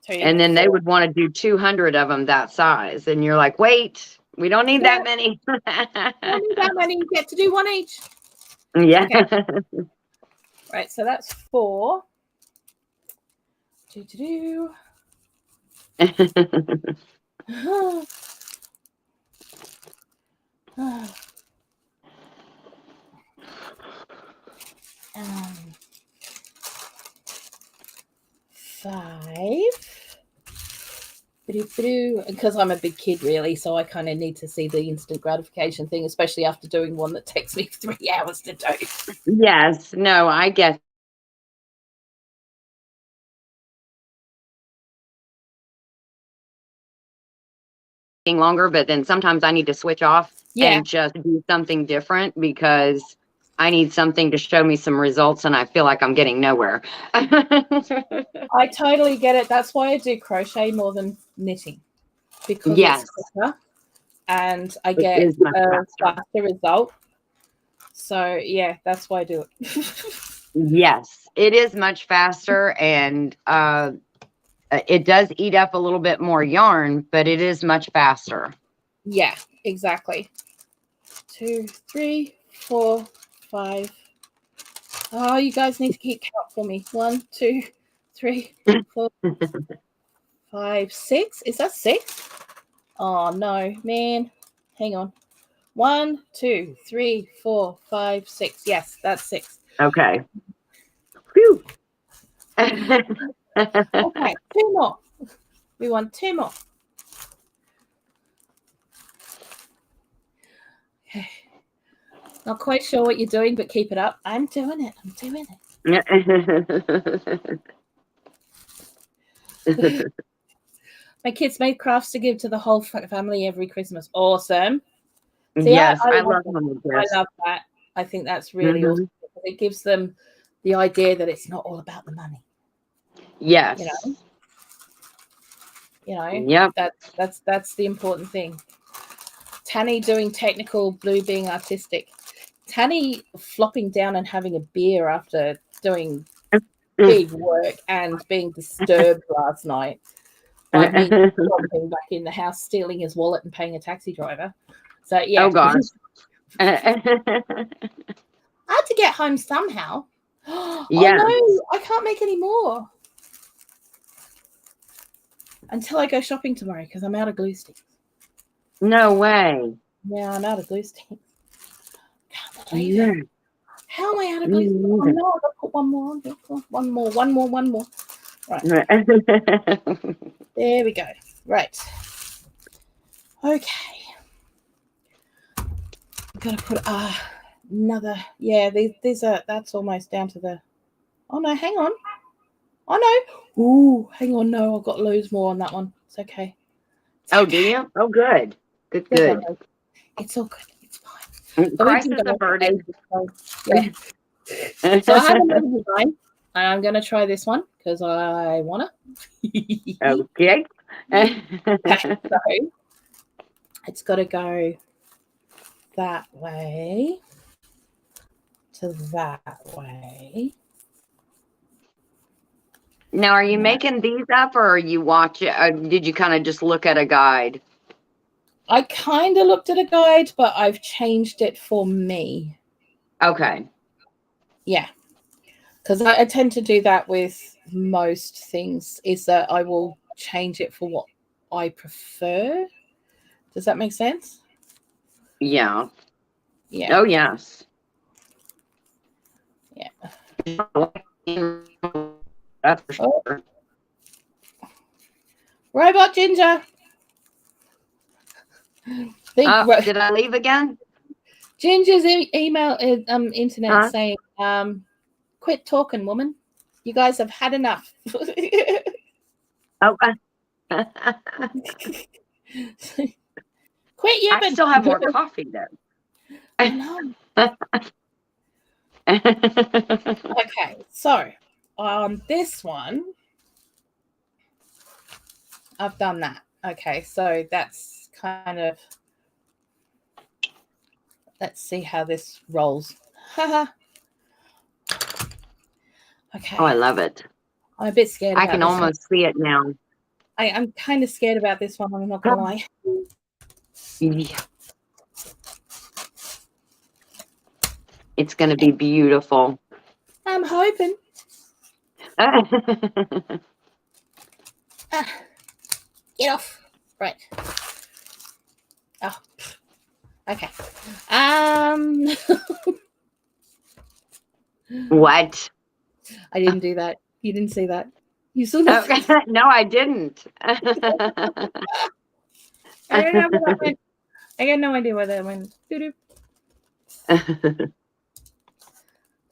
And then they would want to do 200 of them that size. And you're like, wait, we don't need that many. Don't need that many. You get to do 1 each. Yeah. Okay. Right, so that's 4. Do. 5. Because I'm a big kid, really, so I kind of need to see the instant gratification thing, especially after doing one that takes me 3 hours to do. Yes. No, I get longer, but then sometimes I need to switch off and just do something different because I need something to show me some results and I feel like I'm getting nowhere. I totally get it. That's why I do crochet more than knitting, because it's quicker and I get a faster result. So yeah, that's why I do it. Yes, it is much faster, and it does eat up a little bit more yarn, but it is much faster. Yeah, exactly. 2, 3, 4, 5. Oh, you guys need to keep count for me. 1, 2, 3, 4, 5, 6. Is that 6? Oh no, man. Hang on. 1, 2, 3, 4, 5, 6. Yes, that's 6. Okay. Whew. Okay, 2 more. We want 2 more. Okay. Not quite sure what you're doing, but keep it up. I'm doing it. I'm doing it. My kids made crafts to give to the whole family every Christmas. Awesome. See, Yes, I love love homemade I gifts. love that. I think that's really awesome. It gives them the idea that it's not all about the money. Yes. You know. Yep. That's the important thing. Tanny doing technical, Blue being artistic. Tanny flopping down and having a beer after doing big work and being disturbed last night by me flopping back in the house, stealing his wallet and paying a taxi driver. So yeah. Oh gosh. I had to get home somehow. Oh Yes. no, I can't make any more until I go shopping tomorrow because I'm out of glue sticks. No way. Yeah, I'm out of glue sticks. Can't believe it. How am I out of glue sticks? Oh no, I've got to put one more on here. One more. Right. There we go. Right. Okay. I've got to put another. Yeah, these are. That's almost down to the. Oh no, hang on. Oh no. Ooh, hang on. No, I've got loads more on that one. It's okay. Oh, do you? Oh, good. Good. It's all good. It's fine. Crisis averted. Yeah. So I have another design, and I'm going to try this one because I want to. Okay. So it's got to go that way to that way. Now, are you making these up, or are you watching? Did you kind of just look at a guide? I kind of looked at a guide, but I've changed it for me. Okay. Yeah. Because I tend to do that with most things, is that I will change it for what I prefer. Does that make sense? Yeah. Yeah. Oh, yes. Yeah. That's for sure. Robot Ginger. Did I leave again? Ginger's email internet saying, quit talking, woman. You guys have had enough. Oh. Quit yipping. I still have more coffee though. I know. Okay, so on this one, I've done that. Okay, so that's kind of, let's see how this rolls. Haha. Okay. Oh, I love it. I'm a bit scared. I can almost see it now. I'm kind of scared about this one. I'm not gonna lie. Yeah. It's going to be beautiful. I'm hoping. Get off. Right. Oh. Okay. What? I didn't do that. You didn't see that. You saw that? No, I didn't. I don't know where that went. I got no idea where that went.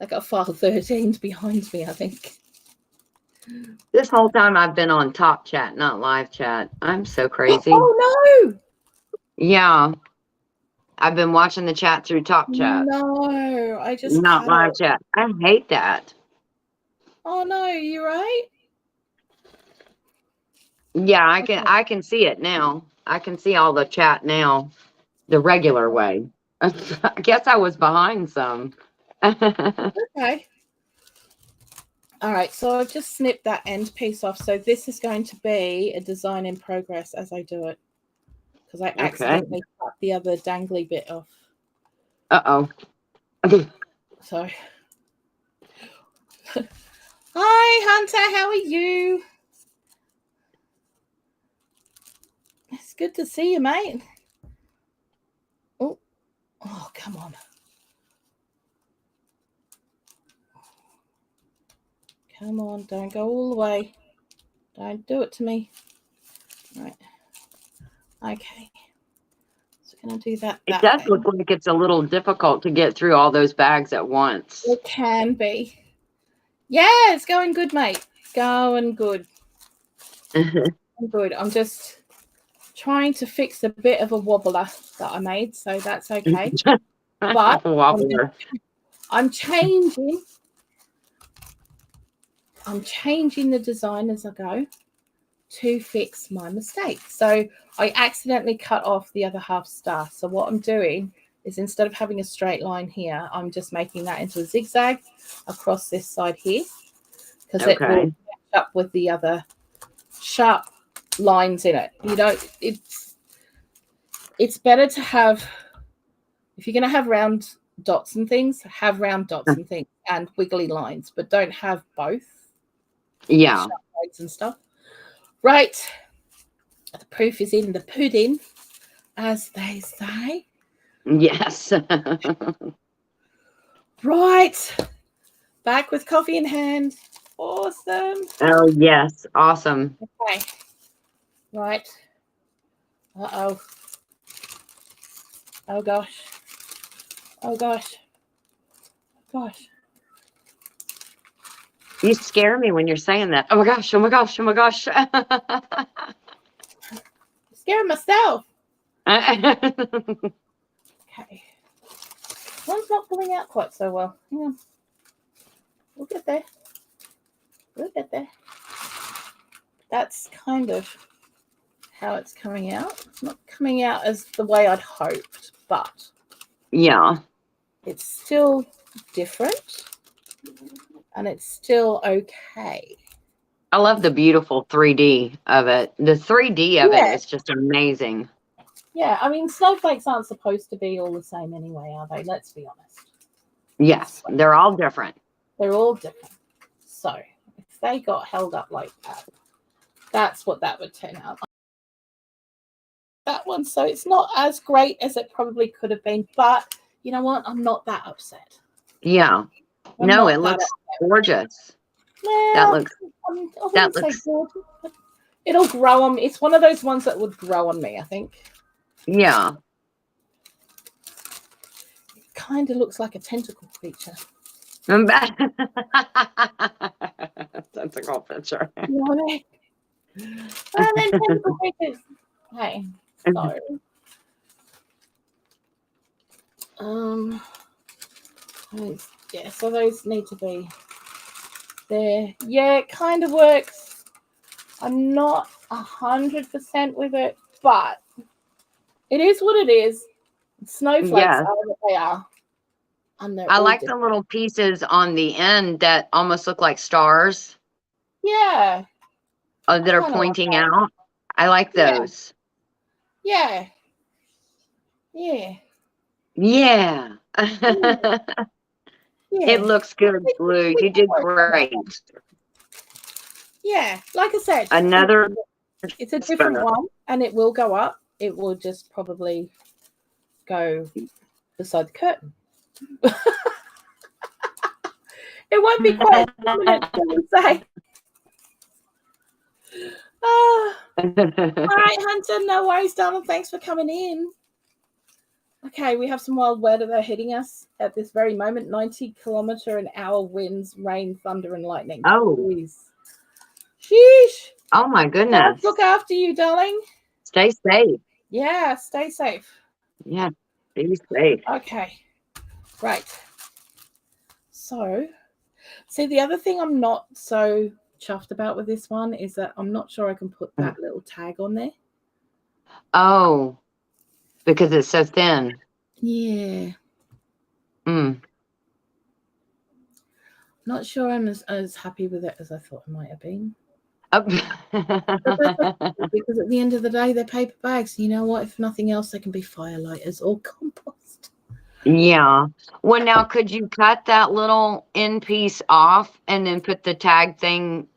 I got file 13 behind me, I think. This whole time I've been on Top Chat, not Live Chat. I'm so crazy. Oh, no. Yeah. I've been watching the chat through Top Chat. No, I just not Live Chat. I hate that. Oh, no, you right? Yeah, I can see it now. I can see all the chat now the regular way. I guess I was behind some. Okay. All right, so I've just snipped that end piece off. So this is going to be a design in progress as I do it, because I accidentally cut the other dangly bit off. Uh-oh. So, hi, Hunter, how are you? It's good to see you, mate. Oh, come on. Come on, don't go all the way. Don't do it to me. Right. Okay. So can I do that? It does look like it's a little difficult to get through all those bags at once. It can be. Yeah, it's going good, mate. Going good. Good. I'm just trying to fix a bit of a wobbler that I made, so that's okay. But Wobbler. I'm changing the design as I go to fix my mistake. So I accidentally cut off the other half star. So what I'm doing is, instead of having a straight line here, I'm just making that into a zigzag across this side here, because it will match up with the other sharp lines in it. You know, it's better to have, if you're going to have round dots and things, have round dots and things and wiggly lines, but don't have both. Yeah. Sharp lines and stuff. Right. The proof is in the pudding, as they say. Yes. Right. Back with coffee in hand. Awesome. Oh, yes. Awesome. Okay. Right. Uh-oh. Oh, gosh. Oh, gosh. Gosh. You scare me when you're saying that. Oh, my gosh. Oh, my gosh. Oh, my gosh. Scaring myself. Okay. One's not pulling out quite so well. Hang on. We'll get there. We'll get there. That's kind of how it's coming out. It's not coming out as the way I'd hoped, but yeah, it's still different and it's still okay. I love the beautiful 3D of it. The 3D of it is just amazing. Yeah, I mean, snowflakes aren't supposed to be all the same anyway, are they? Let's be honest. Yes, they're all different. They're all different. So if they got held up like that, that's what that would turn out like. That one. So it's not as great as it probably could have been, but you know what? I'm not that upset. Yeah. No, it looks gorgeous. Well, that looks gorgeous. It'll grow on me. It's one of those ones that would grow on me, I think. Yeah. It kind of looks like a tentacle creature. That's a cool picture. You know what I mean? Well, then tentacle creatures. Hey, so yeah, so those need to be there. Yeah, it kind of works. I'm not 100% with it, but it is what it is. Snowflakes are what they are. I like the little pieces on the end that almost look like stars. Yeah. That are pointing out. I like those. Yeah. Yeah. Yeah. It looks good, Blue. You did great. Yeah, like I said, it's a different one, and it will go up. It will just probably go beside the curtain. It won't be quite prominent, shall we say. All right, Hunter, no worries, darling. Thanks for coming in. Okay, we have some wild weather that are hitting us at this very moment. 90-kilometer-an-hour winds, rain, thunder, and lightning. Oh. Jeez. Sheesh. Oh, my goodness. Let's look after you, darling. Stay safe. Yeah, stay safe. Yeah, be safe. Okay, right. So, see, the other thing I'm not so chuffed about with this one is that I'm not sure I can put that little tag on there. Oh, because it's so thin. Yeah. Mm. Not sure I'm as happy with it as I thought I might have been. Oh. Because at the end of the day, they're paper bags. You know what? If nothing else, they can be firelighters or compost. Yeah. Well, now could you cut that little end piece off and then put the tag thing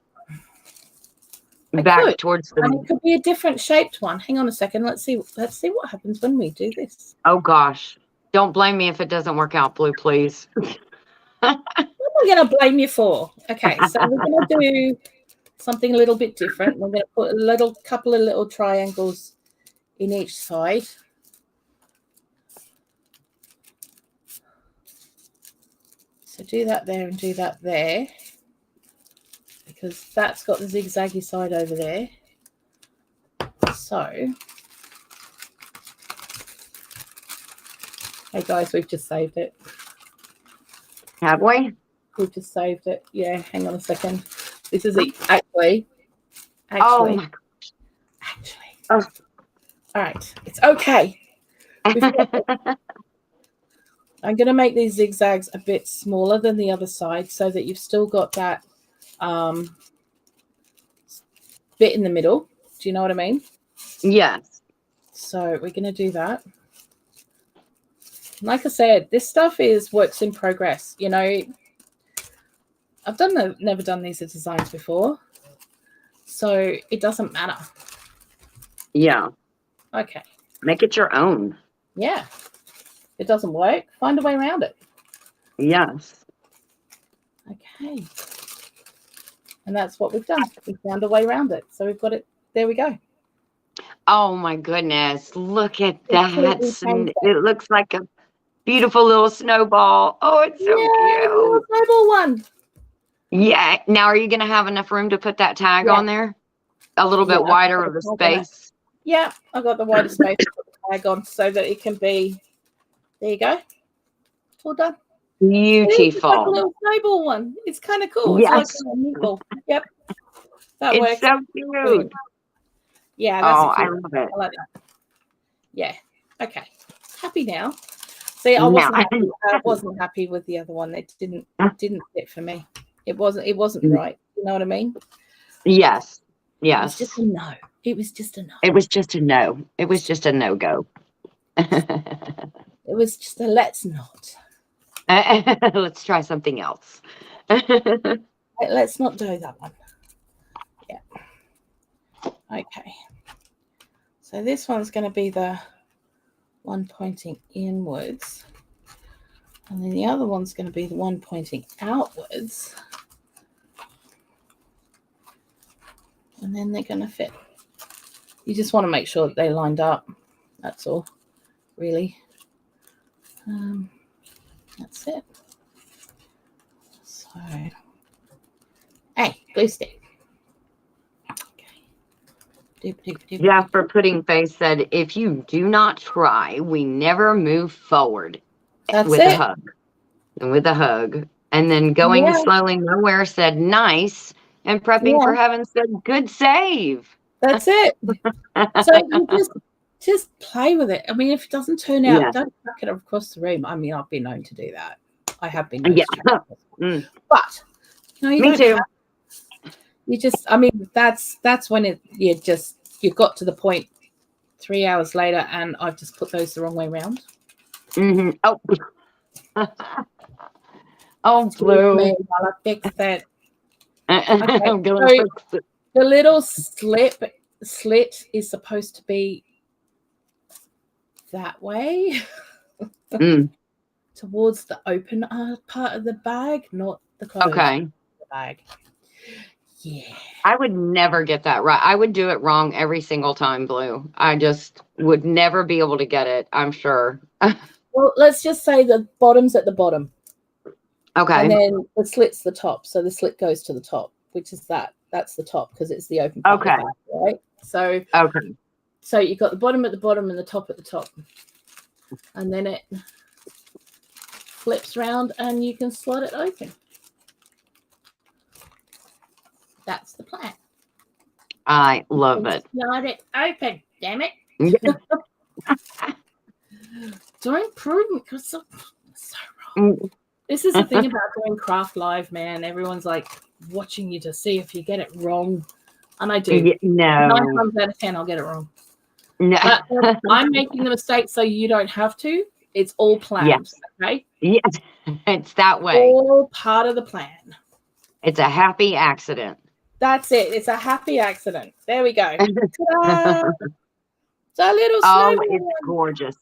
I back could. towards And the? it could be a different shaped one. Hang on a second. Let's see what happens when we do this. Oh gosh. Don't blame me if it doesn't work out, Blue, please. What am I going to blame you for? Okay, so we're going to do something a little bit different. We're going to put a couple of little triangles in each side. So do that there and do that there, because that's got the zigzaggy side over there. So, hey guys, we've just saved it. Have we? We've just saved it. Yeah, hang on a second. This is it. Actually. Oh my gosh. Actually. Oh. All right. It's okay. I'm going to make these zigzags a bit smaller than the other side so that you've still got that bit in the middle. Do you know what I mean? Yes. So we're going to do that. Like I said, this stuff is works in progress. You know, I've never done these designs before, so it doesn't matter. Yeah. Okay. Make it your own. Yeah. If it doesn't work, find a way around it. Yes. Okay. And that's what we've done. We found a way around it. So we've got it. There we go. Oh my goodness. Look at that. Completely It looks like a beautiful little snowball. Oh, it's so cute. Little snowball one. Yeah. Now, are you going to have enough room to put that tag on there? A little bit wider of the space? Yeah, I've got the wider space to put the tag on so that it can be. There you go. It's all done. Beautiful. It's like a little snowball one. It's kind of cool. Yes. It's like a meatball. Yep. That It's works. so cute. Yeah, that's I love it. I like that. Yeah. Okay. Happy now. See, I wasn't happy with the other one. It didn't fit for me. It wasn't right. You know what I mean? Yes. It was just a no. It was just a no. It was just a no. It was just a no-go. It was just a let's not. Let's try something else. Let's not do that one. Yeah. Okay. So this one's going to be the one pointing inwards. And then the other one's going to be the one pointing outwards. And then they're going to fit. You just want to make sure that they lined up. That's all, really. That's it. So, hey, glue stick. Okay. Jasper Pudding Face said, if you do not try, we never move forward. That's with it. a hug. And with a hug. And then going slowly nowhere said nice. And prepping for heaven said good save. That's it. So you just play with it. I mean, if it doesn't turn out, don't chuck it across the room. I mean, I've been known to do that. I have been known to do that. But me too. I mean, that's when you got to the point 3 hours later, and I've just put those the wrong way around. Mm-hmm. Oh, Blue. While I fix that. Okay. I'm gonna fix it. The little slit is supposed to be that way. Towards the open part of the bag, not the closed part of the bag. Yeah. I would never get that right. I would do it wrong every single time, Blue. I just would never be able to get it, I'm sure. Well, let's just say the bottom's at the bottom. Okay. And then the slit's the top. So the slit goes to the top, which is that's the top because it's the open part of the bag, right? So So you've got the bottom at the bottom and the top at the top. And then it flips round and you can slot it open. That's the plan. I love it. Slot it open, damn it. Don't prove me because so wrong. Mm. This is the thing about doing craft live, man. Everyone's like watching you to see if you get it wrong. And I do. Yeah, 9 no. times out of 10, I'll get it wrong. No. But I'm making the mistake so you don't have to. It's all planned. Yes. Okay? Yes. It's that way. All part of the plan. It's a happy accident. That's it. It's a happy accident. There we go. Ta-da! It's a little Oh, snowball. it's gorgeous.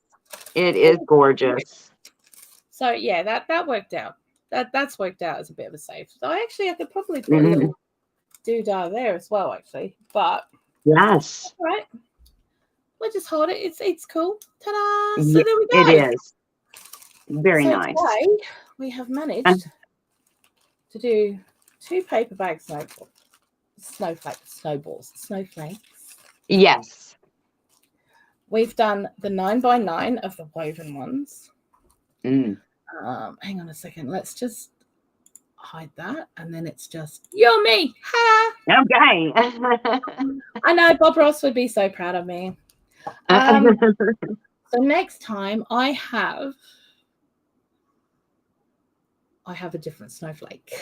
It is gorgeous. So yeah, that worked out. That's worked out as a bit of a save. So I could probably put a little doodah there as well, actually. But yes, all right. We'll just hold it. It's cool. Ta-da! So there we go. It is very nice. Today we have managed to do 2 paper bag snowflakes. Yes. We've done the 9x9 of the woven ones. Mm. Hang on a second. Let's just hide that, and then it's just you're me. Ha! Okay. I know Bob Ross would be so proud of me. So next time I have a different snowflake.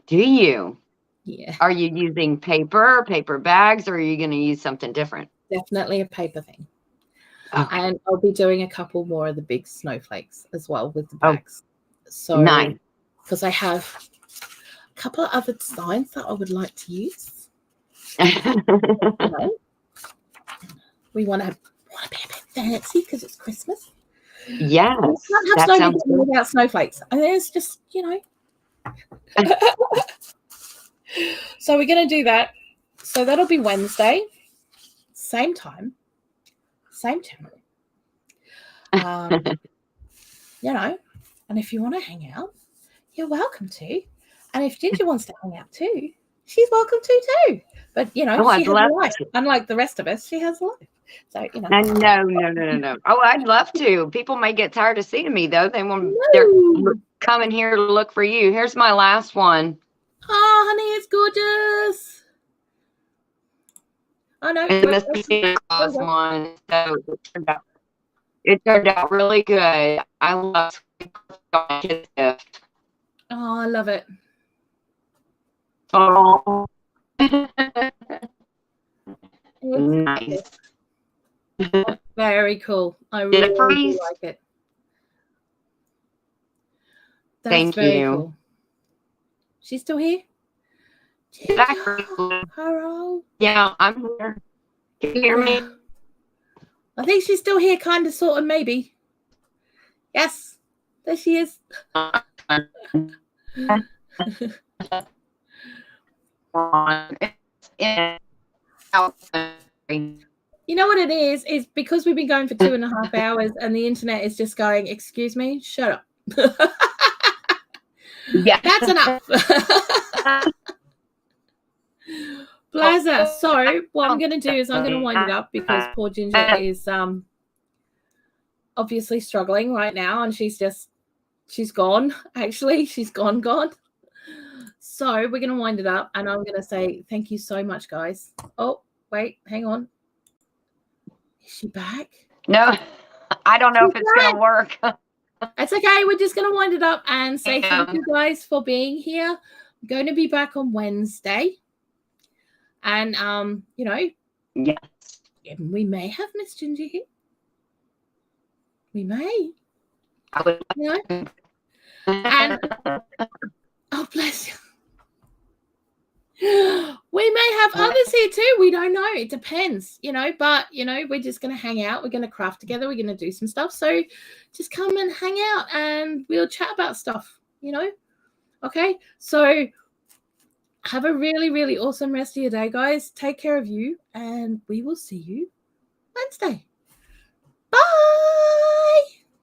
Do you? Yeah. Are you using paper bags, or are you going to use something different? Definitely a paper thing. Okay. And I'll be doing a couple more of the big snowflakes as well with the bags. So nice. Because I have a couple of other designs that I would like to use. We want to be a bit fancy because it's Christmas. Yes. We can't have snowflakes without snowflakes. And it's just, So we're going to do that. So that'll be Wednesday, same time, same channel. And if you want to hang out, you're welcome to. And if Ginger wants to hang out too, she's welcome to too. But she has a life. Unlike the rest of us, she has a life. So No. Oh, I'd love to. People may get tired of seeing me though. They want they're coming here to look for you. Here's my last one. Oh, honey, it's gorgeous. I know. And this is the Claus one. So it turned out really good. I love his gift. Oh, I love it. Oh. Nice. Very cool. I really like it. That's Thank very you. Cool. She's still here? Hello. Yeah, I'm here. Can you hear me? I think she's still here, kind of, sort of, maybe. Yes, there she is. You know what it is? Is because we've been going for 2.5 hours and the internet is just going, excuse me, shut up. Yeah. That's enough. Blazer. So what I'm going to do is I'm going to wind it up because poor Ginger is obviously struggling right now, and she's gone. Actually, she's gone. So we're going to wind it up, and I'm going to say thank you so much, guys. Oh, wait, hang on. Is she back? No, I don't know if it's going to work. It's okay. We're just going to wind it up and say thank you guys for being here. I'm going to be back on Wednesday. And, yes, we may have Miss Ginger here. We may. I would. And, oh, bless you. We may have others here too. We don't know. It depends, but, we're just going to hang out. We're going to craft together. We're going to do some stuff. So just come and hang out and we'll chat about stuff, Okay. So have a really, really awesome rest of your day, guys. Take care of you and we will see you Wednesday.